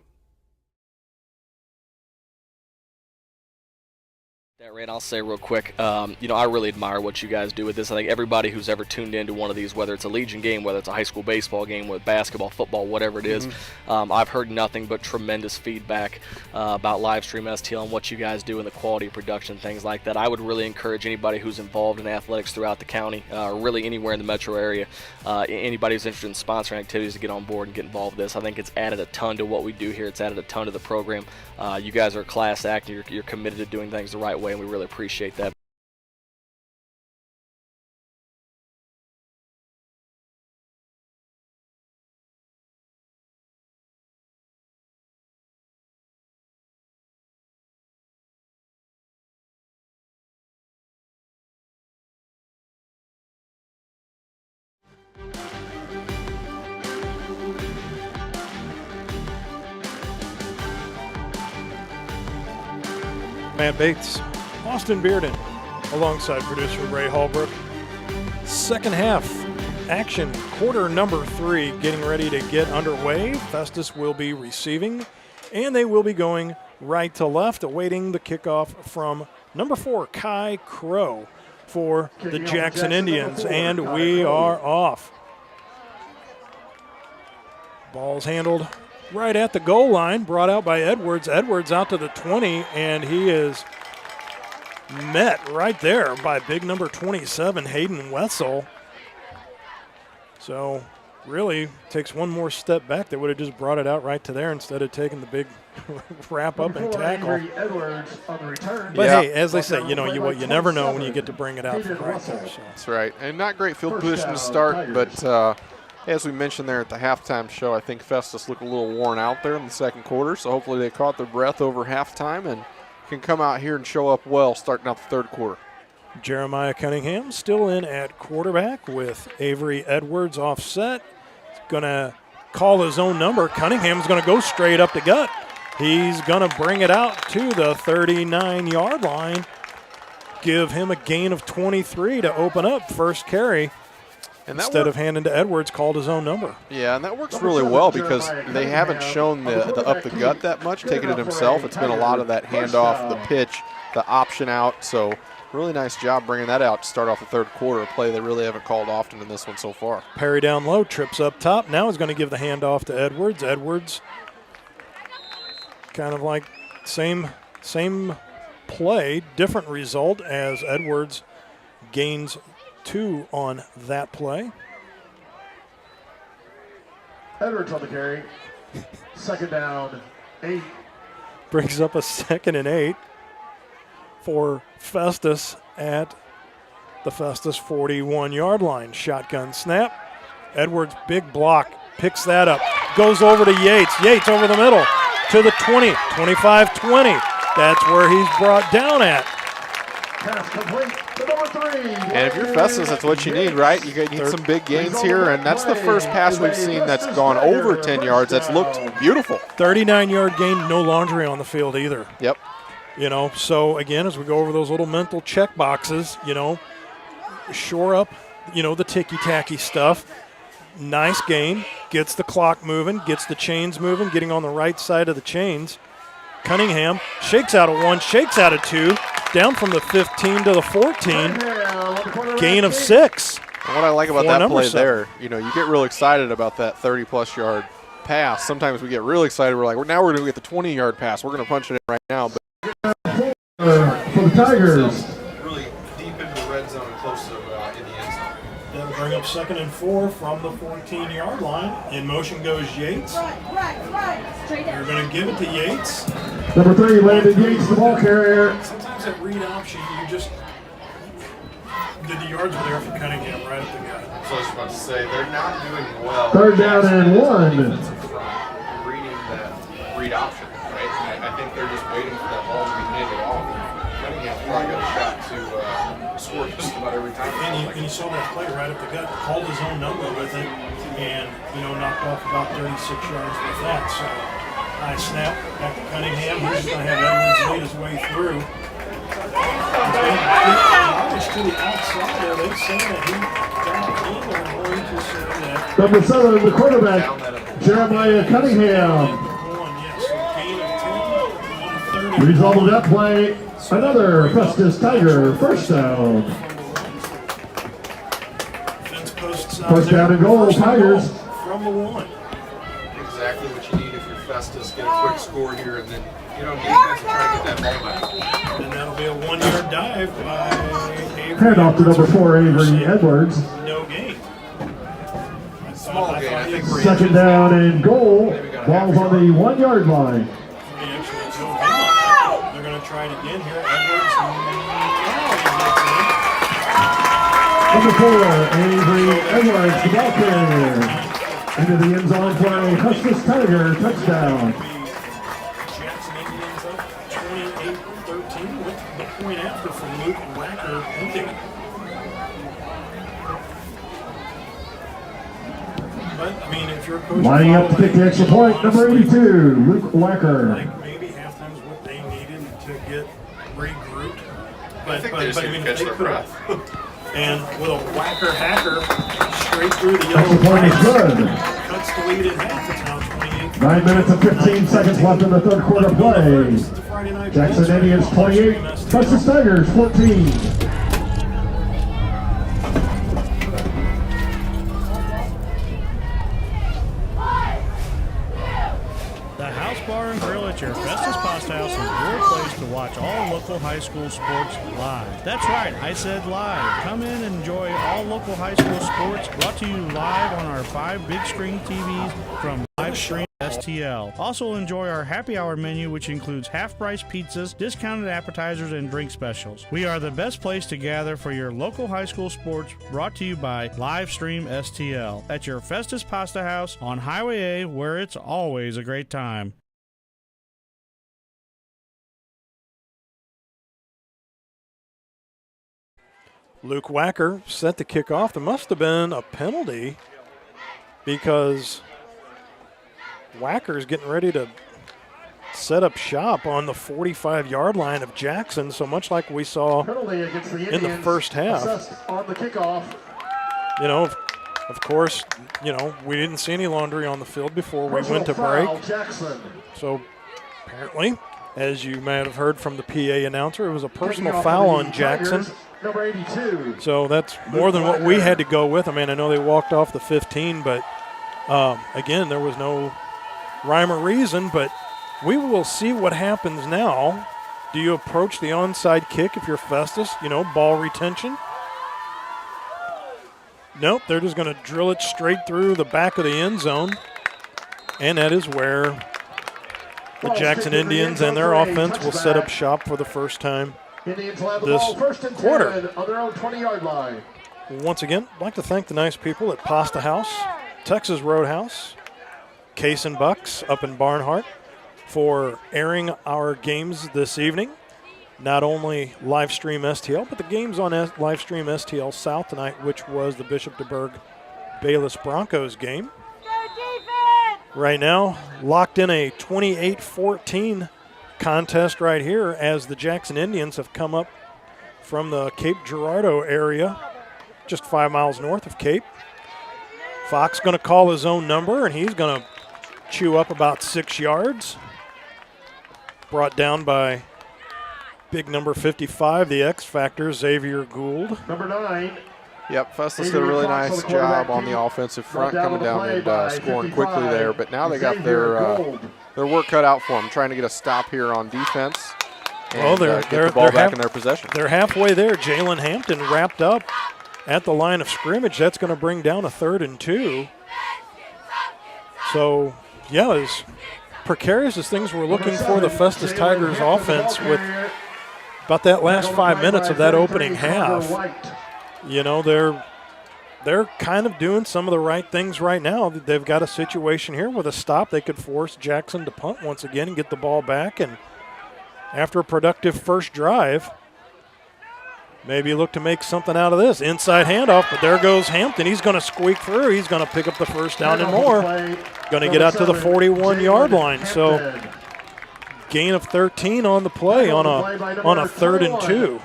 And I'll say real quick, you know, I really admire what you guys do with this. I think everybody who's ever tuned into one of these, whether it's a Legion game, whether it's a high school baseball game, with basketball, football, whatever it is, I've heard nothing but tremendous feedback about Livestream STL and what you guys do and the quality of production, things like that. I would really encourage anybody who's involved in athletics throughout the county, or really anywhere in the metro area, anybody who's interested in sponsoring activities to get on board and get involved with this. I think it's added a ton to what we do here. It's added a ton to the program. You guys are a class act, and you're committed to doing things the right way, and we really appreciate that. Matt Bates, Austin Bearden, alongside producer Ray Hallbrook. Second half action, quarter number 3, getting ready to get underway. Festus will be receiving, and they will be going right to left, awaiting the kickoff from number 4, Kai Crow, for the Jackson Indians, and we are off. Ball's handled right at the goal line, brought out by Edwards. Edwards out to the 20, and he is met right there by big number 27, Hayden Wetzel. So really takes one more step back. They would have just brought it out right to there instead of taking the big wrap up and tackle. But hey, as I say, you know, you never know when you get to bring it out from right there. So. That's right. And not great field position to start, but as we mentioned there at the halftime show, I think Festus looked a little worn out there in the second quarter, so hopefully they caught their breath over halftime and can come out here and show up well starting out the third quarter. Jeremiah Cunningham still in at quarterback with Avery Edwards offset. He's going to call his own number. Cunningham's going to go straight up the gut. He's going to bring it out to the 39-yard line. Give him a gain of 23 to open up first carry. And instead of handing to Edwards, called his own number. Yeah, and that works really well because they haven't shown the up the gut that much, taking it himself. It's been a lot of that handoff, the pitch, the option out. So really nice job bringing that out to start off the third quarter, a play they really haven't called often in this one so far. Perry down low, trips up top. Now he's going to give the handoff to Edwards. Edwards kind of like same play, different result as Edwards gains 2 on that play. Edwards on the carry. Second down, 8. Brings up a 2nd and 8 for Festus at the Festus 41-yard line. Shotgun snap. Edwards, big block, picks that up. Goes over to Yates. Yates over the middle to the 20, 25-20. That's where he's brought down at. Pass complete to number 3. And if you're Festus, that's what you need, right? You need some big gains here, and that's the first pass we've seen that's gone over 10 yards. That's looked beautiful. 39-yard gain, no laundry on the field either. Yep. You know, so again, as we go over those little mental check boxes, you know, shore up, you know, the ticky-tacky stuff. Nice gain, gets the clock moving, gets the chains moving, getting on the right side of the chains. Cunningham shakes out of 1, shakes out of 2, down from the 15 to the 14. Gain of 6. And what I like about that play there, you know, you get real excited about that 30-plus yard pass. Sometimes we get really excited. We're like, now we're going to get the 20-yard pass. We're going to punch it in right now. But For the Tigers. Really deep into the red zone, close to in the end zone. That'll bring up 2nd and 4 from the 14-yard line. In motion goes Yates. They're going to give it to Yates. Number 3, Landon Yates, the ball carrier. Sometimes that read option, you just did the yards were there for Cunningham right at the guy. So I was about to say, they're not doing well. 3rd down and 1. Reading that read option, right? I think they're just waiting for that ball to be handed off. Cunningham's probably got a shot to score just about every time. And you saw that play right up the gut, called his own number with it, and, you know, knocked off about 36 yards with that. So, nice snap back to Cunningham. He's just going to have Edwards lead his way through. He's to the outside there. They say that he got in. They're going to say that. Number 7, the quarterback, Jeremiah Cunningham. Result of that play, another Festus Tiger first down. First down and goal, Tigers. From the 1. Exactly what you need if you're Festus. Get a quick score here, and then defense will try to get that ball back. And that'll be a 1-yard dive by Avery. Hand off to number 4, Avery Edwards. No gain. Small gain, I think. 2nd down and goal. Ball's on the 1-yard line. They're going to try it again here. Edwards. Number 4, Avery Edwards, the ball carrier. Into the end zone play, Festus Tiger, touchdown. Jackson Indians up 28-13 with the point after from Luke Wacker ending. But, I mean, if you're a coach... Lining up to kick the extra point, number 82, Luke Wacker. Like maybe halftime's what they needed to get regrouped. But I mean, if they could. And with a whacker hacker straight through the yellow Extra point is good. cuts the lead in half. It's now 28. 9 minutes and 15 seconds left in the 3rd quarter play. Jackson Indians 28, Festus Tigers 14. Bar and Grill at your Festus Pasta House is your place to watch all local high school sports live. That's right, I said live. Come in and enjoy all local high school sports brought to you live on our 5 big screen TVs from Livestream STL. Also enjoy our happy hour menu, which includes half-price pizzas, discounted appetizers, and drink specials. We are the best place to gather for your local high school sports, brought to you by Livestream STL at your Festus Pasta House on Highway A, where it's always a great time. Luke Wacker set the kickoff. There must have been a penalty because Wacker's getting ready to set up shop on the 45-yard line of Jackson, so much like we saw in the first half. On the kickoff. You know, of course, you know, we didn't see any laundry on the field before we went to break. So apparently, as you may have heard from the PA announcer, it was a personal foul on Jackson. Number 82. So that's more than what we had to go with. I mean, I know they walked off the 15, but again, there was no rhyme or reason, but we will see what happens now. Do you approach the onside kick if you're Festus? You know, ball retention? Nope, they're just going to drill it straight through the back of the end zone, and that is where The Jackson Indians and their offense will set up shop for the first time Indians will have the this ball first and 10 quarter. on their own 20-yard line. Once again, I'd like to thank the nice people at Pasta House, Texas Roadhouse, Case and Bucks up in Barnhart for airing our games this evening. Not only live stream STL, but the games on live stream STL South tonight, which was the Bishop DeBerg Bayless Broncos game. Right now, locked in a 28-14 contest right here as the Jackson Indians have come up from the Cape Girardeau area, just 5 miles north of Cape. Fox going to call his own number, and he's going to chew up about 6 yards. Brought down by big number 55, the X Factor, Xavier Gould. Number 9. Yep, Festus did a really nice job on the offensive front, coming down and scoring quickly there. But now they got their work cut out for them, trying to get a stop here on defense and get the ball back in their possession. They're halfway there. Jalen Hampton wrapped up at the line of scrimmage. That's going to bring down a 3rd and 2. So, yeah, as precarious as things were looking for the Festus Tigers offense with about that last 5 minutes of that opening half, you know, they're kind of doing some of the right things right now. They've got a situation here with a stop. They could force Jackson to punt once again and get the ball back. And after a productive first drive, maybe look to make something out of this. Inside handoff, but there goes Hampton. He's going to squeak through. He's going to pick up the first down and more. Going to get out to the 41-yard line. So gain of 13 on the play on a 3rd and 2.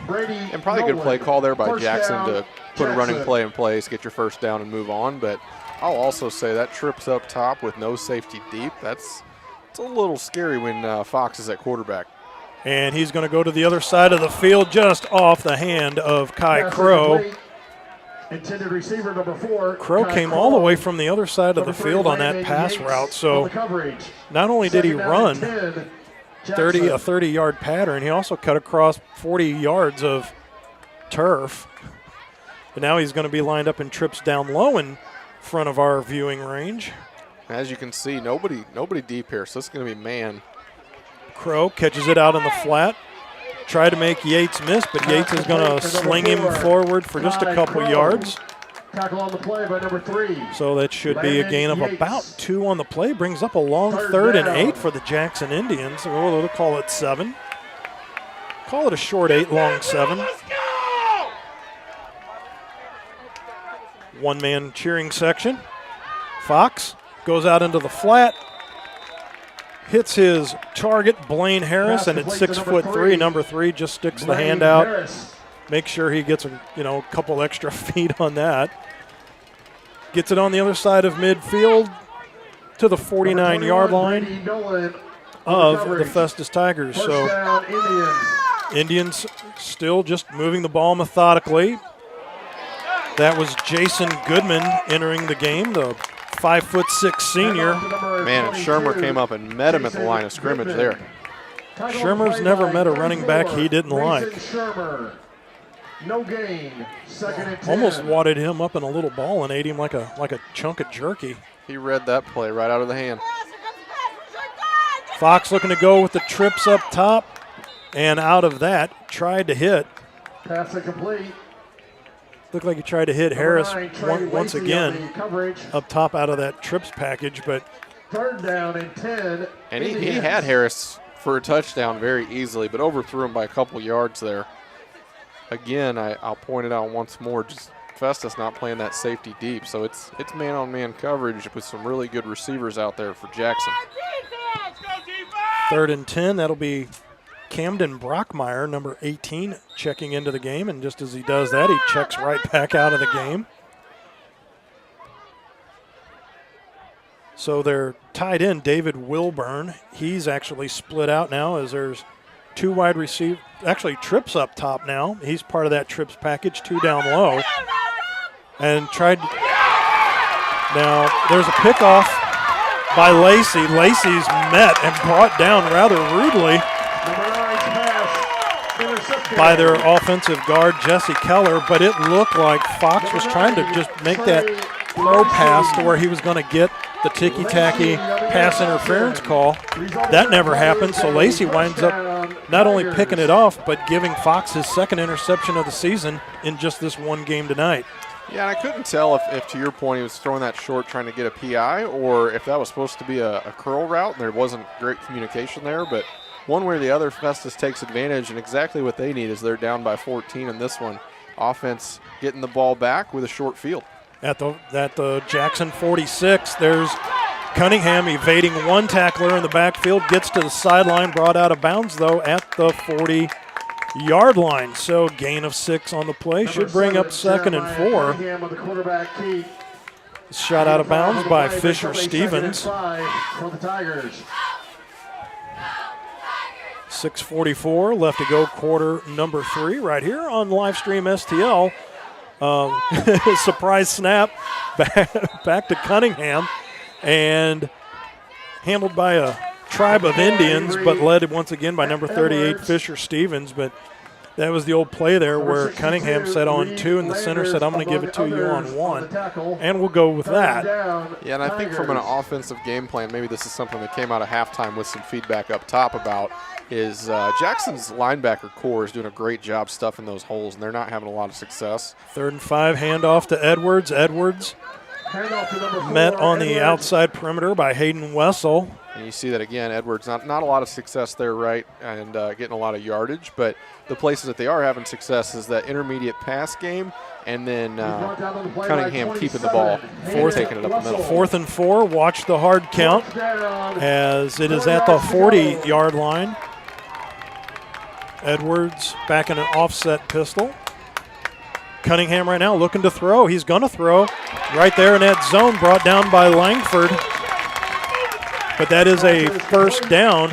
And probably a good play call there by Jackson to put a running play in place, get your first down and move on. But I'll also say that trips up top with no safety deep. It's a little scary when Fox is at quarterback. And he's going to go to the other side of the field just off the hand of Kai Crow. Intended receiver number 4. Crow came all the way from the other side of the field on that pass route. So not only did he run a 30-yard pattern, he also cut across 40 yards of turf. But now he's going to be lined up in trips down low in front of our viewing range. As you can see, nobody deep here, so it's going to be man. Crow catches it out in the flat. Tried to make Yates miss, but Yates is going to sling him forward for just a couple yards. Tackle on the play by number 3. So that should be a gain of about 2 on the play. Brings up a long 3rd and 8 for the Jackson Indians. They'll call it 7. Call it a short 8, long 7. One-man cheering section. Fox goes out into the flat. Hits his target, Blaine Harris, and at 6'3", number 3 just sticks the hand out. Make sure he gets a couple extra feet on that. Gets it on the other side of midfield to the 49-yard line of the Festus Tigers. So Indians still just moving the ball methodically. That was Jason Goodman entering the game, the 5'6" senior. Man, and Shermer came up and met him at the line of scrimmage there. Shermer's never met a running back he didn't like. No gain. 2nd and 10. Almost wadded him up in a little ball and ate him like a chunk of jerky. He read that play right out of the hand. Fox looking to go with the trips up top, and out of that, tried to hit. Pass incomplete. Looked like he tried to hit Harris once again up top out of that trips package, but 3rd down and 10. And he had Harris for a touchdown very easily, but overthrew him by a couple yards there. Again, I'll point it out once more, just Festus not playing that safety deep, so it's man-on-man coverage with some really good receivers out there for Jackson. 3rd and 10, that'll be Camden Brockmeyer, number 18, checking into the game, and just as he does that, he checks right back out of the game. So they're tied in. David Wilburn, he's actually split out now as there's 2 wide receivers. Actually, Trips up top now. He's part of that Trips package, 2 down low. And now there's a pickoff by Lacey. Lacey's met and brought down rather rudely by their offensive guard, Jesse Keller, but it looked like Fox was trying to just make that throw pass to where he was going to get the ticky-tacky pass interference call. That never happened, so Lacey winds up not only picking it off, but giving Fox his second interception of the season in just this one game tonight. Yeah, and I couldn't tell if to your point, he was throwing that short trying to get a PI, or if that was supposed to be a curl route, and there wasn't great communication there. But one way or the other, Festus takes advantage, and exactly what they need is they're down by 14 in this one. Offense getting the ball back with a short field. At the Jackson 46, there's Cunningham evading one tackler in the backfield, gets to the sideline, brought out of bounds, though, at the 40-yard line. So gain of 6 on the play. Should bring up 2nd and 4. Shot out of bounds by Fisher Stevens. 6:44 left to go, quarter number 3, right here on Livestream STL. Surprise snap back to Cunningham, and handled by a tribe of Indians, but led once again by number 38, Fisher Stevens. But that was the old play there where Cunningham said on 2, and the center said, I'm going to give it to you on 1, and we'll go with that. Yeah, and I think from an offensive game plan, maybe this is something that came out of halftime with some feedback up top about, is Jackson's linebacker core is doing a great job stuffing those holes, and they're not having a lot of success. 3rd and 5, handoff to Edwards. Edwards met on the outside perimeter by Hayden Wessel. And you see that again, Edwards, not a lot of success there, right, and getting a lot of yardage, but the places that they are having success is that intermediate pass game, and then Cunningham keeping the ball, taking it up the middle. 4th and 4, watch the hard count as it is at the 40-yard line. Edwards back in an offset pistol. Cunningham right now looking to throw. He's going to throw right there in that zone, brought down by Langford. But that is a first down,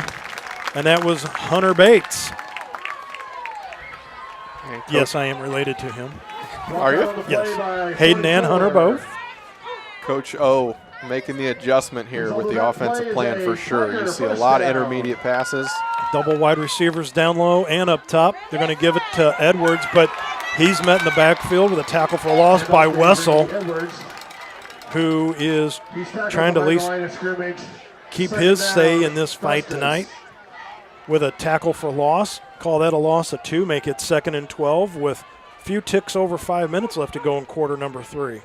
and that was Hunter Bates. Yes, I am related to him. Are you? Yes. Hayden and Hunter both. Coach O making the adjustment here with the offensive plan for sure. You see a lot of intermediate passes. Double wide receivers down low and up top. They're going to give it to Edwards, but he's met in the backfield with a tackle for loss by Wessel, who is trying to at least keep his say in this fight tonight with a tackle for loss. Call that a loss of 2, make it 2nd and 12 with a few ticks over 5 minutes left to go in quarter number 3.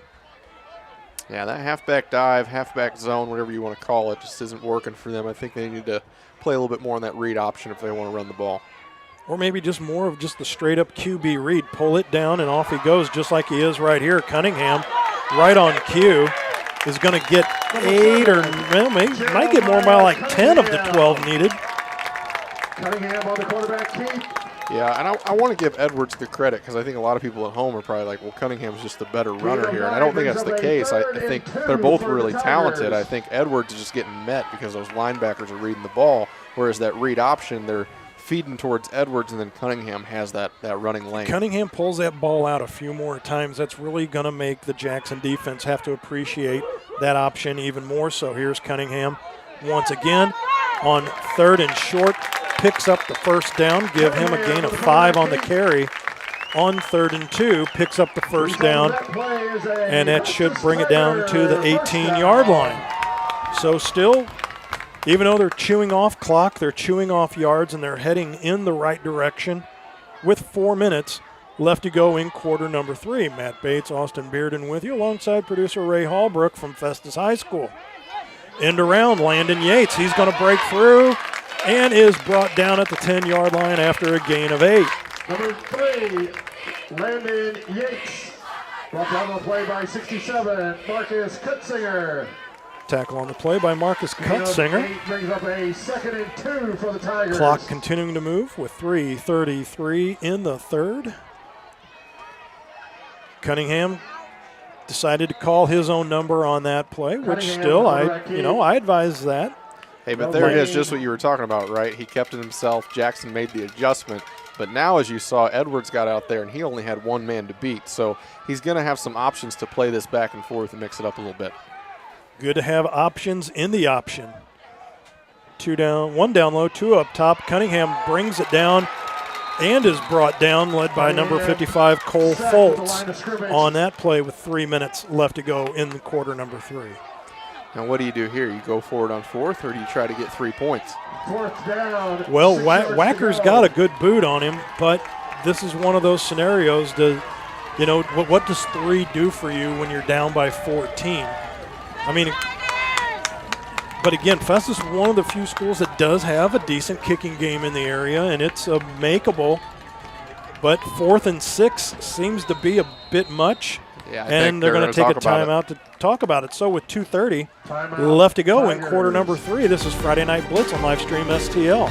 Yeah, that halfback dive, halfback zone, whatever you want to call it, just isn't working for them. I think they need to play a little bit more on that read option if they want to run the ball. Or maybe just more of just the straight-up QB read. Pull it down, and off he goes, just like he is right here. Cunningham, right on cue, is going to get 8 or, well, maybe might get more by like 10 of the 12 needed. Cunningham on the quarterback keep. Yeah, and I want to give Edwards the credit because I think a lot of people at home are probably like, well, Cunningham's just the better runner here, and I don't think that's the case. I think they're both really talented. I think Edwards is just getting met because those linebackers are reading the ball, whereas that read option, they're feeding towards Edwards, and then Cunningham has that running lane. Cunningham pulls that ball out a few more times. That's really going to make the Jackson defense have to appreciate that option even more. So here's Cunningham once again on 3rd and short. Picks up the first down, give him a gain of 5 on the carry. On 3rd and 2, picks up the first down, and that should bring it down to the 18-yard line. So still, even though they're chewing off clock, they're chewing off yards, and they're heading in the right direction with 4 minutes left to go in quarter number 3. Matt Bates, Austin Bearden with you, alongside producer Ray Hallbrook from Festus High School. End around, Landon Yates. He's going to break through and is brought down at the 10-yard line after a gain of 8. Number 3, Landon Yates. Brought down on the play by 67, Marcus Kutzinger. Tackle on the play by Marcus Kutzinger. Brings up a 2nd and 2 for the Tigers. Clock continuing to move with 3:33 in the 3rd. Cunningham decided to call his own number on that play, which still, I advise that. Hey, but there it is, just what you were talking about, right? He kept it himself. Jackson made the adjustment. But now, as you saw, Edwards got out there, and he only had one man to beat. So he's going to have some options to play this back and forth and mix it up a little bit. Good to have options in the option. 2 down, 1 down low, 2 up top. Cunningham brings it down and is brought down, led by number 55, Cole Foltz, on that play with 3 minutes left to go in quarter number 3. Now, what do you do here? You go for it on fourth, or do you try to get 3 points? Fourth down. Well, 6 yards to Wacker's go. got a good boot on him, but this is one of those scenarios. What does 3 do for you when you're down by 14? I mean, but again, Festus is one of the few schools that does have a decent kicking game in the area, and it's makeable. But 4th and 6 seems to be a bit much. Yeah, and they're going to take a timeout to talk about it. So with 2:30 left to go in quarter number 3, this is Friday Night Blitz on Livestream STL.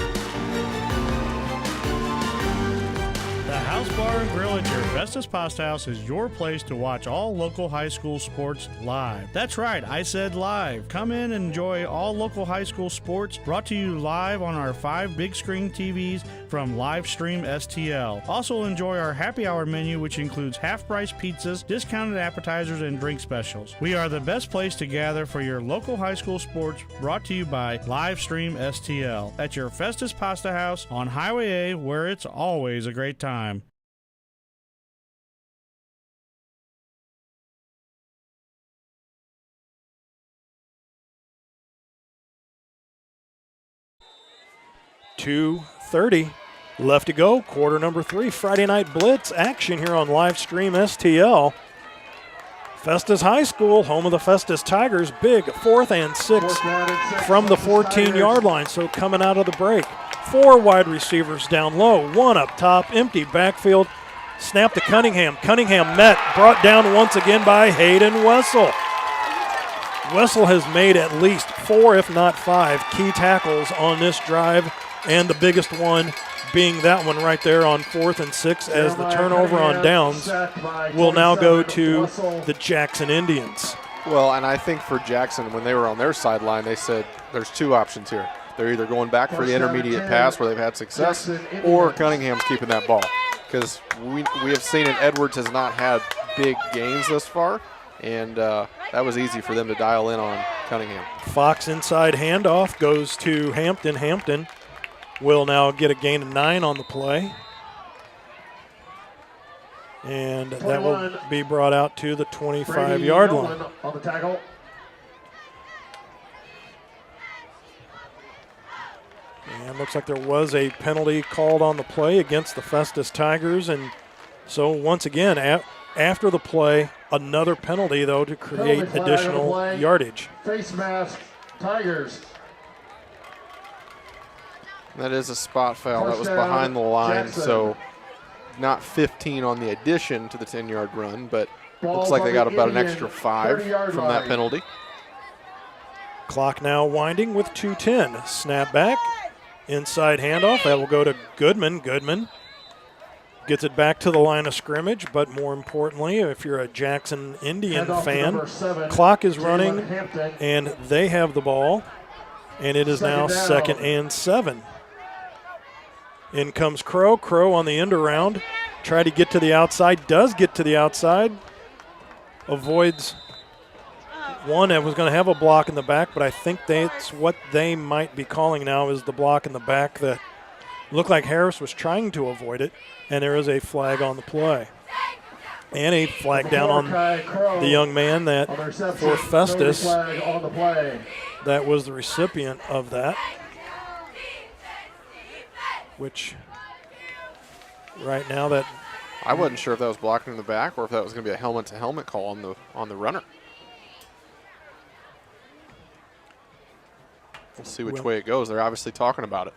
The House Bar and Grill at your Festus Pasta House is your place to watch all local high school sports live. That's right, I said live. Come in and enjoy all local high school sports brought to you live on our 5 big screen TVs from Livestream STL. Also enjoy our happy hour menu, which includes half-price pizzas, discounted appetizers, and drink specials. We are the best place to gather for your local high school sports, brought to you by Livestream STL at your Festus Pasta House on Highway A, where it's always a great time. .230 left to go, quarter number 3, Friday Night Blitz action here on Livestream STL. Festus High School, home of the Festus Tigers, big 4th and 6 from the 14-yard line. So coming out of the break, 4 wide receivers down low, 1 up top, empty backfield, snap to Cunningham. Cunningham brought down once again by Hayden Wessel. Wessel has made at least 4, if not 5, key tackles on this drive, and the biggest one being that one right there on 4th and 6, as the turnover on downs will now go to the Jackson Indians. Well, and I think for Jackson, when they were on their sideline, they said there's 2 options here. They're either going back for the intermediate pass where they've had success, or Cunningham's keeping that ball. Because we have seen it, Edwards has not had big gains thus far, and that was easy for them to dial in on Cunningham. Fox inside handoff goes to Hampton. Hampton will now get a gain of 9 on the play. And that will be brought out to the 25-yard line. On the tackle. And looks like there was a penalty called on the play against the Festus Tigers. And so once again, after the play, another penalty, though, to create additional yardage. Face mask, Tigers. That is a spot foul. That was behind the line, so not 15 on the addition to the 10-yard run, but looks like they got about an extra 5 from that penalty. Clock now winding with 2:10. Snap back, inside handoff. That will go to Goodman. Goodman gets it back to the line of scrimmage, but more importantly, if you're a Jackson Indian fan, clock is running, and they have the ball, and it is now 2nd and 7. In comes Crow. Crow on the end around. Try to get to the outside. Does get to the outside. Avoids one that was going to have a block in the back, but I think that's what they might be calling now is the block in the back that looked like Harris was trying to avoid it, and there is a flag on the play. And a flag down on the young man that for Festus that was the recipient of that. Which right now that I wasn't sure if that was blocking in the back or if that was going to be a helmet-to-helmet call on the runner. We'll see which way it goes. They're obviously talking about it.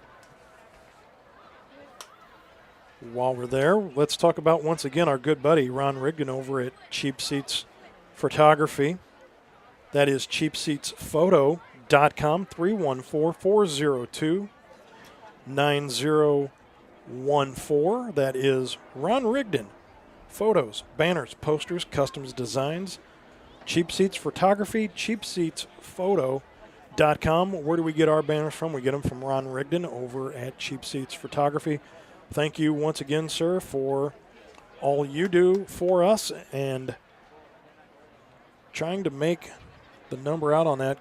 While we're there, let's talk about once again our good buddy Ron Rigdon over at Cheap Seats Photography. That is cheapseatsphoto.com, 314-402-9014. That is Ron Rigdon. Photos, banners, posters, customs designs. Cheap Seats Photography, cheapseatsphoto.com. Where do we get our banners from? We get them from Ron Rigdon over at Cheap Seats Photography. Thank you once again, sir, for all you do for us and trying to make the number out on that.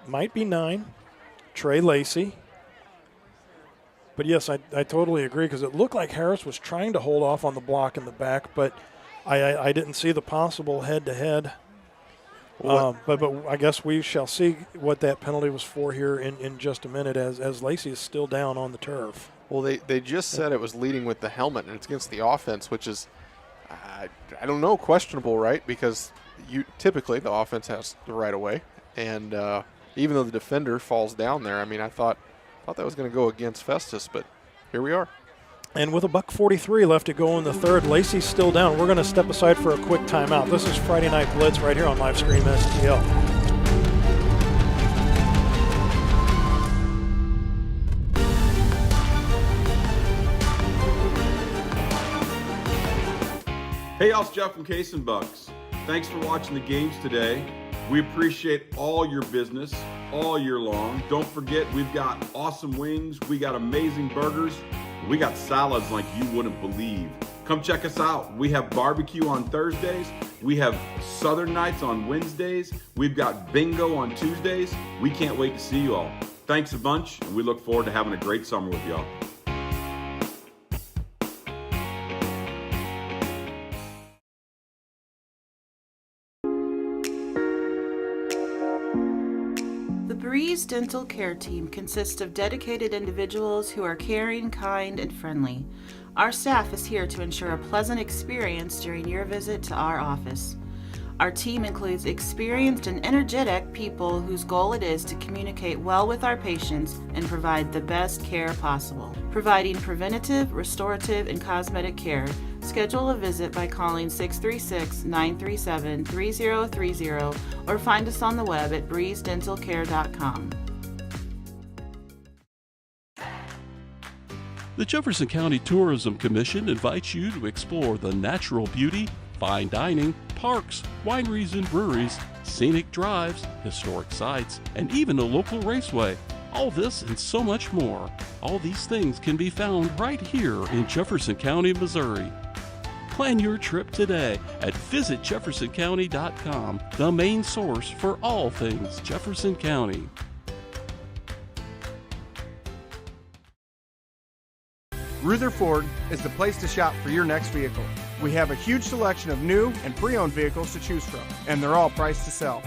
Might be 9. Trey Lacey. But, yes, I totally agree because it looked like Harris was trying to hold off on the block in the back, but I didn't see the possible head-to-head But I guess we shall see what that penalty was for here in just a minute as Lacey is still down on the turf. Well, they just said it was leading with the helmet, and it's against the offense, which is, I don't know, questionable, right? Because typically the offense has the right of way, and even though the defender falls down there, I mean, I thought that was going to go against Festus, but here we are. And with $1:43 left to go in the third, Lacey's still down. We're going to step aside for a quick timeout. This is Friday Night Blitz right here on Livestream STL. Hey, y'all, it's Jeff from Case and Bucks. Thanks for watching the games today. We appreciate all your business all year long. Don't forget, we've got awesome wings, we got amazing burgers, we got salads like you wouldn't believe. Come check us out. We have barbecue on Thursdays, we have Southern Nights on Wednesdays, we've got bingo on Tuesdays. We can't wait to see you all. Thanks a bunch, and we look forward to having a great summer with y'all. The BLITZ Dental Care Team consists of dedicated individuals who are caring, kind, and friendly. Our staff is here to ensure a pleasant experience during your visit to our office. Our team includes experienced and energetic people whose goal it is to communicate well with our patients and provide the best care possible. Providing preventative, restorative, and cosmetic care. Schedule a visit by calling 636-937-3030 or find us on the web at breezedentalcare.com. The Jefferson County Tourism Commission invites you to explore the natural beauty, fine dining, parks, wineries and breweries, scenic drives, historic sites, and even a local raceway. All this and so much more. All these things can be found right here in Jefferson County, Missouri. Plan your trip today at visitjeffersoncounty.com, the main source for all things Jefferson County. Rutherford is the place to shop for your next vehicle. We have a huge selection of new and pre-owned vehicles to choose from, and they're all priced to sell.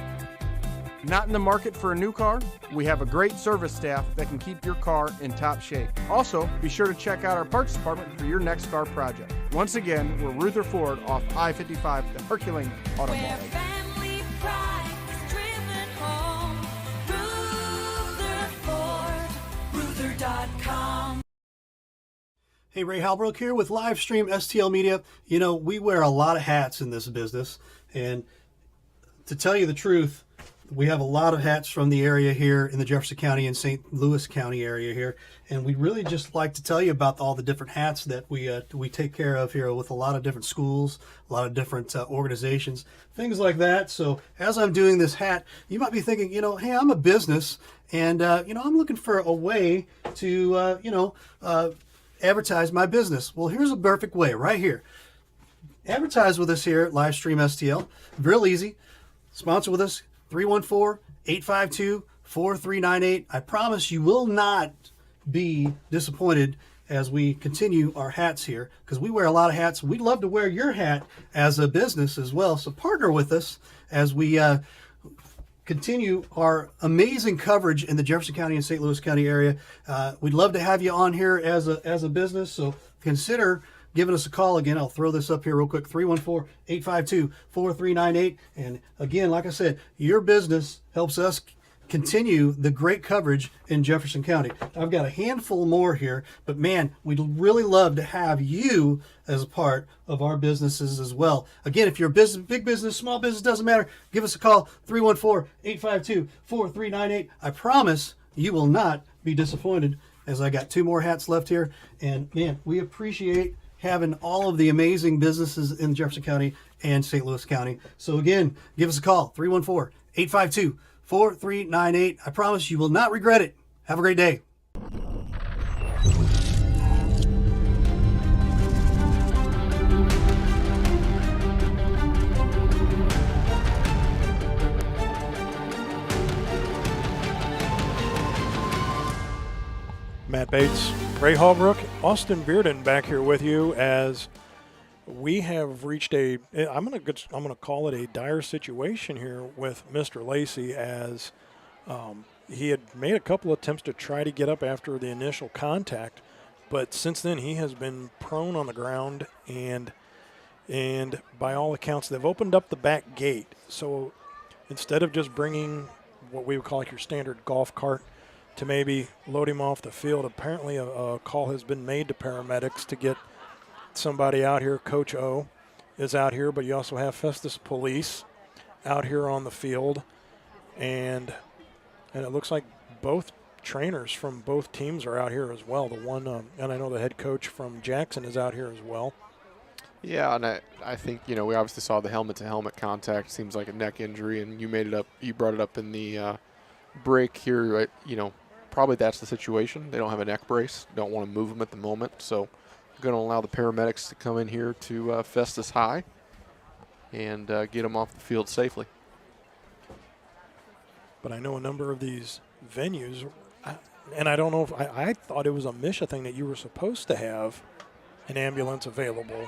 Not in the market for a new car? We have a great service staff that can keep your car in top shape. Also, be sure to check out our parts department for your next car project. Once again, we're Rutherford off I-55, the Herculean Auto Mall. Where family pride is driven home. Rutherford, Ruther.com. Hey, Ray Halbrook here with Livestream STL Media. You know, we wear a lot of hats in this business, and to tell you the truth, we have a lot of hats from the area here in the Jefferson County and St. Louis County area here, and we'd really just like to tell you about all the different hats that we take care of here with a lot of different schools, a lot of different organizations, things like that. So as I'm doing this hat, you might be thinking, you know, hey, I'm a business, and you know, I'm looking for a way to advertise my business. Well, here's a perfect way right here. Advertise with us here at Livestream STL. Real easy. Sponsor with us. 314-852-4398. I promise you will not be disappointed as we continue our hats here, because we wear a lot of hats. We'd love to wear your hat as a business as well. So partner with us as we continue our amazing coverage in the Jefferson County and St. Louis County area. We'd love to have you on here as a business. So consider giving us a call. Again, I'll throw this up here real quick, 314-852-4398. And again, like I said, your business helps us continue the great coverage in Jefferson County. I've got a handful more here, but man, we'd really love to have you as a part of our businesses as well. Again, if you're a business, big business, small business, doesn't matter, give us a call, 314-852-4398. I promise you will not be disappointed, as I got 2 more hats left here. And man, we appreciate having all of the amazing businesses in Jefferson County and St. Louis County. So again, give us a call, 314-852-4398. I promise you will not regret it. Have a great day. Matt Bates, Ray Halbrook, Austin Bearden back here with you as we have reached I'm gonna call it a dire situation here with Mr. Lacey, as he had made a couple attempts to try to get up after the initial contact, but since then he has been prone on the ground, and by all accounts they've opened up the back gate. So instead of just bringing what we would call like your standard golf cart to maybe load him off the field, apparently a call has been made to paramedics to get somebody out here. Coach O is out here, but you also have Festus Police out here on the field, and it looks like both trainers from both teams are out here as well. The one, and I know the head coach from Jackson is out here as well. Yeah, and I think, we obviously saw the helmet-to-helmet contact. Seems like a neck injury, and you brought it up in the break here, right? Probably that's the situation. They don't have a neck brace, don't want to move him at the moment, so going to allow the paramedics to come in here to Festus High and get him off the field safely. But I know a number of these venues, and I don't know if I thought it was a Misha thing that you were supposed to have an ambulance available.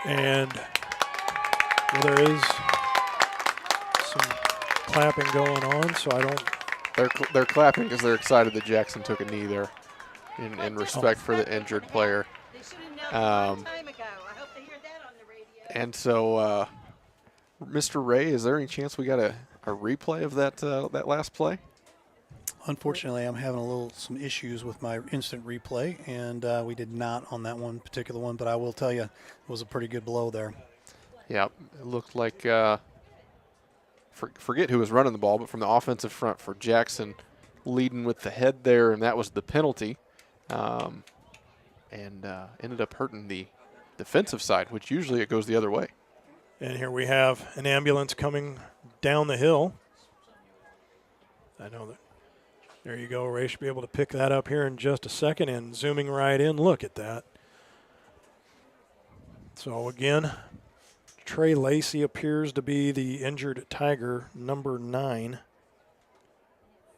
And there is some clapping going on, so I don't. They're clapping because they're excited that Jackson took a knee there in respect for the injured player. And so, Mr. Ray, is there any chance we got a replay of that last play? Unfortunately, I'm having some issues with my instant replay, and we did not on that one particular one, but I will tell you it was a pretty good blow there. Yeah, it looked like, forget who was running the ball, but from the offensive front for Jackson, leading with the head there, and that was the penalty, and ended up hurting the defensive side, which usually it goes the other way. And here we have an ambulance coming down the hill. I know that. There you go. Ray should be able to pick that up here in just a second, and zooming right in, look at that. So again, Trey Lacey appears to be the injured Tiger, number 9,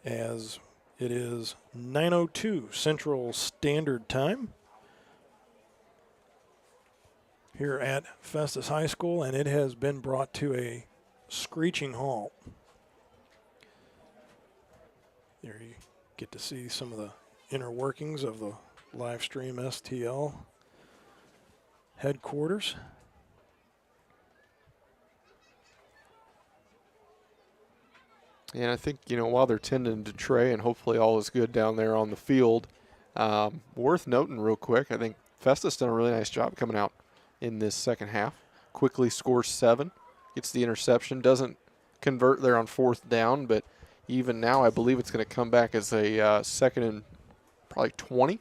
as it is 9:02 Central Standard Time here at Festus High School, and it has been brought to a screeching halt. There you get to see some of the inner workings of the live stream STL headquarters. And I think, while they're tending to Trey, and hopefully all is good down there on the field, worth noting real quick, I think Festus done a really nice job coming out in this second half. Quickly scores 7, gets the interception, doesn't convert there on 4th down, but even now I believe it's going to come back as a second and probably 20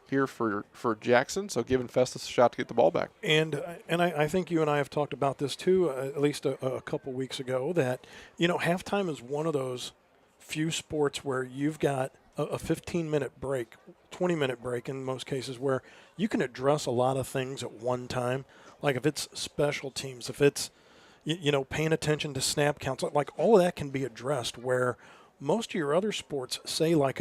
here for Jackson, so giving Festus a shot to get the ball back. And I think you and I have talked about this too, at least a couple weeks ago, that, halftime is one of those few sports where you've got a 15-minute break, 20-minute break in most cases, where you can address a lot of things at one time. Like if it's special teams, if it's, paying attention to snap counts, like all of that can be addressed, where most of your other sports, say like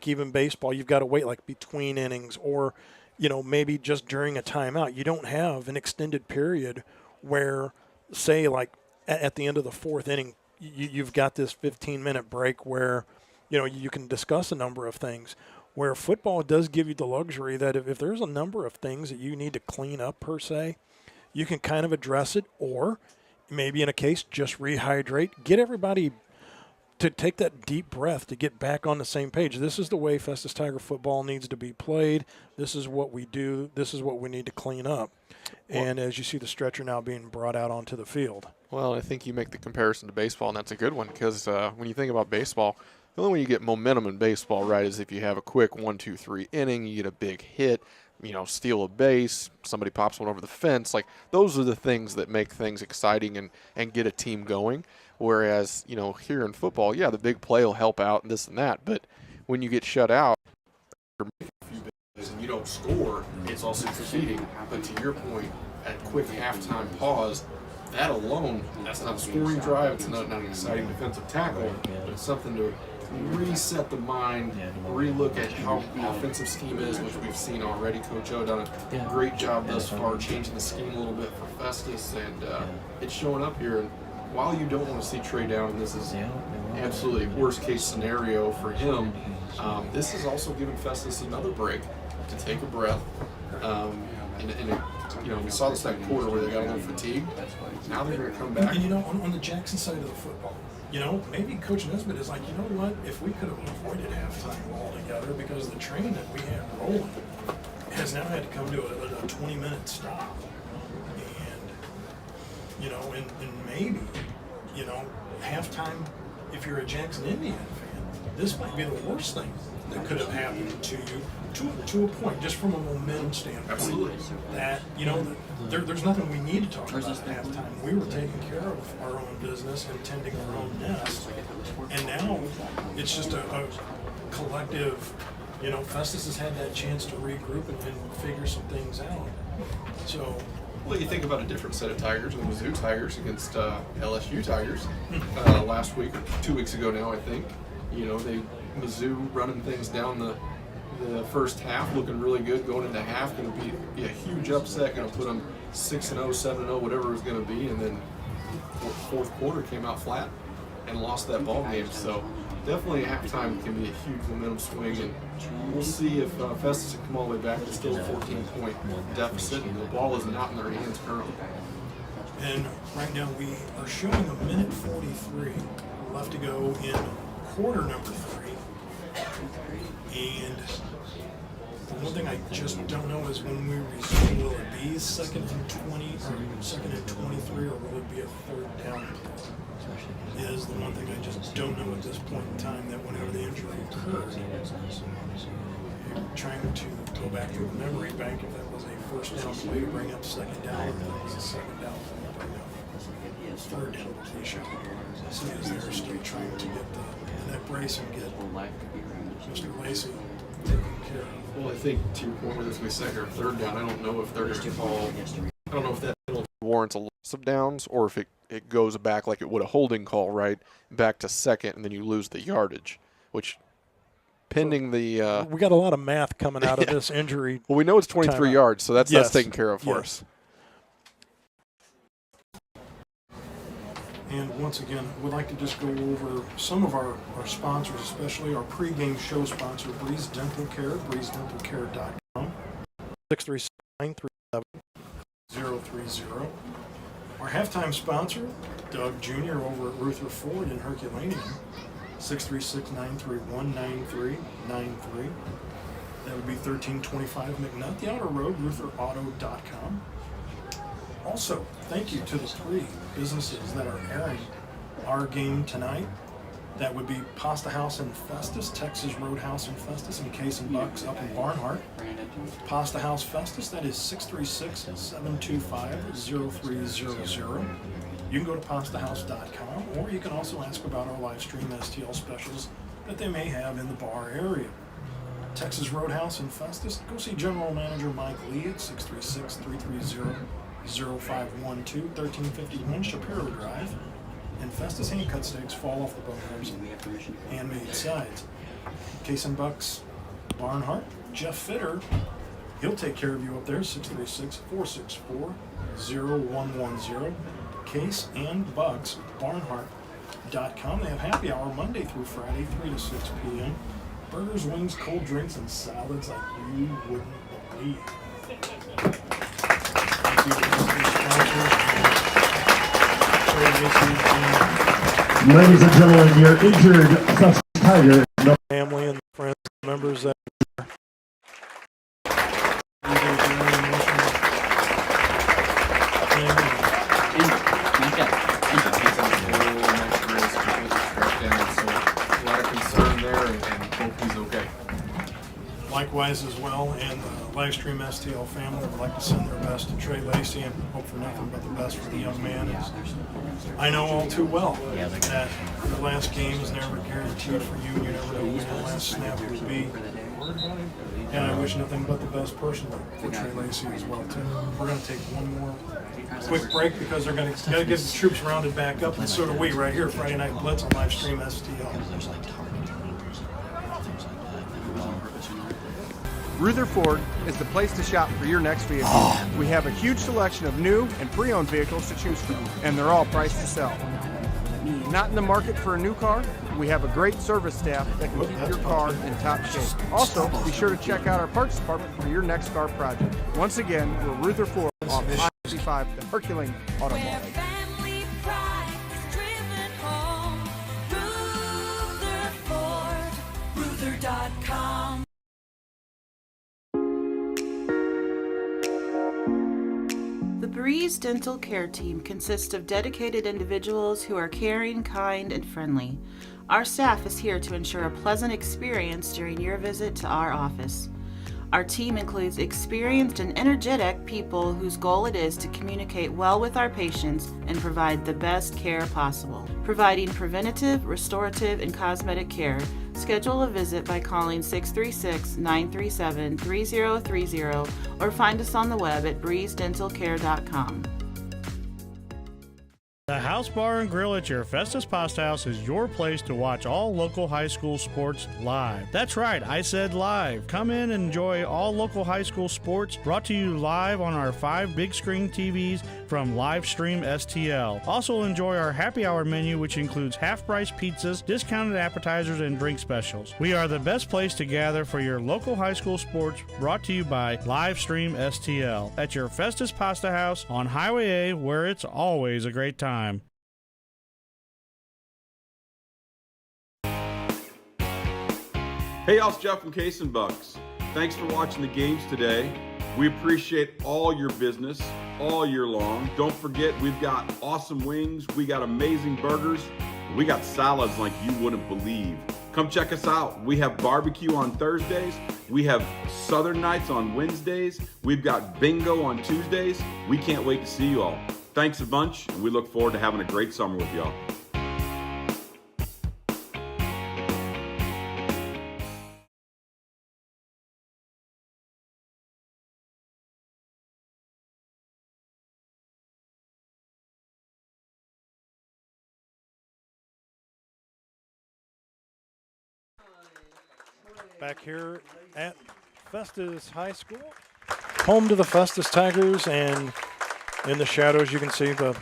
even baseball, you've got to wait like between innings, or, maybe just during a timeout. You don't have an extended period where, say, like at the end of the 4th inning, you've got this 15-minute break where, you can discuss a number of things. Where football does give you the luxury that if there's a number of things that you need to clean up per se, you can kind of address it, or maybe in a case just rehydrate, get everybody to take that deep breath to get back on the same page. This is the way Festus Tiger football needs to be played. This is what we do. This is what we need to clean up. And as you see the stretcher now being brought out onto the field. Well, I think you make the comparison to baseball, and that's a good one, because when you think about baseball, the only way you get momentum in baseball, right, is if you have a quick 1-2-3 inning, you get a big hit, steal a base, somebody pops one over the fence. Like, those are the things that make things exciting and get a team going. Whereas, here in football, yeah, the big play will help out and this and that. But when you get shut out and you don't score, it's also defeating. But to your point, at quick halftime pause, that alone, that's not a scoring drive, it's not an exciting defensive tackle, but it's something to reset the mind, relook at how the offensive scheme is, which we've seen already. Coach O done a great job thus far changing the scheme a little bit for Festus, and it's showing up here. And while you don't want to see Trey down, and this is absolutely worst case scenario for him, this is also giving Festus another break to take a breath. We saw the second quarter where they got a little fatigued. Now they're going to come back. And on the Jackson side of the football, maybe Coach Nesbitt is like, you know what? If we could have avoided halftime altogether, because the train that we had rolling has now had to come to a 20-minute stop. And maybe, halftime, if you're a Jackson Indian fan, this might be the worst thing that could have happened to you to a point, just from a momentum standpoint. Absolutely. That, there's nothing we need to talk about at halftime. We were taking care of our own business and tending our own nest. And now it's just a collective, Festus has had that chance to regroup and figure some things out. So, well, you think about a different set of Tigers, the Mizzou Tigers against LSU Tigers last week, or 2 weeks ago now, I think. Mizzou running things down the first half, looking really good. Going into half, going to be a huge upset. Going to put them 6-0, 7-0, whatever it was going to be. And then fourth quarter came out flat and lost that ball game. So definitely halftime can be a huge momentum swing, and we'll see if Festus can come all the way back. It's still a 14-point deficit, and the ball is not in their hands currently. And right now we are showing a minute 43 left to go in quarter number 3. And the one thing I just don't know is when we resume, will it be second and 20 or second and 23, or will it be a third down? Is the one thing I just don't know at this point in time, that whenever the injury occurred. Trying to go back through the memory bank if that was a first down play to bring up second down, or if that was a second down play to bring up third down completion. So is they're still trying to get the neck brace and get Mr. Lacey taken care of. Well, I think to your point, whether it's going to be second or third down, I don't know if they're going to call. I don't know if that warrants a loss of downs, or if it goes back like it would a holding call, right, back to second, and then you lose the yardage, which pending the... we got a lot of math coming out of this injury. Well, we know it's 23 yards, so that's taken care of for us. And once again, we'd like to just go over some of our sponsors, especially our pregame show sponsor, Breeze Dental Care, breezedentalcare.com. 636-937-030. Our halftime sponsor, Doug Jr. over at Rutherford in Herculaneum, 636-931-9393. That would be 1325 McNutt, the Outer Road, RutherAuto.com. Also, thank you to the 3 businesses that are airing our game tonight. That would be Pasta House in Festus, Texas Roadhouse in Festus, and Case and Bucks up in Barnhart. Pasta House Festus, that is 636-725-0300. You can go to pastahouse.com, or you can also ask about our live stream STL specials that they may have in the bar area. Texas Roadhouse in Festus, go see General Manager Mike Lee at 636-330-0512, 1351 Shapiro Drive. In Festus, hand-cut steaks fall off the bones and handmade sides. Case and Bucks, Barnhart, Jeff Fitter, he'll take care of you up there, 636-464-0110. Case and Bucks, Barnhart.com. They have happy hour Monday through Friday, 3 to 6 p.m. Burgers, wings, cold drinks, and salads like you wouldn't believe. Thank you to the sponsors. Ladies and gentlemen, your injured Festus Tiger. Family and friends, members that Likewise as well, and the Livestream STL family would like to send their best to Trey Lacey and hope for nothing but the best for the young man. I know all too well that the last game is never guaranteed for you. You never know when the last snap will be. And I wish nothing but the best personally for Trey Lacey as well too. We're going to take one more quick break because they're going to get the troops rounded back up, and so do we right here, Friday Night Blitz on Livestream STL. Rutherford is the place to shop for your next vehicle. We have a huge selection of new and pre-owned vehicles to choose from, and they're all priced to sell. Not in the market for a new car? We have a great service staff that can keep your car in top shape. Also, be sure to check out our parts department for your next car project. Once again, we're Rutherford off I-65, the Herculean Auto Mall. Family pride is driven home. Rutherford, Ruther.com. The Breeze Dental Care Team consists of dedicated individuals who are caring, kind, and friendly. Our staff is here to ensure a pleasant experience during your visit to our office. Our team includes experienced and energetic people whose goal it is to communicate well with our patients and provide the best care possible. Providing preventative, restorative, and cosmetic care. Schedule a visit by calling 636-937-3030 or find us on the web at breezedentalcare.com. The House Bar and Grill at your Festus Pasta House is your place to watch all local high school sports live. That's right, I said live. Come in and enjoy all local high school sports brought to you live on our 5 big screen TVs from Livestream STL. Also enjoy our happy hour menu, which includes half-price pizzas, discounted appetizers, and drink specials. We are the best place to gather for your local high school sports brought to you by Livestream STL at your Festus Pasta House on Highway A, where it's always a great time. Hey, y'all, it's Jeff from Case and Bucks. Thanks for watching the games today. We appreciate all your business all year long. Don't forget, we've got awesome wings, we got amazing burgers, and we got salads like you wouldn't believe. Come check us out. We have barbecue on Thursdays. We have Southern Nights on Wednesdays. We've got bingo on Tuesdays. We can't wait to see you all. Thanks a bunch, and we look forward to having a great summer with y'all. Back here at Festus High School, home to the Festus Tigers, and in the shadows you can see the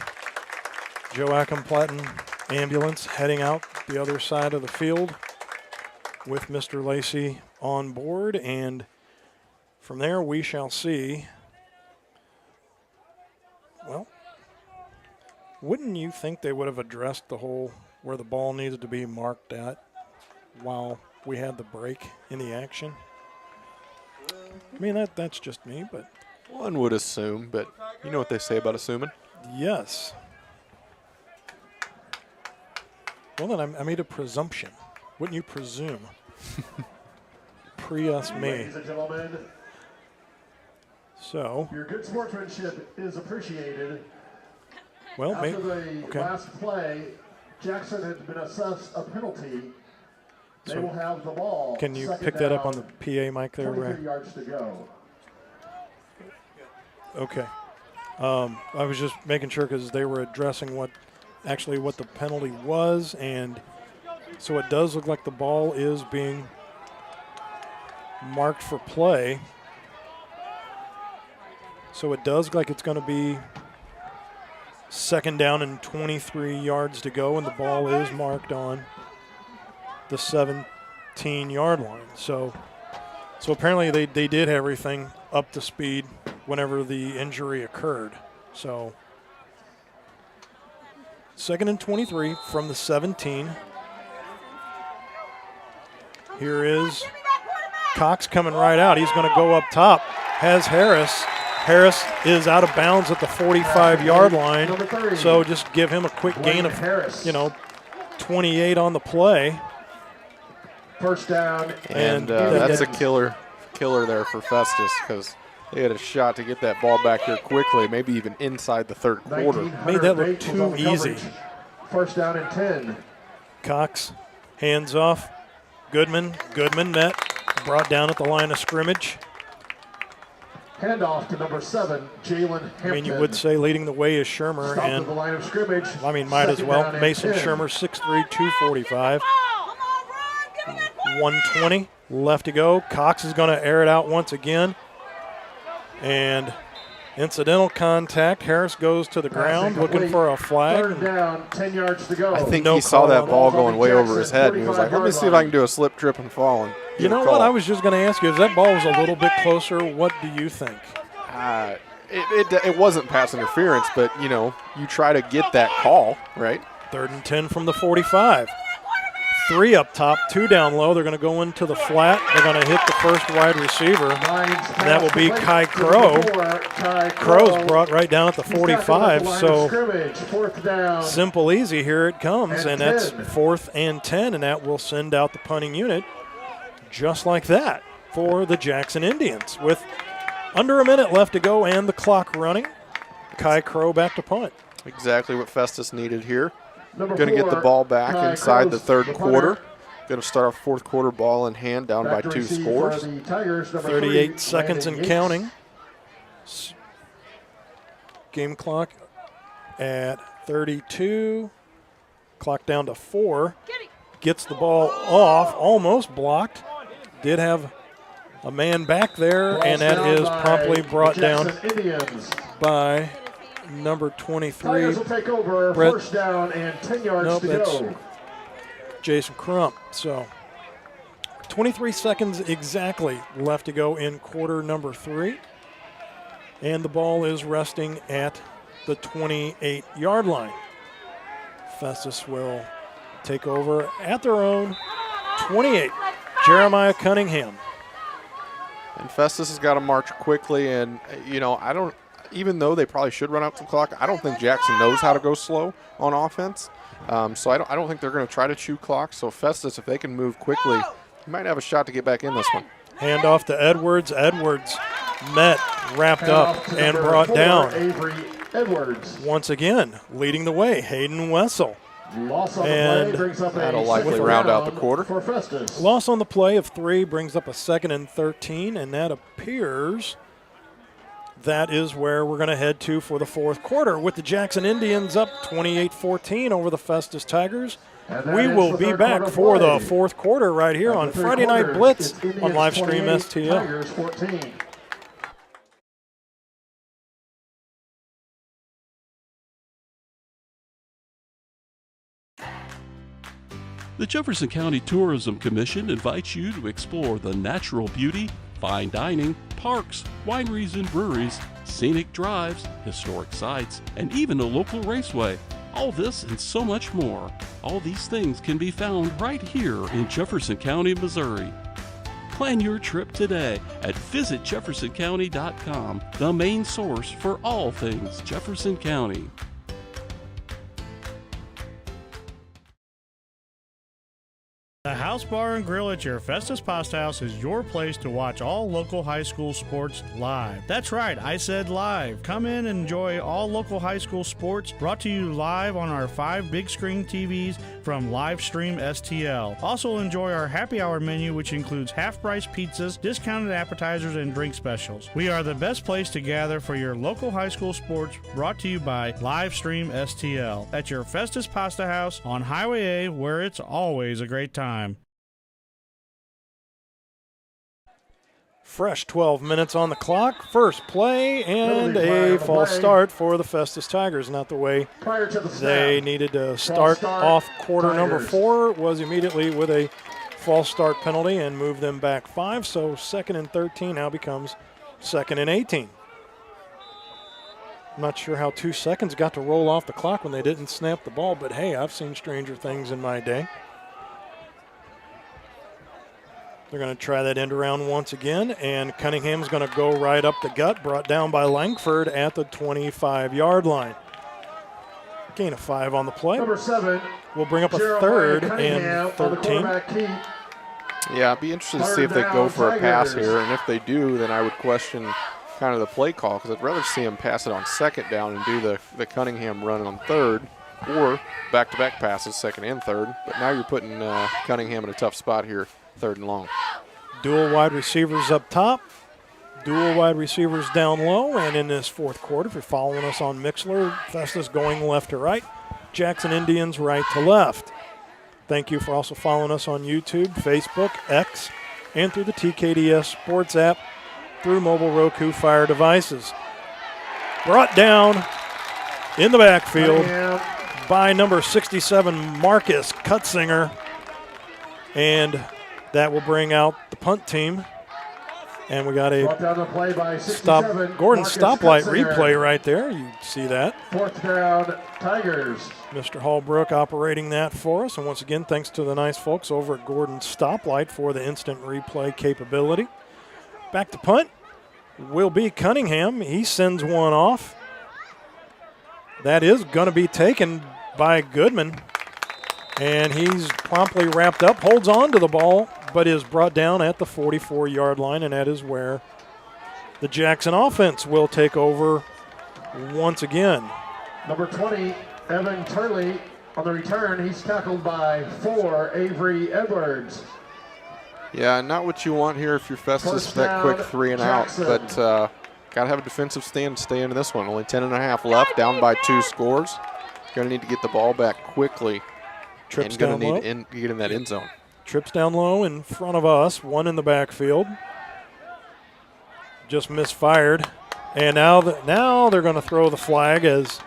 Joachim Platten ambulance heading out the other side of the field with Mr. Lacey on board, and from there we shall see, well, wouldn't you think they would have addressed the whole where the ball needed to be marked at while we had the break in the action? I mean, that's just me, but one would assume, but you know what they say about assuming. Yes. Well, then I made a presumption. Wouldn't you presume? Pre-us me. Ladies and gentlemen, so your good sportsmanship is appreciated. Well, after the okay. last play, Jackson had been assessed a penalty. They will have the ball. Can you pick that up on the PA mic there, Ray? 23 yards to go. Okay. I was just making sure because they were addressing what the penalty was, and so it does look like the ball is being marked for play. So it does look like it's going to be second down and 23 yards to go, and the ball is marked on the 17-yard line. So apparently they did everything up to speed whenever the injury occurred. So second and 23 from the 17. Here is Cox coming right out. He's going to go up top. Has Harris. Harris is out of bounds at the 45-yard line. So just give him a quick gain of, 28 on the play. First down. And that's a killer there for Festus, because they had a shot to get that ball back here quickly, maybe even inside the third quarter. Made that look too easy. First down and 10. Cox, hands off. Goodman met, brought down at the line of scrimmage. Handoff to number 7, Jalen Hampton. I mean, you would say leading the way is Shermer, Stopped and at the line of scrimmage. I mean, might as well. Second down and Mason 10. Shermer, 6'3", 245. 1:20 left to go. Cox is going to air it out once again. And incidental contact. Harris goes to the ground looking for a flag. Third down, 10 yards to go. I think he saw that ball going way over his head, and he was like, let me see if I can do a slip, trip, and fall. And you know what? I was just going to ask you, if that ball was a little bit closer, what do you think? It wasn't pass interference, but, you know, you try to get that call, right? 3rd and 10 from the 45. 3 up top, 2 down low. They're going to go into the flat. They're going to hit the first wide receiver. And that will be Kai Crow. Crow's brought right down at the 45. So simple, easy. Here it comes. And that's 4th and 10. And that will send out the punting unit just like that for the Jackson Indians. With under a minute left to go and the clock running, Kai Crow back to punt. Exactly what Festus needed here. Going to get the ball back inside the 3rd quarter. Going to start off 4th quarter ball in hand, down by 2 scores. 38 seconds and counting. Game clock at 32. Clock down to 4. Gets the ball off, almost blocked. Did have a man back there, and that is promptly brought down by number 23. Tigers will take over. Brett, First down and 10 yards to go. Jason Crump. So 23 seconds exactly left to go in quarter number 3. And the ball is resting at the 28-yard line. Festus will take over at their own 28. Jeremiah Cunningham. And Festus has got to march quickly, and, you know, even though they probably should run out the clock, I don't think Jackson knows how to go slow on offense. So I don't think they're going to try to chew clock. So Festus, if they can move quickly, he might have a shot to get back in this one. Hand off to Edwards. Edwards met, wrapped up, and brought down. Avery Edwards. Once again, leading the way, Hayden Wessel. Loss on the And play brings up that'll a likely second round out the down quarter. for Festus. Loss on the play of 3 brings up a 2nd and 13, and that appears that is where we're going to head to for the 4th quarter with the Jackson Indians up 28-14 over the Festus Tigers. We will be back for the 4th quarter right here on Friday Night Blitz on Livestream STL. Tigers 14. The Jefferson County Tourism Commission invites you to explore the natural beauty, fine dining, parks, wineries and breweries, scenic drives, historic sites, and even a local raceway. All this and so much more. All these things can be found right here in Jefferson County, Missouri. Plan your trip today at visitjeffersoncounty.com, the main source for all things Jefferson County. The House Bar and Grill at your Festus Pasta House is your place to watch all local high school sports live. That's right, I said live. Come in and enjoy all local high school sports brought to you live on our 5 big screen TVs from Livestream STL. Also enjoy our happy hour menu, which includes half-price pizzas, discounted appetizers, and drink specials. We are the best place to gather for your local high school sports brought to you by Livestream STL at your Festus Pasta House on Highway A, where it's always a great time. Fresh 12 minutes on the clock. First play and a false start for the Festus Tigers. Not the way they needed to start off quarter number 4. Was immediately with a false start penalty and moved them back 5. So 2nd and 13 now becomes 2nd and 18. I'm not sure how 2 seconds got to roll off the clock when they didn't snap the ball, but hey, I've seen stranger things in my day. They're going to try that end around once again, and Cunningham's going to go right up the gut, brought down by Langford at the 25-yard line. Gain of 5 on the play. Number 7. We'll bring up a 3rd and 13. Yeah, I'd be interested to see if they go for a pass here, and if they do, then I would question kind of the play call, because I'd rather see them pass it on 2nd down and do the Cunningham run on 3rd, or back-to-back passes, 2nd and 3rd. But now you're putting Cunningham in a tough spot here. 3rd and long. Dual wide receivers up top, dual wide receivers down low, and in this 4th quarter, if you're following us on Mixler, Festus going left to right, Jackson Indians right to left. Thank you for also following us on YouTube, Facebook, X, and through the TKDS Sports app through mobile Roku Fire devices. Brought down in the backfield by number 67, Marcus Cutzinger. And that will bring out the punt team. And we got a Gordon stoplight replay right there. You see that. 4th down, Tigers. Mr. Hallbrook operating that for us. And once again, thanks to the nice folks over at Gordon Stoplight for the instant replay capability. Back to punt will be Cunningham. He sends one off. That is going to be taken by Goodman. And he's promptly wrapped up, holds on to the ball, but is brought down at the 44-yard line, and that is where the Jackson offense will take over once again. Number 20, Evan Turley on the return. He's tackled by 4, Avery Edwards. Yeah, not what you want here if you're Festus, that quick 3 and Jackson. out, but got to have a defensive stand to stay into this one. Only 10.5 left, down by 2 scores. Going to need to get the ball back quickly. Trips and going down to need to get in that end zone. Trips down low in front of us, one in the backfield. Just misfired. And now they're going to throw the flag, as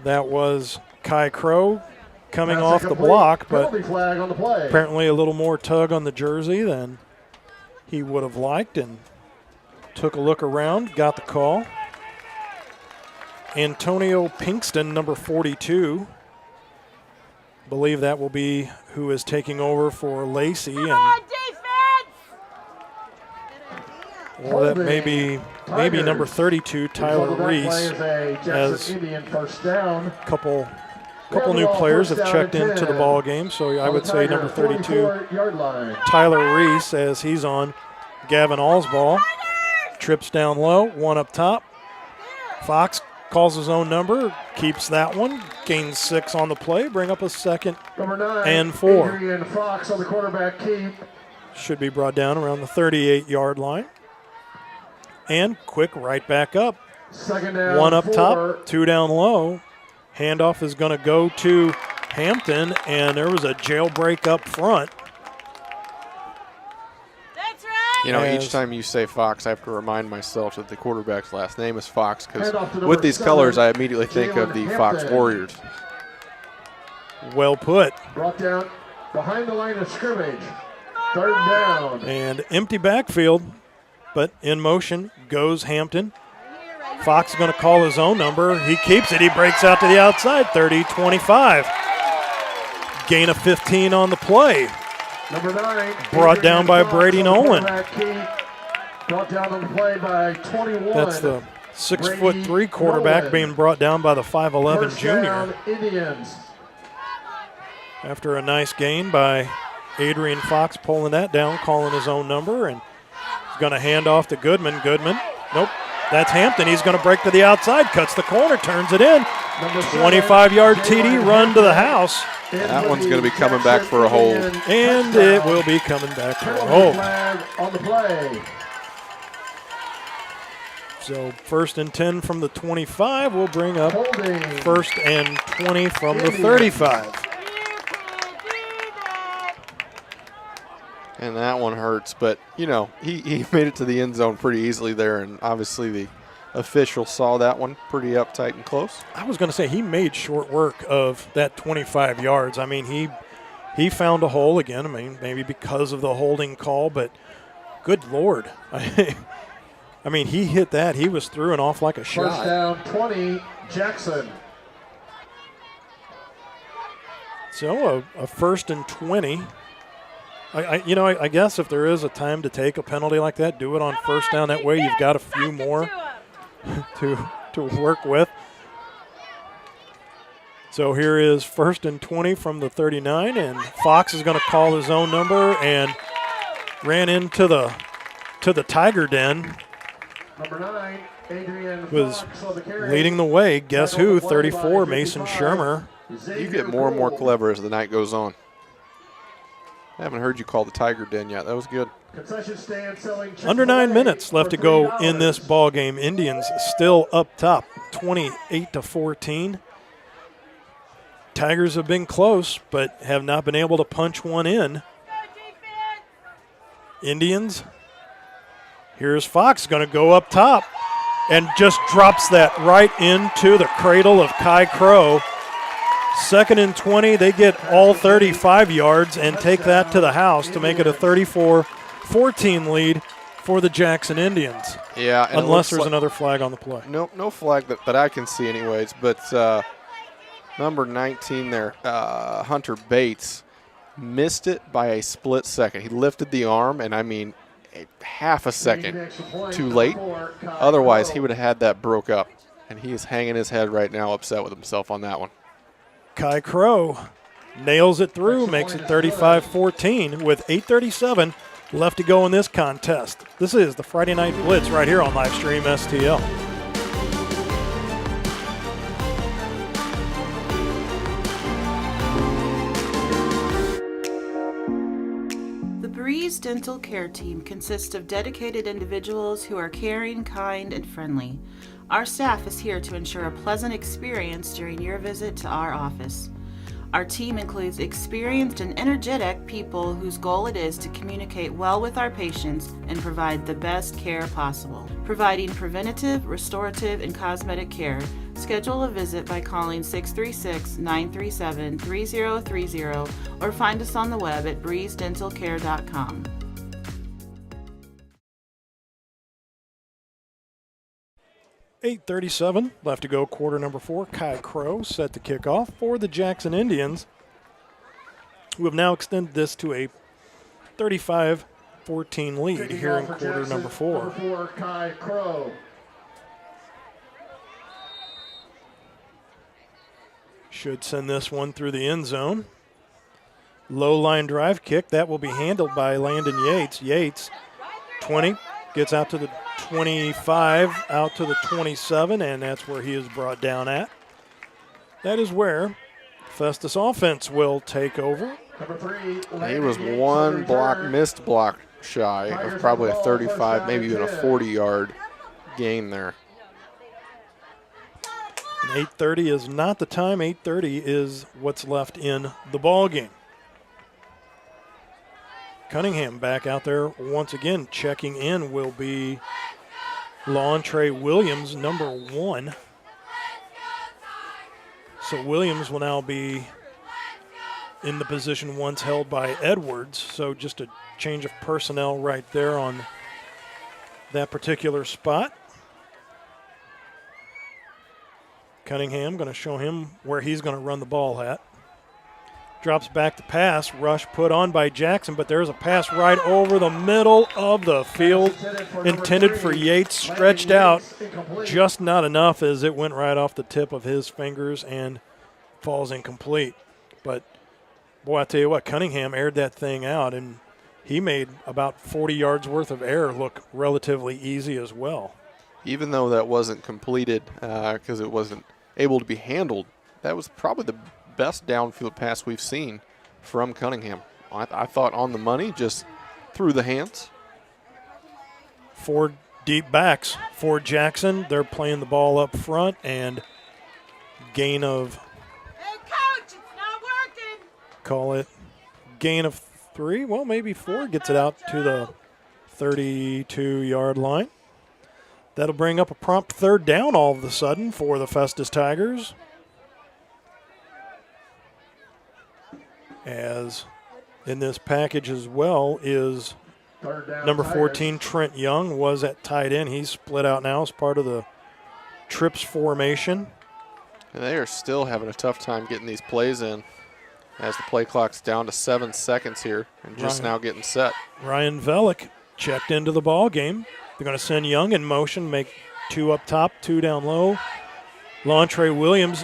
that was Kai Crow coming off the block, but flag on the play. Apparently a little more tug on the jersey than he would have liked, and took a look around, got the call. Antonio Pinkston, number 42. Believe that will be who is taking over for Lacey, and or that may be maybe number 32, Tyler Reese, as a couple new players have checked into the ball game. So I would say number 32, Tyler Reese, as he's on Gavin Allsball. Trips down low, one up top. Fox calls his own number, keeps that one, gains 6 on the play, bring up a second Number 9, and 4. Adrian Fox on the quarterback keep. Should be brought down around the 38-yard line. And quick right back up. Second down, 1 up 4. top, 2 down low. Handoff is going to go to Hampton, and there was a jailbreak up front. You know, each time you say Fox, I have to remind myself that the quarterback's last name is Fox, because with these colors, I immediately think of the Fox Warriors. Well put. Brought down behind the line of scrimmage. 3rd down. And empty backfield, but in motion goes Hampton. Fox is going to call his own number. He keeps it. He breaks out to the outside, 30-25. Gain of 15 on the play. Number 9. Brought down by Brady Nolan. Brought down on the play by 21. That's the 6'3" quarterback Nolan. being brought down by the 5'11" First junior. down, Indians. After a nice gain by Adrian Fox, pulling that down, calling his own number, and he's going to hand off to Goodman. Goodman, nope, that's Hampton. He's going to break to the outside, cuts the corner, turns it in. 25-yard TD run to the house. That one's going to be coming back for a hold. And it will be coming back for a hold. Flag on the play. So 1st and 10 from the 25 will bring up Holding. 1st and 20 from the 35. And that one hurts, but, you know, he made it to the end zone pretty easily there, and obviously the official saw that one pretty uptight and close. I was going to say he made short work of that 25 yards. I mean, he found a hole again. I mean, maybe because of the holding call, but good Lord. I mean, he hit that. He was through and off like a shot. First down, 20, Jackson. So a 1st and 20. I guess if there is a time to take a penalty like that, do it on 1st down. That way you've got a few more to work with. So here is 1st and 20 from the 39, and Fox is going to call his own number and ran into the Tiger Den. Number 9, Adrian Was Fox on the carry. leading the way. Guess who? 34, Mason Shermer. You get more and more clever as the night goes on. I haven't heard you call the Tiger Den yet. That was good. Concession stand selling Under 9 minutes left to go in this ball game. Indians still up top, 28-14. Tigers have been close, but have not been able to punch one in. Indians. Here's Fox going to go up top and just drops that right into the cradle of Kai Crow. 2nd and 20. They get all 35 yards and take that to the house to make it a 34-14 lead for the Jackson Indians. Yeah, and unless there's another flag on the play. No flag that I can see anyways, but number 19 there, Hunter Bates, missed it by a split second. He lifted the arm, and I mean half a second too late. Otherwise, he would have had that broke up, and he is hanging his head right now, upset with himself on that one. Kai Crow nails it through, makes it 35-14 with 8:37 left to go in this contest. This is the Friday Night Blitz right here on Livestream STL. The Breeze Dental Care Team consists of dedicated individuals who are caring, kind, and friendly. Our staff is here to ensure a pleasant experience during your visit to our office. Our team includes experienced and energetic people whose goal it is to communicate well with our patients and provide the best care possible. Providing preventative, restorative, and cosmetic care. Schedule a visit by calling 636-937-3030 or find us on the web at breezedentalcare.com. .37 left to go, quarter number 4. Kai Crow set to kick off for the Jackson Indians, who have now extended this to a 35-14 lead here in quarter number 4. Number 4, Kai Crow. Should send this one through the end zone. Low line drive kick. That will be handled by Landon Yates. Yates, 20, gets out to the 25, out to the 27, and that's where he is brought down at. That is where Festus offense will take over. He was one missed block shy of probably a 35, maybe even a 40-yard gain there. And 8:30 is not the time. 8:30 is what's left in the ball game. Cunningham back out there once again. Checking in will be Lawntre Williams, number 1. So Williams will now be in the position once held by Edwards. So just a change of personnel right there on that particular spot. Cunningham going to show him where he's going to run the ball at. Drops back to pass. Rush put on by Jackson, but there's a pass right over the middle of the field. Intended for Yates, stretched out. Just not enough as it went right off the tip of his fingers and falls incomplete. But, boy, I tell you what, Cunningham aired that thing out, and he made about 40 yards worth of air look relatively easy as well. Even though that wasn't completed because it wasn't able to be handled, that was probably the best downfield pass we've seen from Cunningham. I thought on the money, just through the hands. 4 deep backs for Jackson. They're playing the ball up front, and gain of, Hey, Coach, it's not working. call it gain of 3, well, maybe 4, gets it out to the 32-yard line. That'll bring up a prompt 3rd down all of a sudden for the Festus Tigers. As in this package as well is number 14, Trent Young, was at tight end. He's split out now as part of the trips formation. And they are still having a tough time getting these plays in as the play clock's down to 7 seconds here and just now getting set. Ryan Velick checked into the ball game. They're going to send Young in motion, make 2 up top, 2 down low. Lawntre Williams,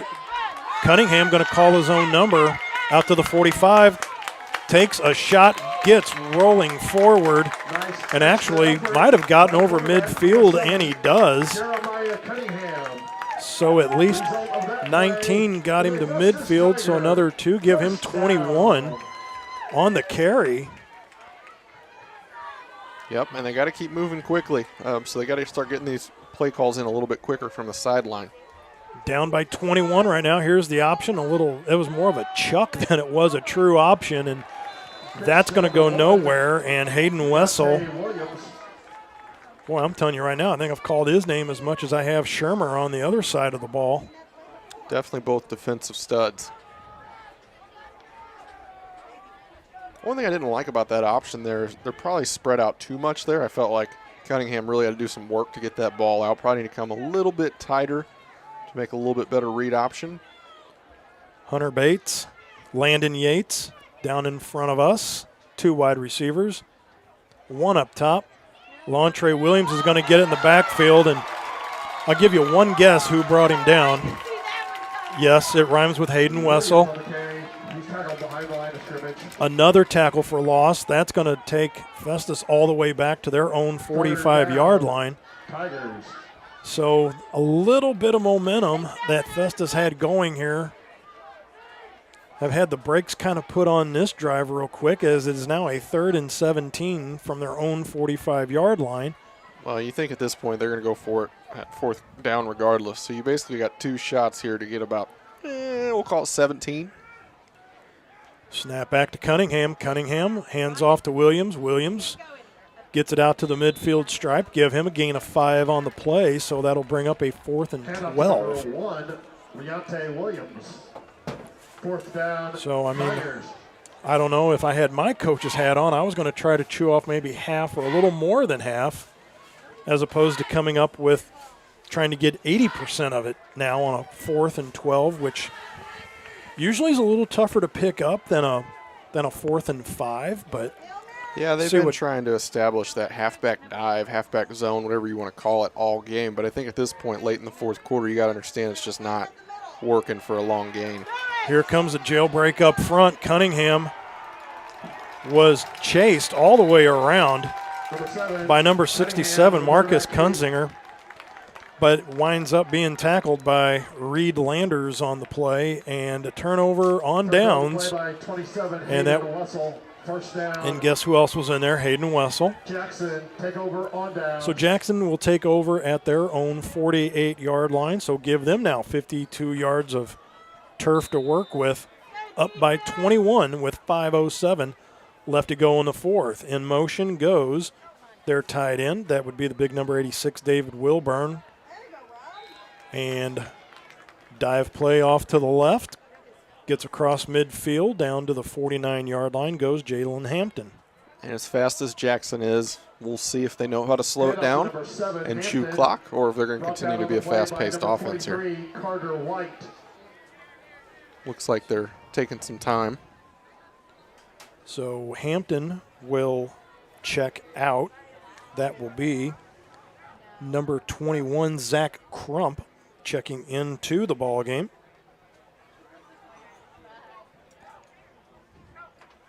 Cunningham going to call his own number. Out to the 45, takes a shot, gets rolling forward, and actually might have gotten over midfield, and he does. So at least 19 got him to midfield, so another 2 give him 21 on the carry. Yep, and they got to keep moving quickly, so they got to start getting these play calls in a little bit quicker from the sideline. Down by 21 right now. Here's the option. It was more of a chuck than it was a true option, and that's going to go nowhere. And Hayden Wessel, boy, I'm telling you right now, I think I've called his name as much as I have Shermer on the other side of the ball. Definitely both defensive studs. One thing I didn't like about that option there is they're probably spread out too much there. I felt like Cunningham really had to do some work to get that ball out. Probably need to come a little bit tighter to make a little bit better read option. Hunter Bates, Landon Yates down in front of us. 2 wide receivers, 1 up top. Lontre Williams is going to get it in the backfield, and I'll give you one guess who brought him down. Yes, it rhymes with Hayden Wessel. Another tackle for loss. That's going to take Festus all the way back to their own 45-yard line. So a little bit of momentum that Festus had going here. Have had the brakes kind of put on this drive real quick, as it is now a 3rd and 17 from their own 45-yard line. Well, you think at this point they're going to go for it at 4th down regardless. So you basically got 2 shots here to get about, we'll call it 17. Snap back to Cunningham. Cunningham hands off to Williams. Williams gets it out to the midfield stripe. Give him a gain of 5 on the play, so that'll bring up a 4th and 12. Williams. 4th down. So, I mean, I don't know. If I had my coach's hat on, I was going to try to chew off maybe half or a little more than half, as opposed to coming up with trying to get 80% of it now on a 4th and 12, which usually is a little tougher to pick up than a 4th and 5, but yeah, they've been trying to establish that halfback dive, halfback zone, whatever you want to call it, all game. But I think at this point, late in the 4th quarter, you got to understand it's just not working for a long gain. Here comes a jailbreak up front. Cunningham was chased all the way around by number 67, Marcus Kunzinger, but winds up being tackled by Reed Landers on the play, and a turnover on downs. And and guess who else was in there? Hayden Wessel. Jackson take over on down. So Jackson will take over at their own 48-yard line, so give them now 52 yards of turf to work with, up by 21 with 5:07 left to go in the 4th. In motion goes their tight end. That would be the big number 86, David Wilburn. And dive play off to the left. Gets across midfield down to the 49-yard line goes Jalen Hampton. And as fast as Jackson is, we'll see if they know how to slow it down and chew clock, or if they're going to continue to be a fast-paced offense here. Looks like they're taking some time. So Hampton will check out. That will be number 21, Zach Crump, checking into the ball game.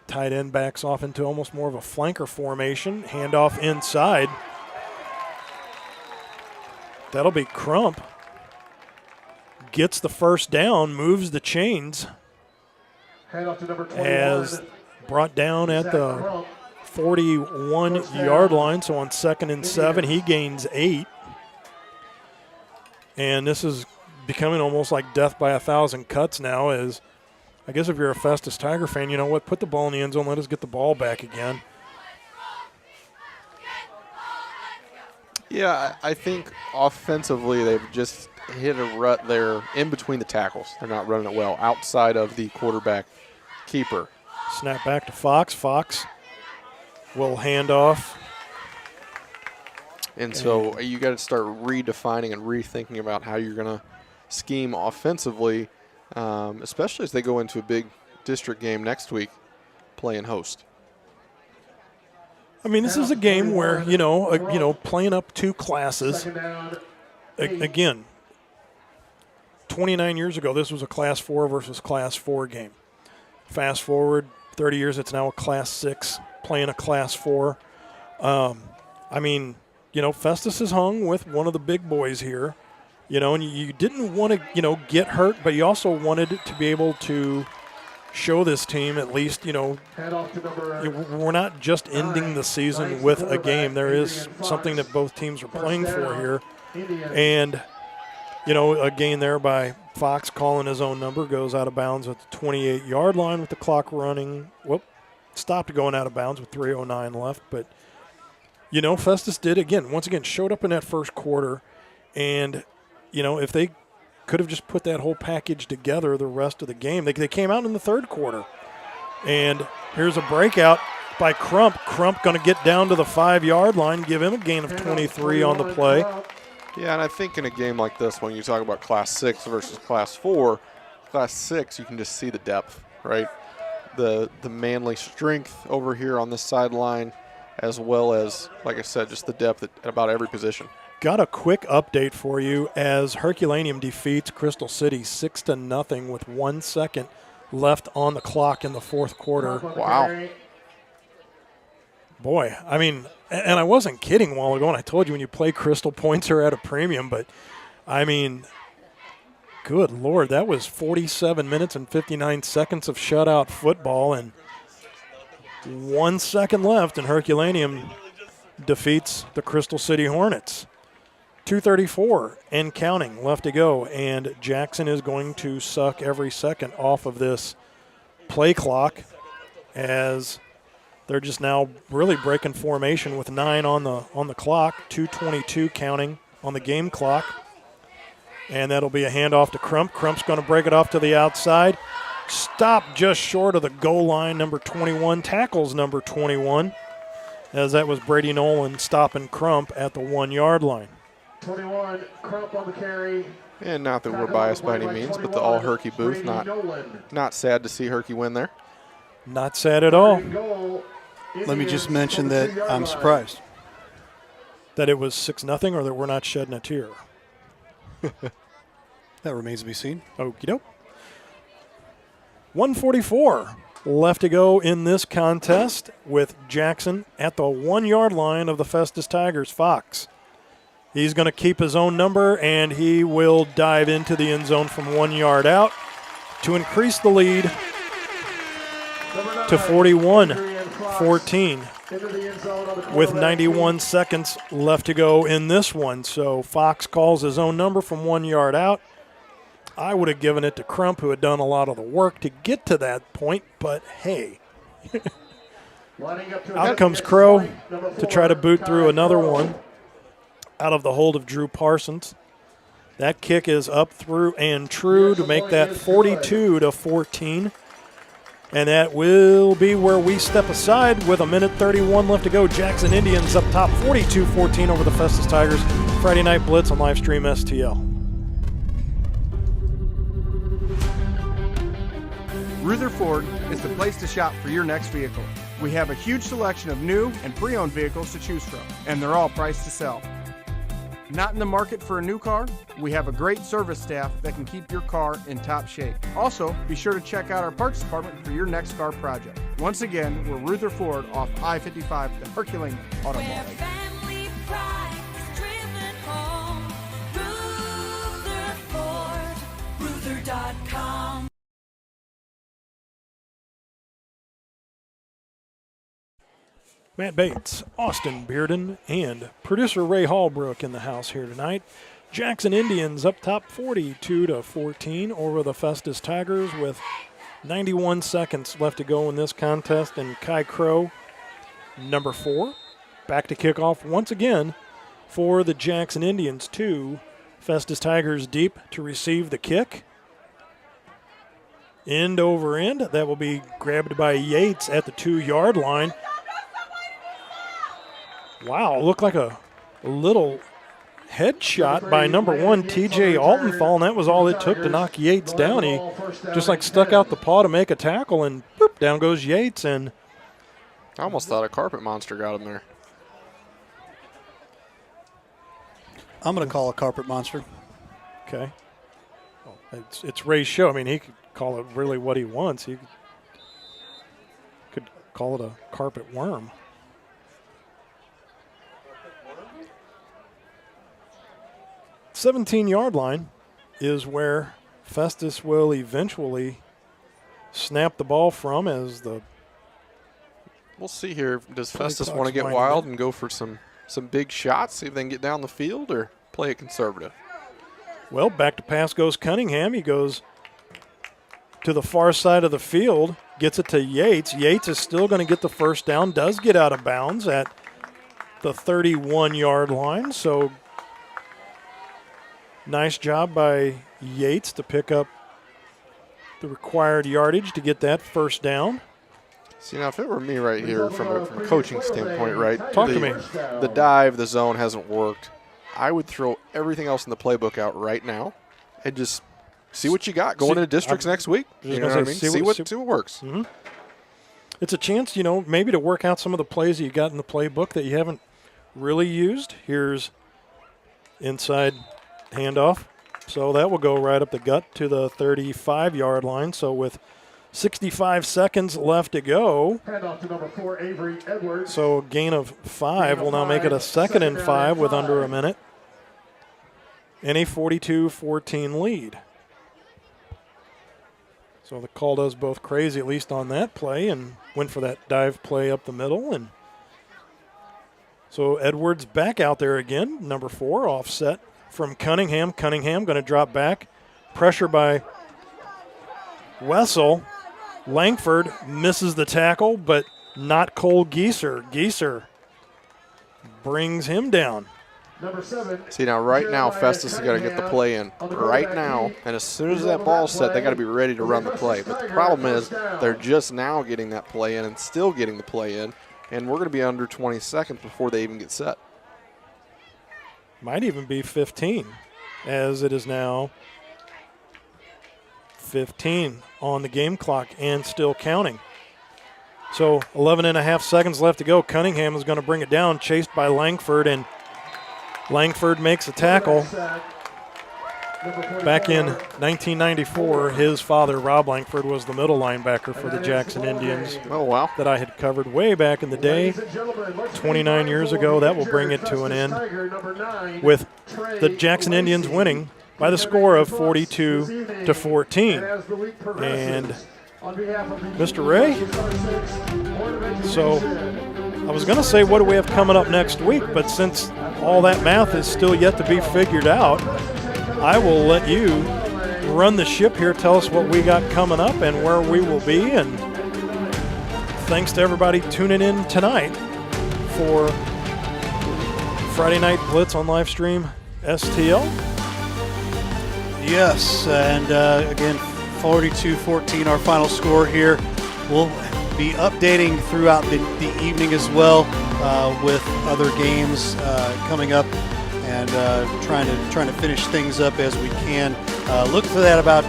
Tight end backs off into almost more of a flanker formation. Handoff inside. That'll be Crump. Gets the 1st down, moves the chains. Handoff to number 21. As brought down at the 41-yard line, so on 2nd and 7, he gains 8. And this is becoming almost like death by 1,000 cuts now, as I guess if you're a Festus Tiger fan, you know what? Put the ball in the end zone. Let us get the ball back again. Yeah, I think offensively they've just hit a rut there in between the tackles. They're not running it well outside of the quarterback keeper. Snap back to Fox. Fox will hand off. And so you got to start redefining and rethinking about how you're going to scheme offensively, especially as they go into a big district game next week playing host. I mean, this is a game where, playing up 2 classes. Again, 29 years ago, this was a Class 4 versus Class 4 game. Fast forward 30 years, it's now a Class 6 playing a Class 4. I mean, Festus is hung with one of the big boys here. And you didn't want to, get hurt, but you also wanted to be able to show this team at least, we're not just ending the season with a game. There is something that both teams are playing for here. And A gain there by Fox calling his own number, goes out of bounds at the 28-yard line with the clock running. Stopped going out of bounds with 3:09 left. But, Festus did, once again, showed up in that first quarter. And, if they could have just put that whole package together the rest of the game, they came out in the third quarter. And here's a breakout by Crump. Crump going to get down to the 5-yard line, give him a gain of 23 on the play. Yeah, and I think in a game like this, when you talk about Class 6 versus Class 4, Class 6, you can just see the depth, right? The manly strength over here on this sideline, as well as, like I said, just the depth at about every position. Got a quick update for you as Herculaneum defeats Crystal City 6-0 with 1 second left on the clock in the fourth quarter. Wow. Boy, I mean, and I wasn't kidding a while ago, and I told you when you play Crystal, points are at a premium, but, I mean, good Lord, that was 47 minutes and 59 seconds of shutout football, and 1 second left, and Herculaneum defeats the Crystal City Hornets. 2:34 and counting left to go, and Jackson is going to suck every second off of this play clock as they're just now really breaking formation with 9 on the clock, 2:22 counting on the game clock. And that'll be a handoff to Crump. Crump's going to break it off to the outside. Stopped just short of the goal line, number 21, tackles number 21, as that was Brady Nolan stopping Crump at the 1-yard line. 21, Crump on the carry. And not that we're biased by any means, but the all Herky booth, not sad to see Herky win there. Not sad at all. Let me just mention that I'm surprised. That it was 6-0 or that we're not shedding a tear? That remains to be seen. Okie doke. 1:44 left to go in this contest with Jackson at the 1-yard line of the Festus Tigers. Fox. He's going to keep his own number, and he will dive into the end zone from 1 yard out to increase the lead to 41-14 with 91 seconds left to go in this one. So Fox calls his own number from 1 yard out. I would have given it to Crump, who had done a lot of the work to get to that point, but hey. Out comes Crow to try to boot through another one out of the hold of Drew Parsons. That kick is up through and true to make that 42-14. And that will be where we step aside with 1:31 left to go. Jackson Indians up top 42-14 over the Festus Tigers. Friday Night Blitz on Livestream STL. Rutherford is the place to shop for your next vehicle. We have a huge selection of new and pre-owned vehicles to choose from, and they're all priced to sell. Not in the market for a new car? We have a great service staff that can keep your car in top shape. Also, be sure to check out our parts department for your next car project. Once again, we're Rutherford off I-55, the Herculaneum Auto Mall. Family pride is driven home. Rutherford, Ruther.com. Matt Bates, Austin Bearden, and producer Ray Hallbrook in the house here tonight. Jackson Indians up top 42-14 over the Festus Tigers with 91 seconds left to go in this contest. And Kai Crow, number 4, back to kick off once again for the Jackson Indians. 2 Festus Tigers deep to receive the kick. End over end. That will be grabbed by Yates at the 2-yard line. Wow, looked like a little headshot by number 1, TJ Altenthal, and that was all it took to knock Yates down. He just like stuck out the paw to make a tackle, and boop, down goes Yates. And I almost thought a carpet monster got him there. I'm going to call a carpet monster. Okay. Well, it's Ray's show. I mean, he could call it really what he wants. He could call it a carpet worm. 17-yard line is where Festus will eventually snap the ball from as the... We'll see here. Does Festus want to get wild and go for some big shots, see if they can get down the field, or play it conservative? Well, back to pass goes Cunningham. He goes to the far side of the field, gets it to Yates. Yates is still going to get the first down, does get out of bounds at the 31-yard line. So nice job by Yates to pick up the required yardage to get that first down. See, now if it were me right here from a coaching standpoint, right? Talk to me. The dive, the zone hasn't worked. I would throw everything else in the playbook out right now and just see what you got going into districts next week. You know what I mean? See what works. Mm-hmm. It's a chance, maybe to work out some of the plays that you got in the playbook that you haven't really used. Here's inside handoff. So that will go right up the gut to the 35-yard line. So with 65 seconds left to go. Handoff to number 4, Avery Edwards. So a gain of 5 will now make it a 2nd and 5 with under a minute. And a 42-14 lead. So the call does both crazy, at least on that play, and went for that dive play up the middle. And so Edwards back out there again, number 4, offset from Cunningham. Cunningham going to drop back. Pressure by Wessel. Langford misses the tackle, but not Cole Gieser. Gieser brings him down. Number 7. See, now right now, Festus has got to get the play in right now, and as soon as that ball's set, they got to be ready to run the play. But the problem is they're just now getting that play in and still getting the play in, and we're going to be under 20 seconds before they even get set. Might even be 15, as it is now 15 on the game clock and still counting. So 11 and a half seconds left to go. Cunningham is going to bring it down, chased by Langford, and Langford makes a tackle. Back in 1994, his father, Rob Langford, was the middle linebacker for the Jackson Indians. Oh, wow. That I had covered way back in the day, 29 years ago. That will bring it to an end with the Jackson Indians winning by the score of 42-14. And Mr. Ray, so I was going to say, what do we have coming up next week? But since all that math is still yet to be figured out, I will let you run the ship here. Tell us what we got coming up and where we will be. And thanks to everybody tuning in tonight for Friday Night Blitz on live stream STL. Yes, and again, 42-14, our final score here. We'll be updating throughout the evening as well with other games coming up, and trying to finish things up as we can. Look for that about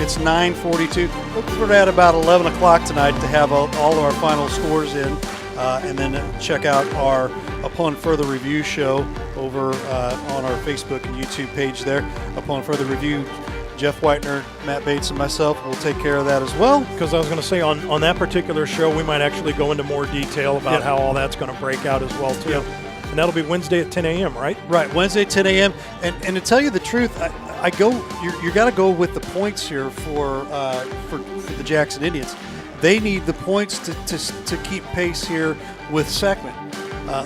it's 9:42. Look for that about 11 o'clock tonight to have all of our final scores in, and then check out our Upon Further Review show over on our Facebook and YouTube page there. Upon Further Review, Jeff Whitener, Matt Bates, and myself will take care of that as well. Because I was going to say, on that particular show, we might actually go into more detail about how all that's going to break out as well, too. And that'll be Wednesday at 10 a.m., right? Right, Wednesday at 10 a.m. And to tell you the truth, you got to go with the points here for the Jackson Indians. They need the points to keep pace here with Seckman.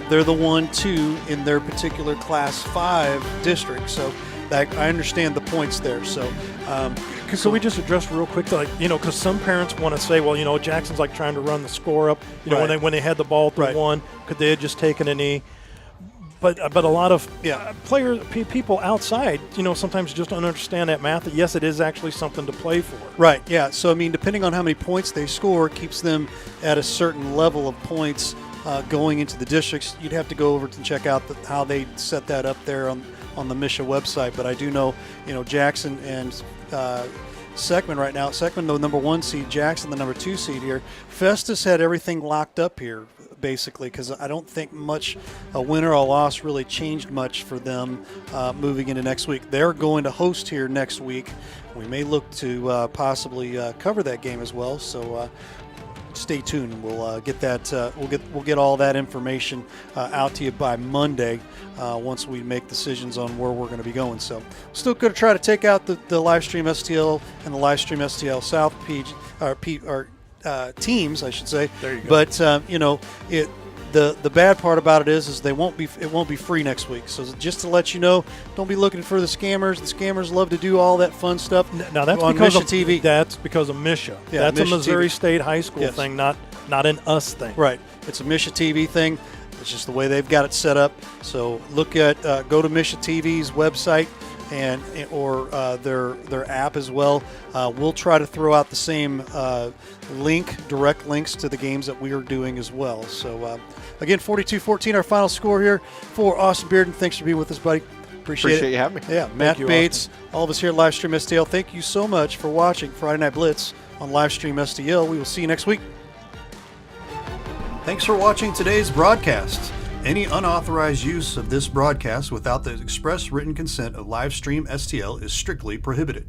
They're the 1-2 in their particular Class 5 district, so I understand the points there. So, so we just addressed real quick, because some parents want to say, well, Jackson's like trying to run the score up. When they had the ball at the 1, could they have just taken a knee? But a lot of players, people outside, sometimes just don't understand that math. That yes, it is actually something to play for. Right. Yeah. So I mean, depending on how many points they score, keeps them at a certain level of points going into the districts. You'd have to go over to check out how they set that up there on the Misha website. But I do know, Jackson and Seckman right now. Seckman, the number 1 seed, Jackson, the number 2 seed here. Festus had everything locked up here, basically, because I don't think much a win or a loss really changed much for them moving into next week. They're going to host here next week. We may look to possibly cover that game as well. So stay tuned. We'll get that. We'll get all that information out to you by Monday once we make decisions on where we're going to be going. So still going to try to take out the Livestream STL and the Livestream STL South teams, I should say. There you go. But The bad part about it is it won't be free next week. So just to let you know, don't be looking for the scammers. The scammers love to do all that fun stuff. Now that's on because Misha of TV. That's because of Misha. Yeah, that's Misha a Missouri TV. State High School thing, not an us thing. Right. It's a Misha TV thing. It's just the way they've got it set up. So look at go to Misha TV's website or their app as well. We'll try to throw out the same direct links to the games that we are doing as well. So again, 42-14 our final score here for Austin Bearden. Thanks for being with us, buddy. Appreciate you having me. Yeah, Matt Bates, all of us here at Livestream STL. Thank you so much for watching Friday Night Blitz on Livestream STL. We will see you next week. Thanks for watching today's broadcast. Any unauthorized use of this broadcast without the express written consent of Livestream STL is strictly prohibited.